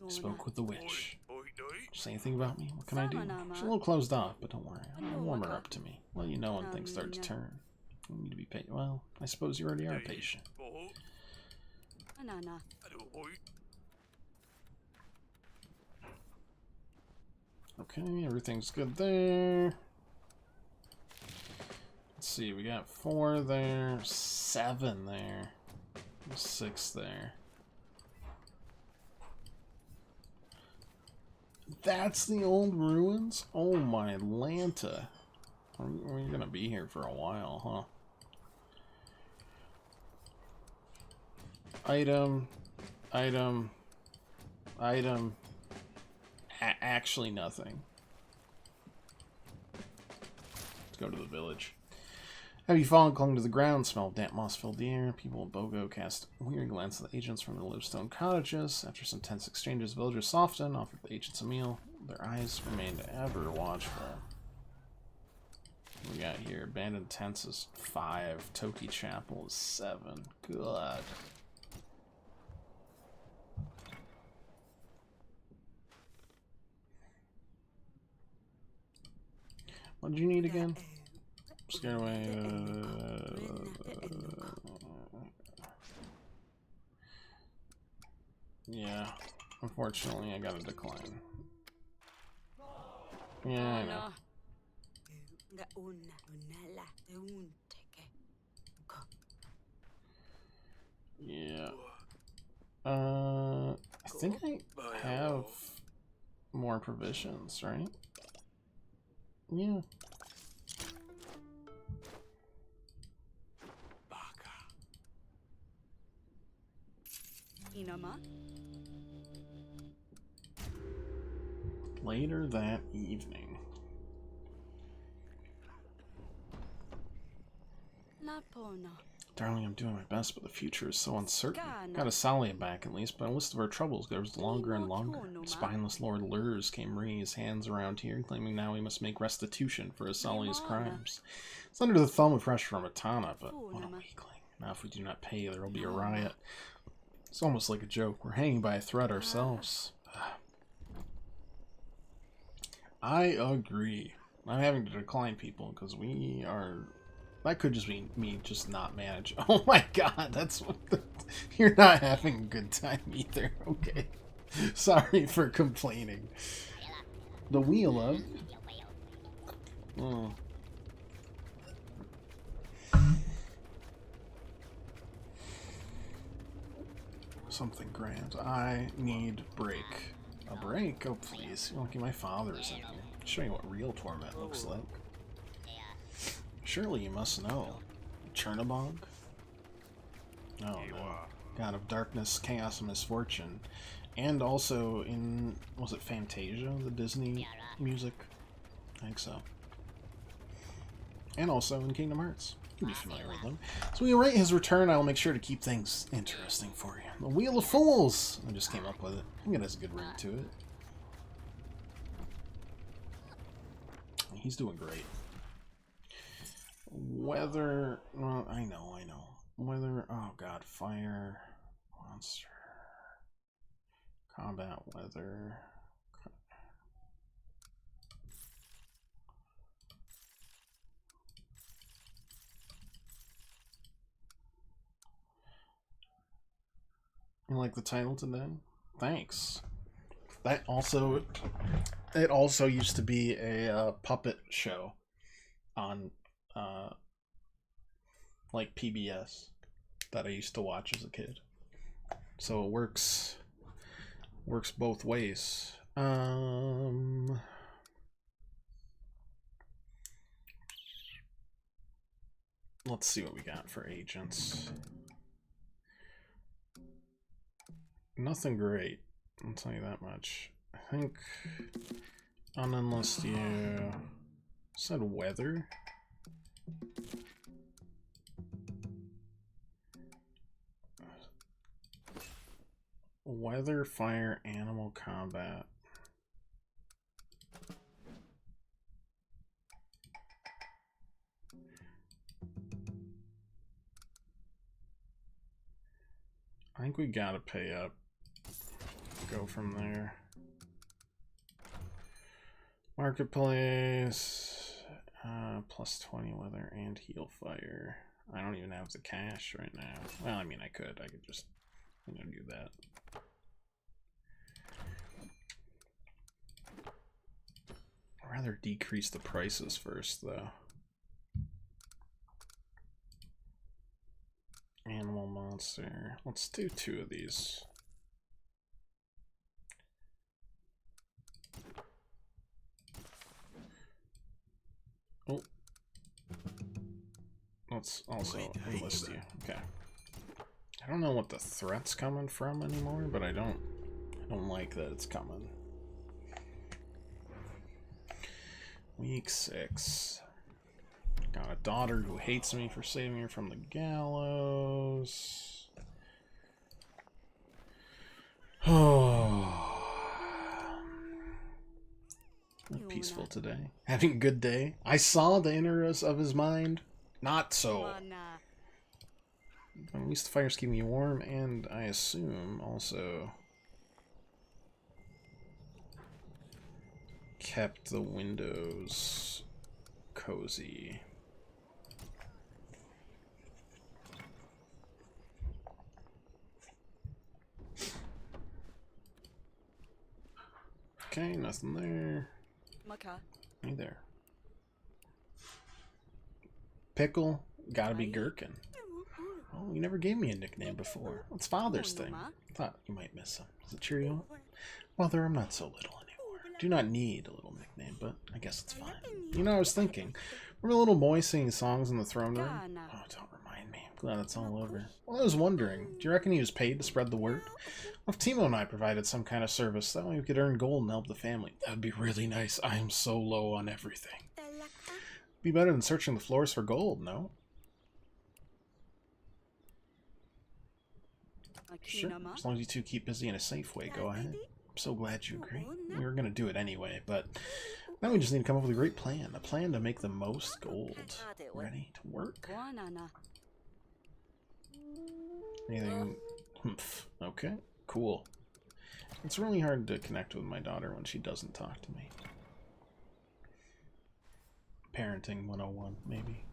Spoke with the witch. Say anything about me? What can I do? She's a little closed off, but don't worry. I'll warm her up to me. Let you know when things start to turn. You need to be patient. Well, I suppose you already are patient. Okay, everything's good there. Let's see, we got 4 there, 7 there, 6 there. That's the old ruins? Oh my Lanta. We're gonna be here for a while, huh? Item. Actually nothing. Let's go to the village. Heavy fog clung to the ground, smell of damp moss filled the air. People in Bogo cast weary glances at the agents from the Livestone cottages. After some tense exchanges, villagers softened, offered the agents a meal. Their eyes remained ever watchful. What we got here? Abandoned tents is 5. Toki Chapel is 7. Good. What did you need again? Scare away. Yeah. Unfortunately, I got a decline. Yeah, I know. Yeah. I think I have more provisions, right? Yeah. Later that evening. Darling, I'm doing my best, but the future is so uncertain. Got Asalia back at least, but a list of our troubles grows longer and longer. Spineless Lord Lurs came wringing his hands around here, claiming now we must make restitution for Asalia's crimes. It's under the thumb of pressure from Atana, but what a weakling. Now if we do not pay, there will be a riot. It's almost like a joke. We're hanging by a thread ourselves. I agree. I'm having to decline people because we are... That could just be me just not manage. Oh my god, that's what the... You're not having a good time either. Okay. Sorry for complaining. The wheel of... Oh. Something grand. I need break. A break? Oh please. You're lucky my father is in here. I'll show you what real torment looks like. Surely you must know. Chernobog? Oh no. God of darkness, chaos, and misfortune. And also in, was it Fantasia, the Disney music? I think so. And also in Kingdom Hearts. You'll be familiar with them. So we await his return. I will make sure to keep things interesting for you. The Wheel of Fools! I just came up with it. I think it has a good ring to it. He's doing great. Weather... Well, I know. Weather... Oh, God. Fire. Monster. Combat. Weather. You like the title today? Thanks. That also... It also used to be a puppet show on like PBS that I used to watch as a kid. So it works both ways. Let's see what we got for agents. Nothing great, I'll tell you that much. I think unless you said weather. Weather, fire, animal combat. I think we gotta pay up. Go from there. Marketplace. Plus 20 weather and heal fire. I don't even have the cash right now. Well, I mean, I could just, do that. I'd rather decrease the prices first, though. Animal monster. Let's do 2 of these. Oh. Let's also enlist you. Okay. I don't know what the threat's coming from anymore, but I don't like that it's coming. Week 6. Got a daughter who hates me for saving her from the gallows. Oh. Peaceful today. Having a good day. I saw the inners of his mind. Not so. At least the fire's keeping you warm, and I assume also kept the windows cozy. Okay, nothing there. Hey there. Pickle, gotta be Gherkin. Oh, you never gave me a nickname before. It's Father's thing. I thought you might miss him. Is it Cheerio? Mother, I'm not so little anymore. Do not need a little nickname, but I guess it's fine. You know, I was thinking, remember a little boy singing songs in the throne room? Oh, don't remind me. I'm glad it's all over. Well, I was wondering, do you reckon he was paid to spread the word? Well, if Timo and I provided some kind of service, that way we could earn gold and help the family. That would be really nice. I am so low on everything. Be better than searching the floors for gold, no? Sure, as long as you two keep busy in a safe way, go ahead. I'm so glad you agree. We were going to do it anyway, but now we just need to come up with a great plan. A plan to make the most gold. Ready to work? Anything? Humph. Okay, cool. It's really hard to connect with my daughter when she doesn't talk to me. Parenting 101, maybe.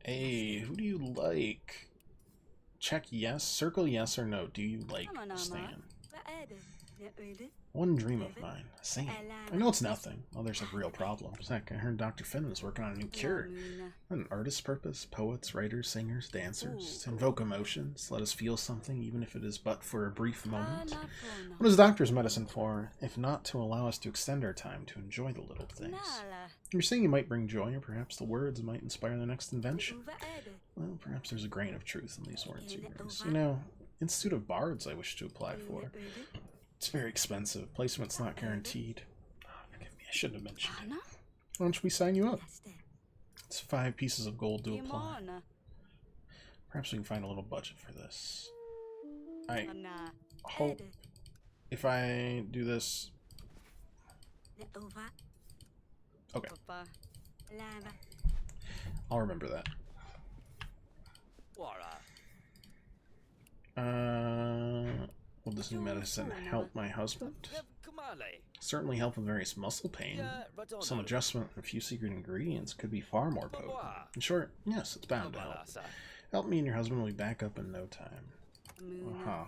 Hey, who do you like? Check yes, circle yes or no. Do you like Stan? One dream of mine. Same. I know it's nothing. Others have real problems. Heck, I heard Dr. Finn was working on a new cure. An artist's purpose, poets, writers, singers, dancers, to invoke emotions, let us feel something, even if it is but for a brief moment. What is doctor's medicine for, if not to allow us to extend our time to enjoy the little things? You're saying you might bring joy, or perhaps the words might inspire the next invention. Well, perhaps there's a grain of truth in these words of yours. You know, Institute of Bards I wish to apply for. It's very expensive. Placement's not guaranteed. Oh, forgive me, I shouldn't have mentioned it. Why don't we sign you up? It's 5 pieces of gold to apply. Perhaps we can find a little budget for this. I hope if I do this Okay. I'll remember that. Will this new medicine help my husband? Certainly help with various muscle pain. Some adjustment and a few secret ingredients could be far more potent. In short, yes, it's bound to help. Help me and your husband will be back up in no time. Uh-huh.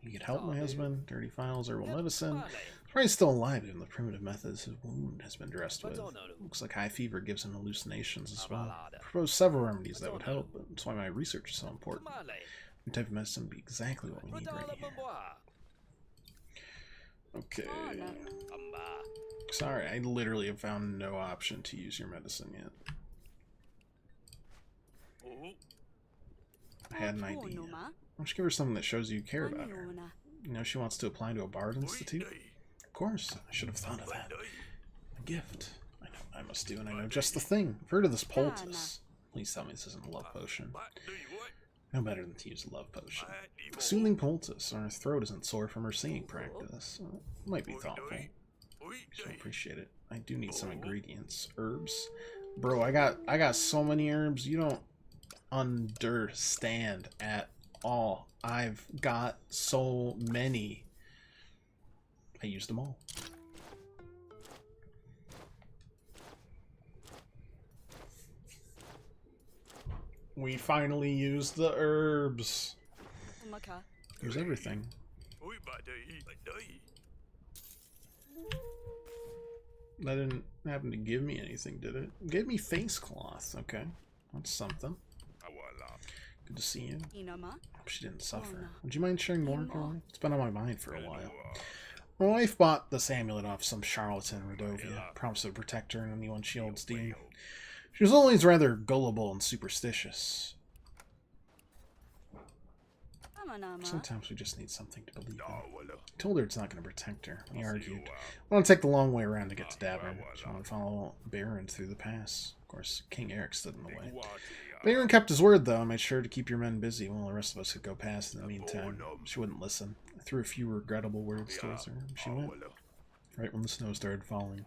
You could help my husband. Dirty files, herbal medicine. Probably still alive given the primitive methods his wound has been dressed with. Looks like high fever gives him hallucinations as well. I proposed several remedies that would help, but that's why my research is so important. New type of medicine would be exactly what we need right here. Okay. Sorry, I literally have found no option to use your medicine yet. I had an idea. Why don't you give her something that shows you care about her? You know she wants to apply to a Bard Institute? Of course, I should have thought of that. A gift. I know I must do, and I know just the thing. I've heard of this poultice. Please tell me this isn't a love potion. No better than to use a love potion. A soothing poultice, or her throat isn't sore from her singing practice. Might be thoughtful. She'll appreciate it. I do need some ingredients. Herbs. Bro, I got so many herbs, you don't understand at all. I've got so many. I used them all. We finally used the herbs. Here's everything. That didn't happen to give me anything, did it? It gave me face cloth. Okay, that's something. Good to see you. Hope she didn't suffer. Would you mind sharing more, Carly? It's been on my mind for a while. My wife bought this amulet off some charlatan in Rodovia. Promised to protect her and anyone she holds dear. She was always rather gullible and superstitious. Sometimes we just need something to believe in. I told her it's not going to protect her. We argued. I want to take the long way around to get to Davern. She wanted to follow Baron through the pass. Of course, King Eric stood in the way. Baron kept his word, though, and made sure to keep your men busy while the rest of us could go past in the meantime. She wouldn't listen. I threw a few regrettable words towards her, and she went. Right when the snow started falling.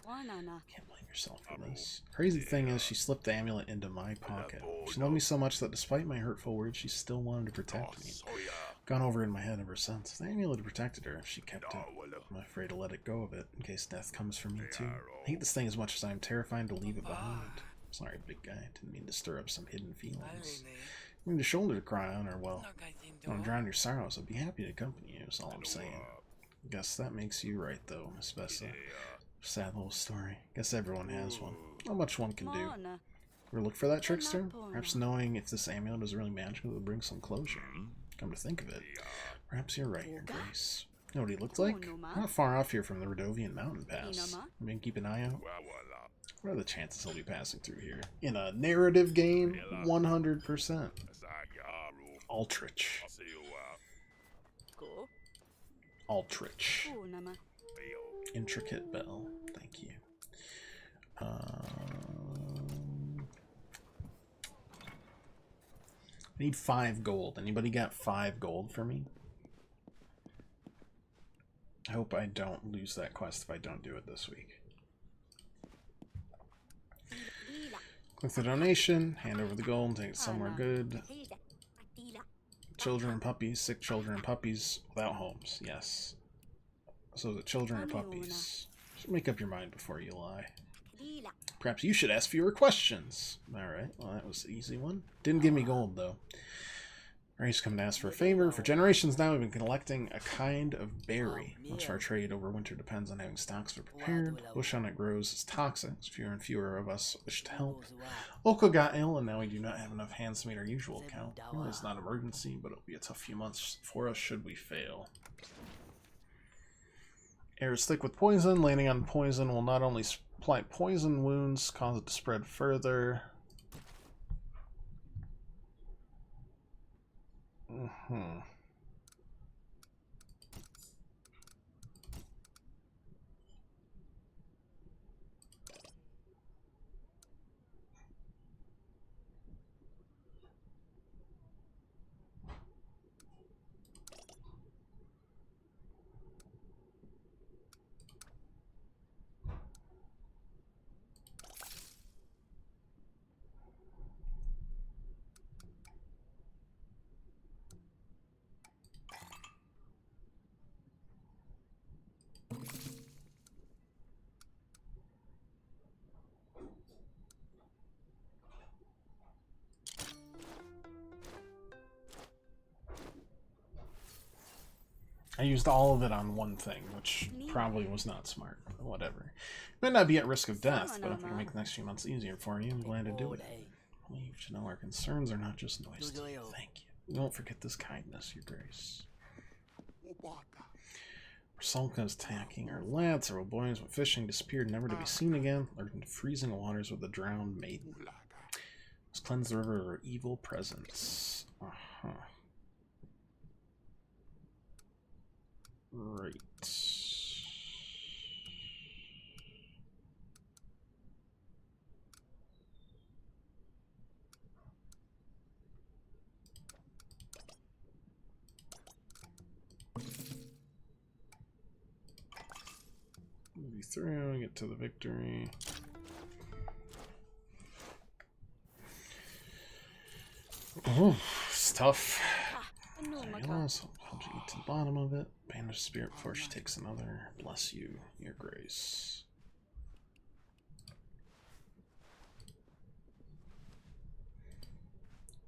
Can't blame yourself for this. Crazy thing is, she slipped the amulet into my pocket. She loved me so much that despite my hurtful words, she still wanted to protect me. Gone over in my head ever since. The amulet protected her if she kept it. I'm afraid to let it go of it, in case death comes for me too. I hate this thing as much as I am terrified to leave it behind. Sorry, big guy. Didn't mean to stir up some hidden feelings. You need a shoulder to cry on, or well, don't drown your sorrows. I'd be happy to accompany you, is all I'm saying. Guess that makes you right, though, Miss Vessa. Sad little story. Guess everyone has one. Not much one can do. Ever look for that trickster? Perhaps knowing if this amulet is really magical would bring some closure. Come to think of it, perhaps you're right, Your Grace. You know what he looked like? Not far off here from the Rodovian mountain pass. I mean, keep an eye out. What are the chances he'll be passing through here? In a narrative game? 100%. Aldrich. Aldrich. Intricate bell. Thank you. I need 5 gold. Anybody got 5 gold for me? I hope I don't lose that quest if I don't do it this week. Click the donation, hand over the gold, take it somewhere good. Children and puppies, sick children and puppies without homes, yes. So the children or puppies. Just make up your mind before you lie. Perhaps you should ask fewer questions. Alright, well that was the easy one. Didn't give me gold though. Ray's come to ask for a favor. For generations now, we've been collecting a kind of berry. Much of our trade over winter depends on having stocks for prepared. Bush on it grows is toxic, so fewer and fewer of us wish to help. Oko got ill, and now we do not have enough hands to meet our usual count. It's not an emergency, but it'll be a tough few months for us should we fail. Air is thick with poison. Landing on poison will not only supply poison wounds, cause it to spread further. I used all of it on one thing, which probably was not smart. But whatever. Might not be at risk of death, but if I can make the next few months easier for you, I'm glad to do it. Only you should know our concerns are not just noise to you. Thank you. We won't forget this kindness, Your Grace. Rasulka is attacking our lads. Several boys went fishing, disappeared, never to be seen again. Lurked into freezing waters with a drowned maiden. Let's cleanse the river of our evil presence. Right. Move through, get to the victory. Oh, it's tough. So help you get to the bottom of it. Banish spirit before she takes another. Bless you, Your Grace.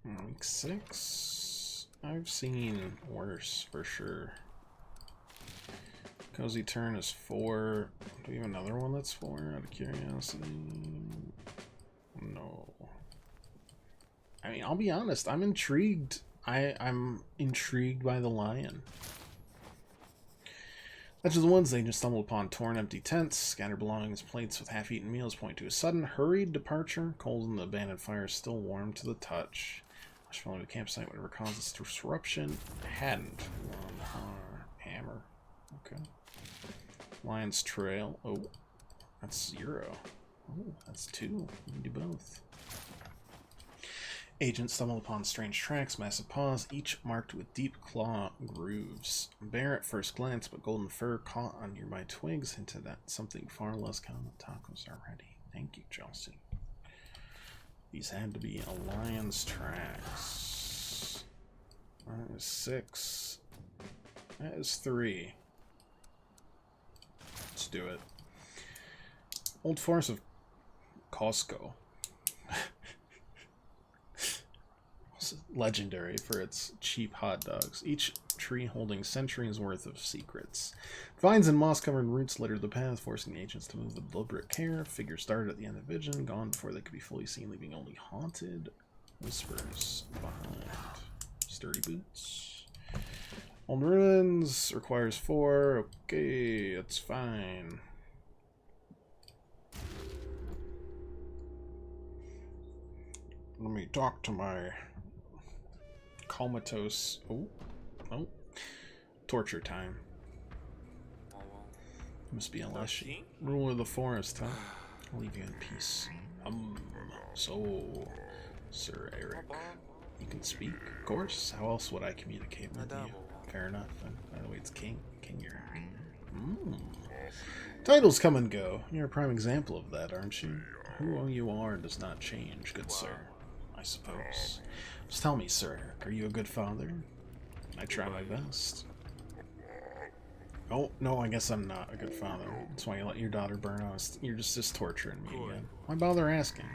Week 6. I've seen worse for sure. Cozy Turn is 4. Do we have another one that's 4 out of curiosity? No. I mean, I'll be honest, I'm intrigued. I'm intrigued by the lion. Such as the ones they just stumbled upon torn empty tents, scattered belongings, plates with half-eaten meals point to a sudden, hurried departure. Coals in the abandoned fire still warm to the touch. Rush following the campsite, whatever caused this disruption hadn't. Hammer. Okay. Lion's Trail. Oh, that's 0. Oh, that's 2. You can do both. Agents stumbled upon strange tracks, massive paws, each marked with deep claw grooves. Bare at first glance, but golden fur caught on nearby twigs hinted at something far less common. Tacos are ready. Thank you, Chelsea. These had to be a lion's tracks. That is 6. That is 3. Let's do it. Old Forest of Costco. Legendary for its cheap hot dogs. Each tree holding centuries worth of secrets. Vines and moss-covered roots littered the path, forcing the agents to move with deliberate care. Figures started at the end of vision, gone before they could be fully seen, leaving only haunted whispers behind. Sturdy boots. Old ruins requires 4. Okay, that's fine. Let me talk to my comatose. Oh. Torture time. Must be a Leshy. Ruler of the forest, huh? I'll leave you in peace. So, Sir Eric. You can speak, of course. How else would I communicate with you? Fair enough. And by the way, it's King. King, you're... Titles come and go. You're a prime example of that, aren't you? Who you are does not change, good sir. I suppose. Just tell me, Sir Eric, are you a good father? I try my best. Oh, no, I guess I'm not a good father. That's why you let your daughter burn us. You're just torturing me again. Why bother asking?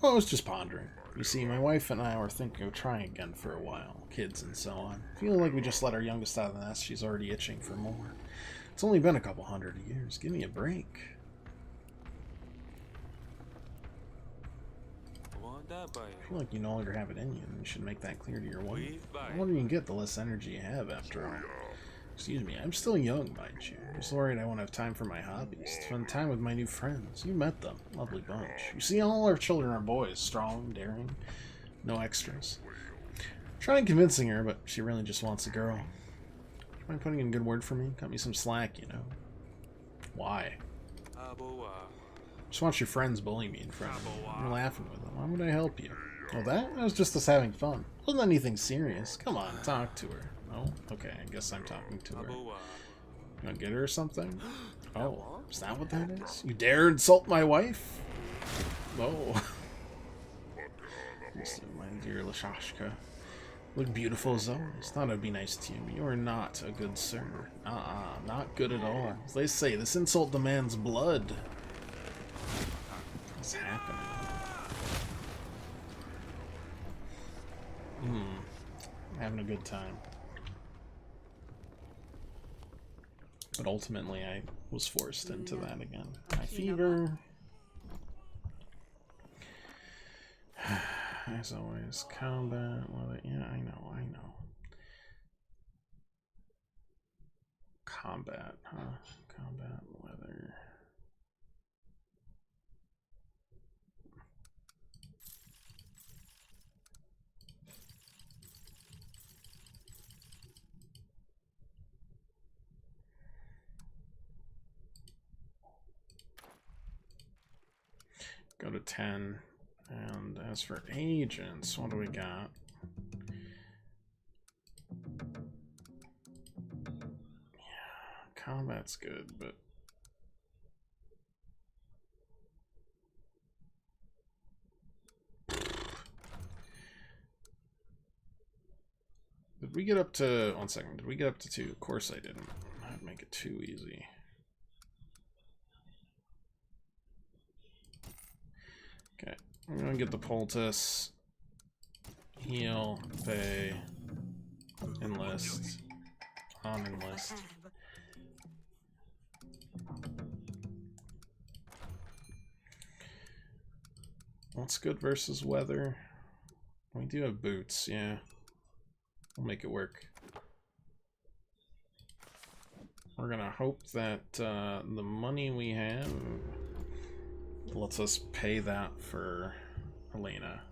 Oh, I was just pondering. You see, my wife and I were thinking of trying again for a while. Kids and so on. Feeling like we just let our youngest out of the nest. She's already itching for more. It's only been a couple 100 years. Give me a break. I feel like you no longer have it in you, and you should make that clear to your wife. The older you get, the less energy you have, after all. Excuse me, I'm still young, mind you. I'm just worried I won't have time for my hobbies. Spend time with my new friends. You met them. Lovely bunch. You see, all our children are boys. Strong, daring. No extras. Trying convincing her, but she really just wants a girl. Mind putting in a good word for me? Cut me some slack, you know. Why? Just watch your friends bully me in front of me. You're laughing with them. Why would I help you? Oh, that was just us having fun. Wasn't anything serious. Come on, talk to her. Oh, okay, I guess I'm talking to her. You wanna get her or something? Oh, is that what that is? You dare insult my wife? Oh. My dear Lashashka. Look beautiful as always. Thought I'd be nice to you, but you are not a good sir. Not good at all. As they say, this insult demands blood. What's happening? Having a good time. But ultimately, I was forced into that again. High fever. As always, combat. Yeah, I know. Combat, huh? Combat, weather. Go to 10. And as for agents, what do we got? Yeah, combat's good, but did we get up to 1 second? Did we get up to 2? Of course I didn't. I'd make it too easy. Okay, I'm gonna get the poultice, heal, pay, enlist, on enlist. What's good versus weather? We do have boots, yeah. We'll make it work. We're gonna hope that the money we have lets us pay that for Elena.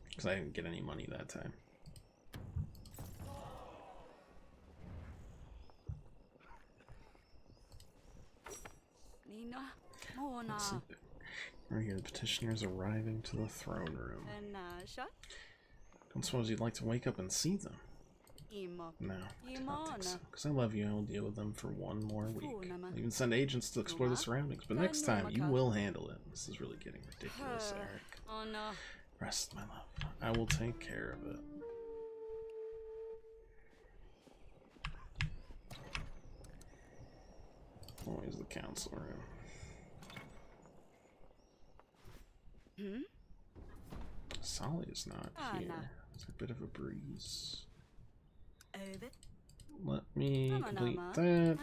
Because I didn't get any money that time. Let's see. Right here, the petitioner's arriving to the throne room. Don't suppose you'd like to wake up and see them? No, I do not think so. Because I love you, I will deal with them for 1 more week. I'll even send agents to explore the surroundings, but next time you will handle it. This is really getting ridiculous, Eric. Rest, my love. I will take care of it. Always the council room. Solly is not here. It's a bit of a breeze. Let me complete that.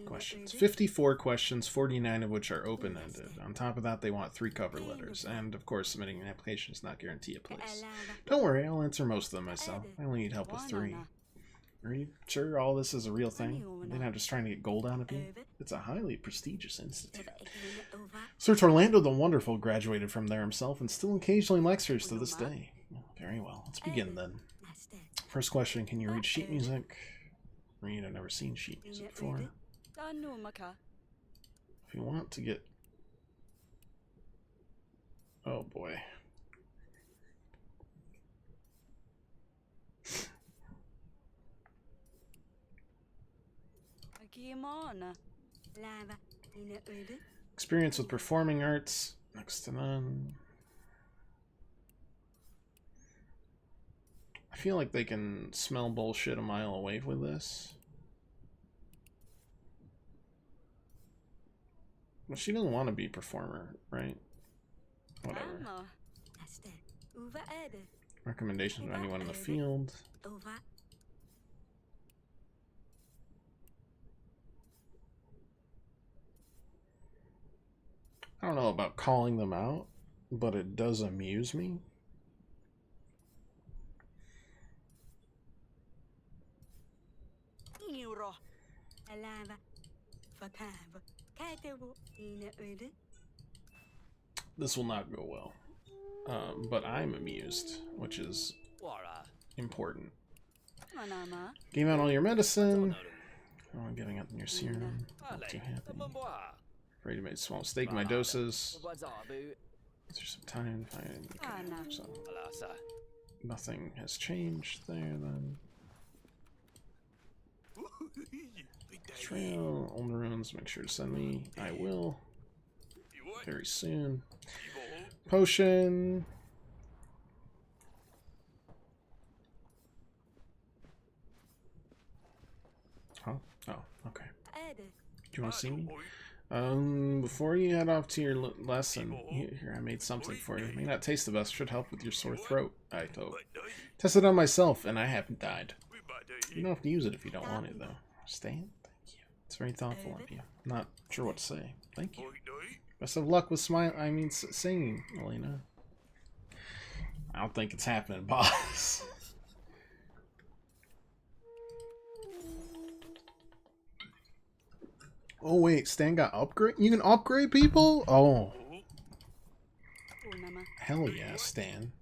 Questions. 54 questions, 49 of which are open-ended. On top of that, they want 3 cover letters. And, of course, submitting an application does not guarantee a place. Don't worry, I'll answer most of them myself. I only need help with 3. Are you sure all this is a real thing? They're not just trying to get gold out of you? It's a highly prestigious institute. Sir Torlando the Wonderful graduated from there himself and still occasionally lectures to this day. Very well, let's begin then. First question, can you read sheet music? Read, I've never seen sheet music before. If you want to get... Oh boy. Experience with performing arts, next to none. I feel like they can smell bullshit a mile away with this. Well, she doesn't want to be a performer, right? Whatever. Recommendations of anyone in the field. I don't know about calling them out, but it does amuse me. This will not go well, but I'm amused, which is important. Gave out all your medicine. Oh, I'm giving up your serum. Not too happy. Afraid to make a small mistake in my doses. Is there some time? Okay, so nothing has changed there then. Trail, old runes, make sure to send me. I will. Very soon. Potion. Oh, okay. Do you want to see me? Before you head off to your lesson, here, I made something for you. It may not taste the best, should help with your sore throat, I hope. Tested on myself, and I haven't died. You don't have to use it if you don't want it, though. Stan? Thank you. It's very thoughtful of you. I'm not sure what to say. Thank you. Best of luck with singing, Elena. I don't think it's happening, boss. Oh wait, Stan got upgrade? You can upgrade people? Oh. Hell yeah, Stan.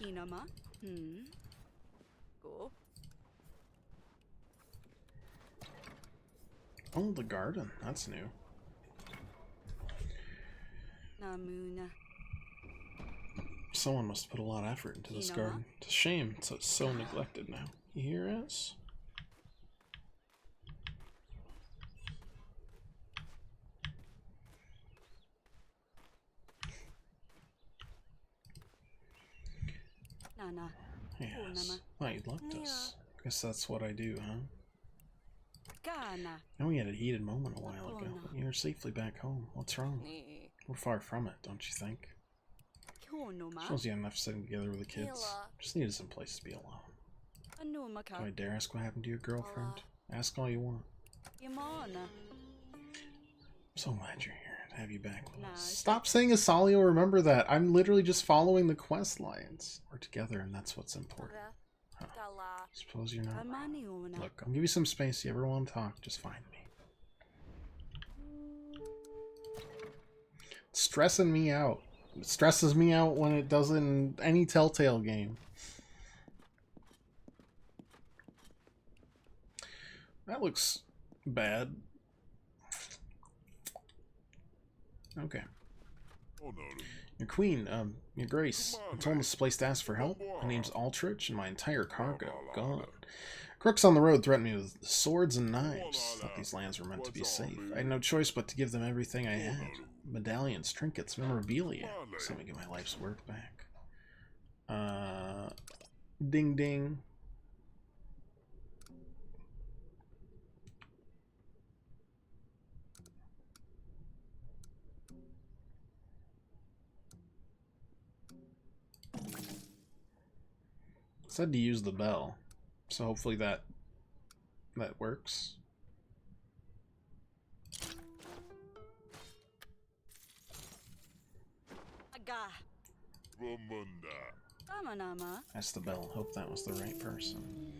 Kinama. Go. Oh, the garden. That's new. Namuna. Someone must put a lot of effort into this garden. It's a shame it's so neglected now. You hear us? Nana. Yes. Oh, you left us. Guess that's what I do, huh? Gana. I know we had a heated moment a while ago, but you're safely back home. What's wrong? We're far from it, don't you think? Shows you had enough sitting together with the kids. Just needed some place to be alone. Do I dare ask what happened to your girlfriend? Ask all you want. I'm so glad you're here to have you back with us. Stop saying Asalio, remember that. I'm literally just following the quest lines. We're together and that's what's important. Huh. Suppose you're not wrong. Look, I'll give you some space. You ever want to talk, just find me. It's stressing me out. It stresses me out when it does in any Telltale game. That looks bad. Okay. Your queen, your grace, I'm told this place to ask for help. My name's Aldrich and my entire cargo gone. Crooks on the road threatened me with swords and knives. Thought these lands were meant to be safe. I had no choice but to give them everything I had. Medallions, trinkets, memorabilia. So let me get my life's work back. Ding ding. Said to use the bell, so hopefully that works. That's the bell. Hope that was the right person.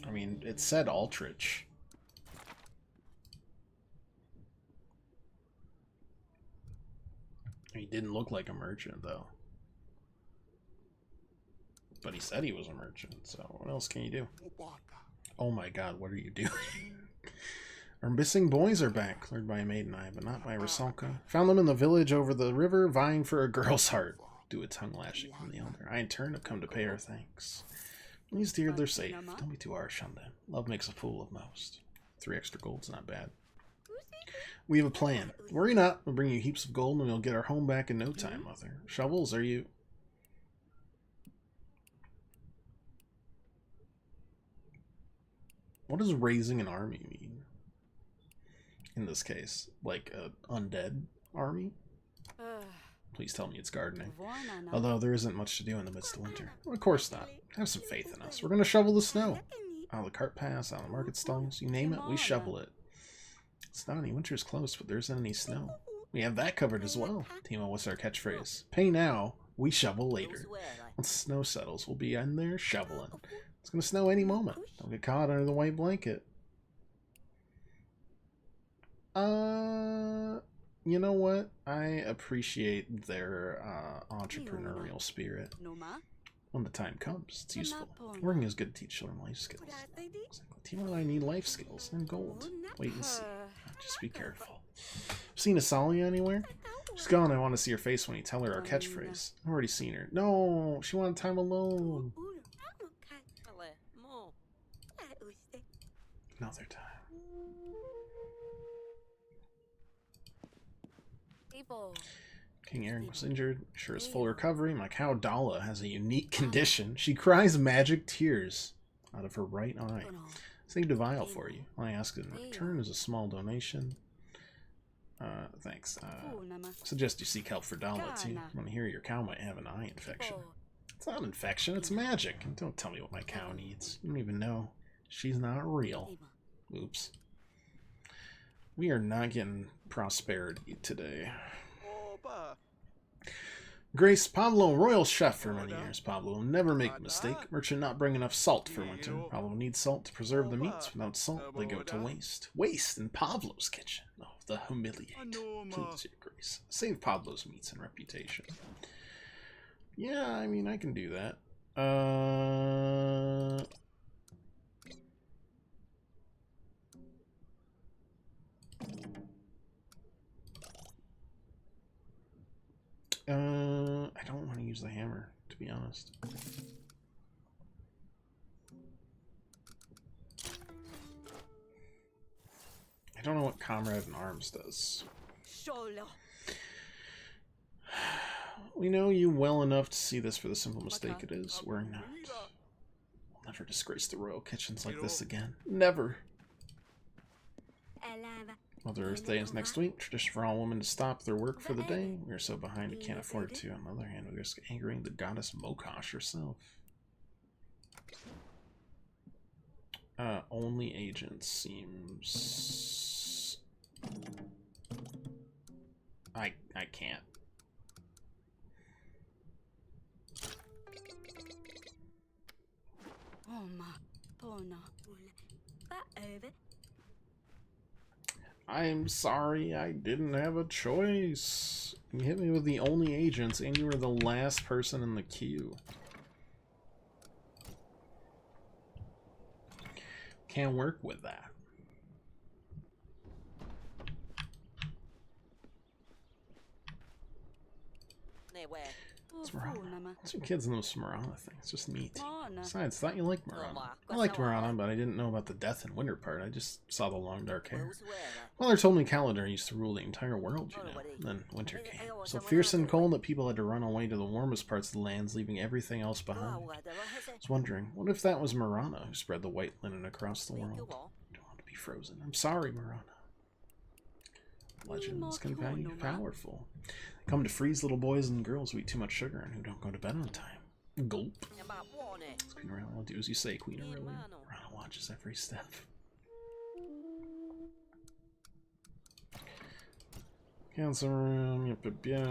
I mean, it said Aldrich. He didn't look like a merchant, though. But he said he was a merchant, so what else can you do? Oh my god, what are you doing? Our missing boys are back, lured by a maiden eye, but not by Rusalka. Found them in the village over the river, vying for a girl's heart. Do a tongue lashing from the elder. I in turn have come to pay her thanks. Please, dear, they're safe. Don't be too harsh on them. Love makes a fool of most. 3 extra gold's not bad. We have a plan. Worry not, we'll bring you heaps of gold and we'll get our home back in no time, mother. Shovels, are you... What does raising an army mean? In this case, like an undead army? Please tell me it's gardening. Although there isn't much to do in the midst of winter. Well, of course not. Have some faith in us. We're going to shovel the snow. Out of the cart paths, out of the market stalls, you name it, we shovel it. It's not any winter's close, but there isn't any snow. We have that covered as well. Timo, what's our catchphrase? Pay now, we shovel later. Once snow settles, we'll be in there shoveling. It's going to snow any moment. Don't get caught under the white blanket. You know what? I appreciate their entrepreneurial spirit. When the time comes, it's useful. Working is good to teach children life skills. Exactly. Timo and I need life skills and gold. Wait and see. Just be careful. Seen Asalia anywhere? She's gone. I want to see her face when you tell her our catchphrase. I've already seen her. No, she wanted time alone. Another time. King Aaron was injured. Sure is full recovery. My cow Dala has a unique condition. She cries magic tears out of her right eye. Saved a vial for you. All I ask in return is a small donation. Thanks. Suggest you seek help for Dala too. I want to hear your cow might have an eye infection. It's not an infection, it's magic. And don't tell me what my cow needs. You don't even know. She's not real. Oops. We are not getting prosperity today. Grace Pablo, royal chef for many years. Pablo will never make a mistake. Merchant not bring enough salt for winter. Pablo needs salt to preserve the meats. Without salt, they go to waste. Waste in Pablo's kitchen. Oh, the humiliate. Please, your Grace. Save Pablo's meats and reputation. Yeah, I mean, I can do that. I don't want to use the hammer, to be honest. I don't know what Comrade in Arms does. We know you well enough to see this for the simple mistake it is. We're not. We'll never disgrace the royal kitchens like this again. Never. Mother Earth Day is next week. Tradition for all women to stop their work for the day. We are so behind we can't afford to. On the other hand, we risk angering the goddess Mokosh herself. Only agent seems... I can't. I'm sorry, I didn't have a choice. You hit me with the only agents, and you were the last person in the queue. Can't work with that. It's Marana. Some kids know some Marana things. Just neat. Besides, thought you liked Marana. I liked Marana, but I didn't know about the death and winter part. I just saw the long dark hair. Mother told me Calendar used to rule the entire world, you know. Then winter came. So fierce and cold that people had to run away to the warmest parts of the lands, leaving everything else behind. I was wondering, what if that was Marana who spread the white linen across the world? I don't want to be frozen. I'm sorry, Marana. Legends can be powerful. They come to freeze little boys and girls who eat too much sugar and who don't go to bed on time. Gulp. Queen Arella will do as you say, Queen Arella. Marana watches every step. Council room, yep, yep, yep.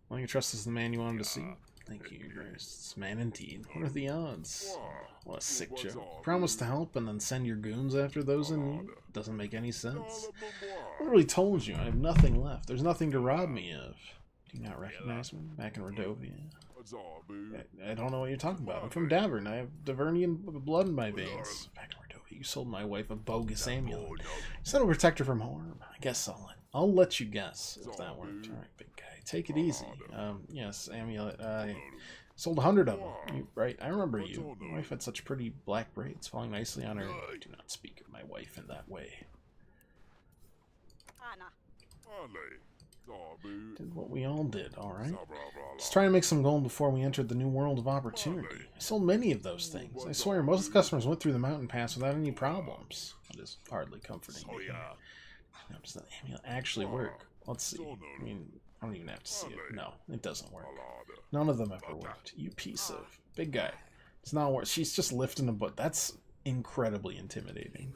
All you trust is the man you wanted to see. Thank you, Grace. This man indeed. What are the odds? What a sick joke. Promise to help and then send your goons after those in need? Doesn't make any sense. I already told you, I have nothing left. There's nothing to rob me of. Do you not recognize me? Back in Rodovia. I don't know what you're talking about. I'm from Davern. I have Davernian blood in my veins. Back in Rodovia, you sold my wife a bogus amulet. You said it'll protect her from harm. I guess I'll let you guess if that worked. Alright, big guy. Take it easy. Yes, amulet. I sold 100 of them. Right, I remember you. My wife had such pretty black braids falling nicely on her. Do not speak of my wife in that way. Did what we all did, alright? Just trying to make some gold before we entered the new world of opportunity. I sold many of those things. I swear, most of the customers went through the mountain pass without any problems. That is hardly comforting. Does that amulet actually work? Let's see. I mean, I don't even have to see it. No, it doesn't work. None of them ever worked. You piece of... Big guy. It's not worth... She's just lifting a butt. That's incredibly intimidating.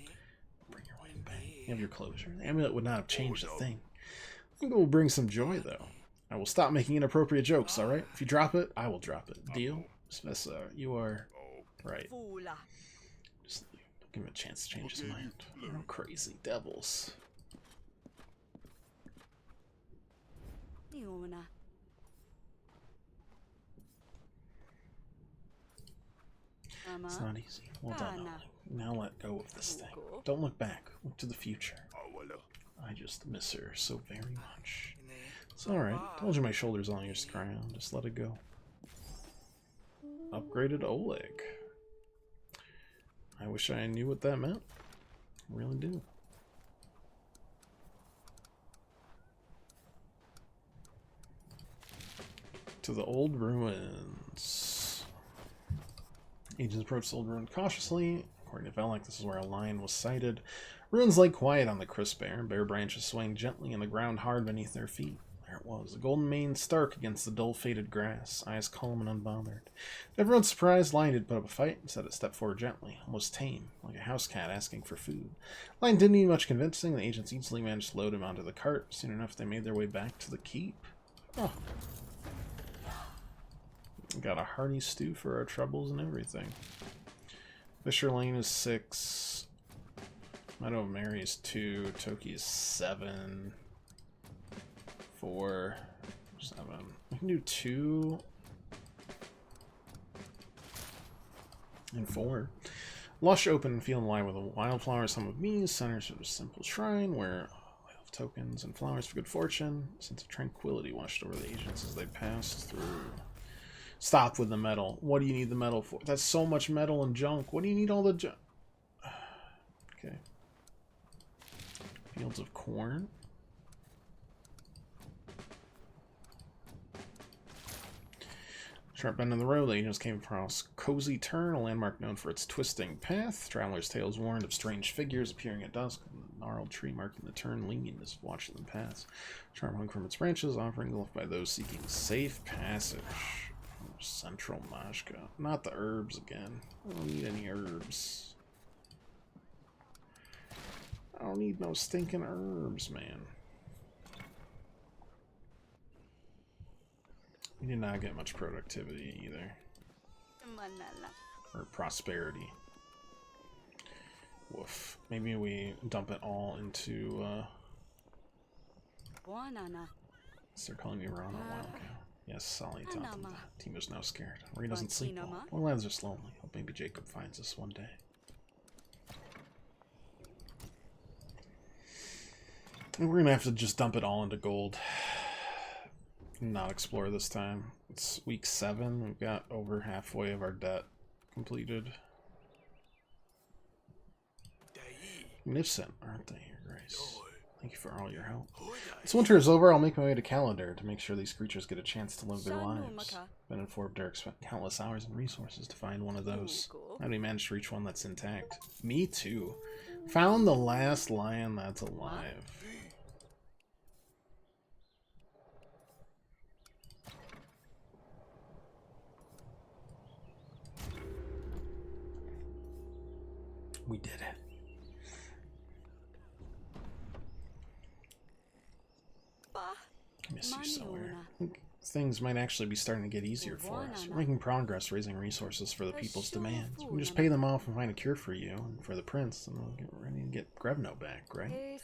Bring your wife back. You have your closure. The amulet would not have changed a thing. I think it will bring some joy, though. I will stop making inappropriate jokes, alright? If you drop it, I will drop it. Deal? Smessa, you are... Right. Just give him a chance to change his mind. Oh, crazy devils. It's not easy. Well done, Ollie. Now let go of this thing. Don't look back. Look to the future. I just miss her so very much. It's alright. Told you my shoulder's on your crown. Just let it go. Upgraded Oleg. I wish I knew what that meant. I really do. To the old ruins. Agents approached the old ruin cautiously. According to Velek, this is where a lion was sighted. Ruins lay quiet on the crisp air, bare branches swaying gently and the ground hard beneath their feet. There it was, a golden mane stark against the dull faded grass, eyes calm and unbothered. To everyone's surprise, Lion did put up a fight, instead it stepped forward gently, almost tame, like a house cat asking for food. Lion didn't need much convincing, the agents easily managed to load him onto the cart. Soon enough, they made their way back to the keep. Oh. Got a hearty stew for our troubles and everything. Fisher Lane is 6. Meadow of Mary is 2. Toki is 7. 4. 7. We can do 2. And 4. Lush, open and feeling alive with a wildflower, some of me, centers of a simple shrine where tokens and flowers for good fortune. A sense of tranquility washed over the agents as they passed through. Stop with the metal. What do you need the metal for? That's so much metal and junk. What do you need all the junk? Okay. Fields of corn. Sharp bend in the road, the agents came across Cozy Turn, a landmark known for its twisting path. Travelers' tales warned of strange figures appearing at dusk, and the gnarled tree marking the turn leaning as watching them pass. Charm hung from its branches, offering lift by those seeking safe passage. Central Mashka. Not the herbs again. I don't need any herbs. I don't need no stinking herbs, man. We did not get much productivity either. Or prosperity. Woof. Maybe we dump it all into, They're calling me Rana a while ago. Yes, Sally Tata. Timo's now scared. Ray doesn't sleep well. Our lands are lonely. Hope maybe Jacob finds us one day. And we're gonna have to just dump it all into gold. Not explore this time. It's week 7. We've got over halfway of our debt completed. Magnificent, aren't they, Your Grace? Thank you for all your help. This winter is over, I'll make my way to Calendar to make sure these creatures get a chance to live their lives. Been informed Derek spent countless hours and resources to find one of those. How do we manage to reach one that's intact? Me too. Found the last lion that's alive. We did it. I miss you somewhere. I think things might actually be starting to get easier for us. We're making progress raising resources for the people's demands. We can just pay them off and find a cure for you and for the prince, and we'll get ready to get Grevno back, right?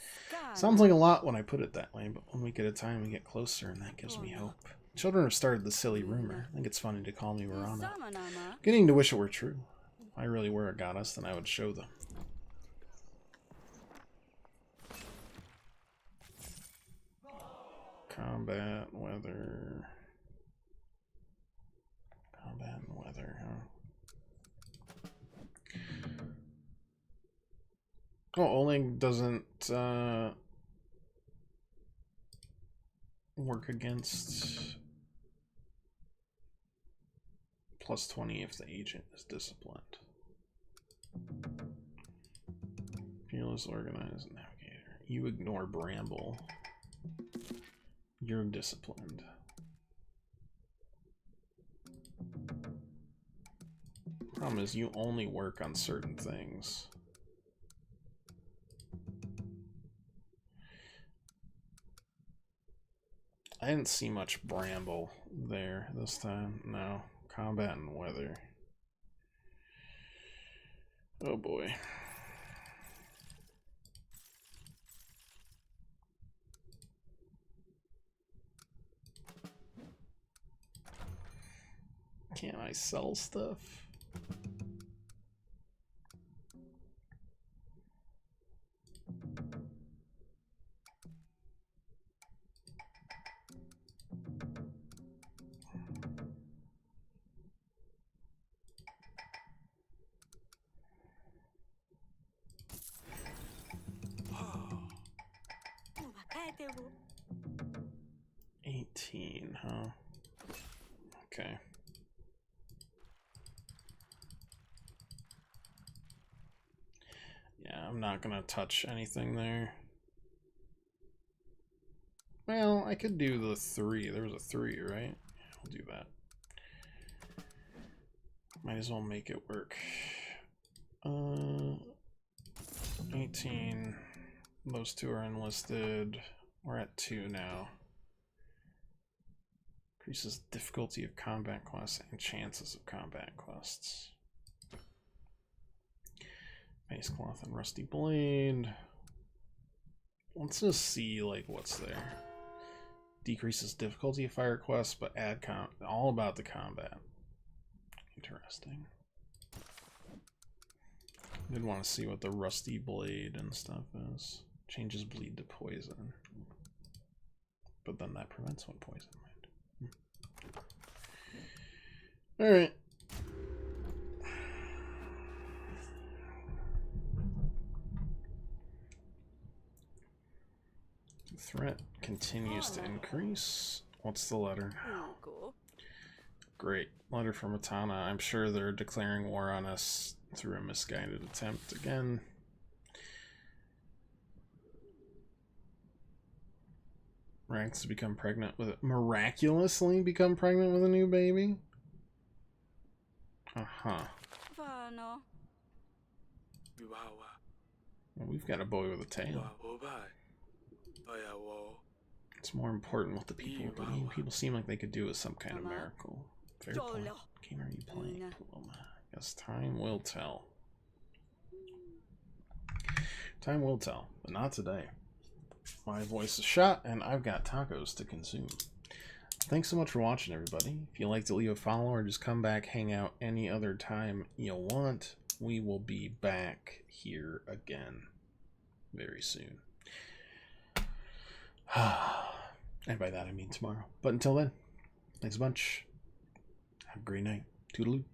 Sounds like a lot when I put it that way, but 1 week at a time we get closer, and that gives me hope. Children have started the silly rumor. I think it's funny to call me Verana. Getting to wish it were true. If I really were a goddess, then I would show them. Combat, weather. Combat and weather, huh? Oh, Oleg doesn't work against +20 if the agent is disciplined. Fearless, organized, navigator. You ignore Bramble. You're disciplined. Problem is, you only work on certain things. I didn't see much Bramble there this time. No. Combat and weather. Oh boy. Can't I sell stuff? 18, huh? Okay. Yeah, I'm not gonna touch anything there. Well, I could do the 3. There was a 3, right? Yeah, I'll do that. Might as well make it work. 18. Those 2 are enlisted. We're at 2 now. Increases difficulty of combat quests and chances of combat quests. Face cloth and rusty blade. Let's just see like what's there. Decreases difficulty of fire quests, but add all about the combat. Interesting. Did want to see what the rusty blade and stuff is. Changes bleed to poison, but then that prevents one poison. All right. The threat continues to increase. What's the letter? Great. Letter from Atana. I'm sure they're declaring war on us through a misguided attempt again. Rags to become pregnant with miraculously become pregnant with a new baby? Uh-huh. Well, we've got a boy with a tail. It's more important what the people believe. People seem like they could do with some kind of miracle. Fair point. Game are you playing? Paloma. I guess time will tell. Time will tell, but not today. My voice is shot, and I've got tacos to consume. Thanks so much for watching, everybody. If you like to leave a follow or just come back, hang out any other time you want, we will be back here again very soon. And by that I mean tomorrow. But until then, thanks a bunch. Have a great night. Toodaloo.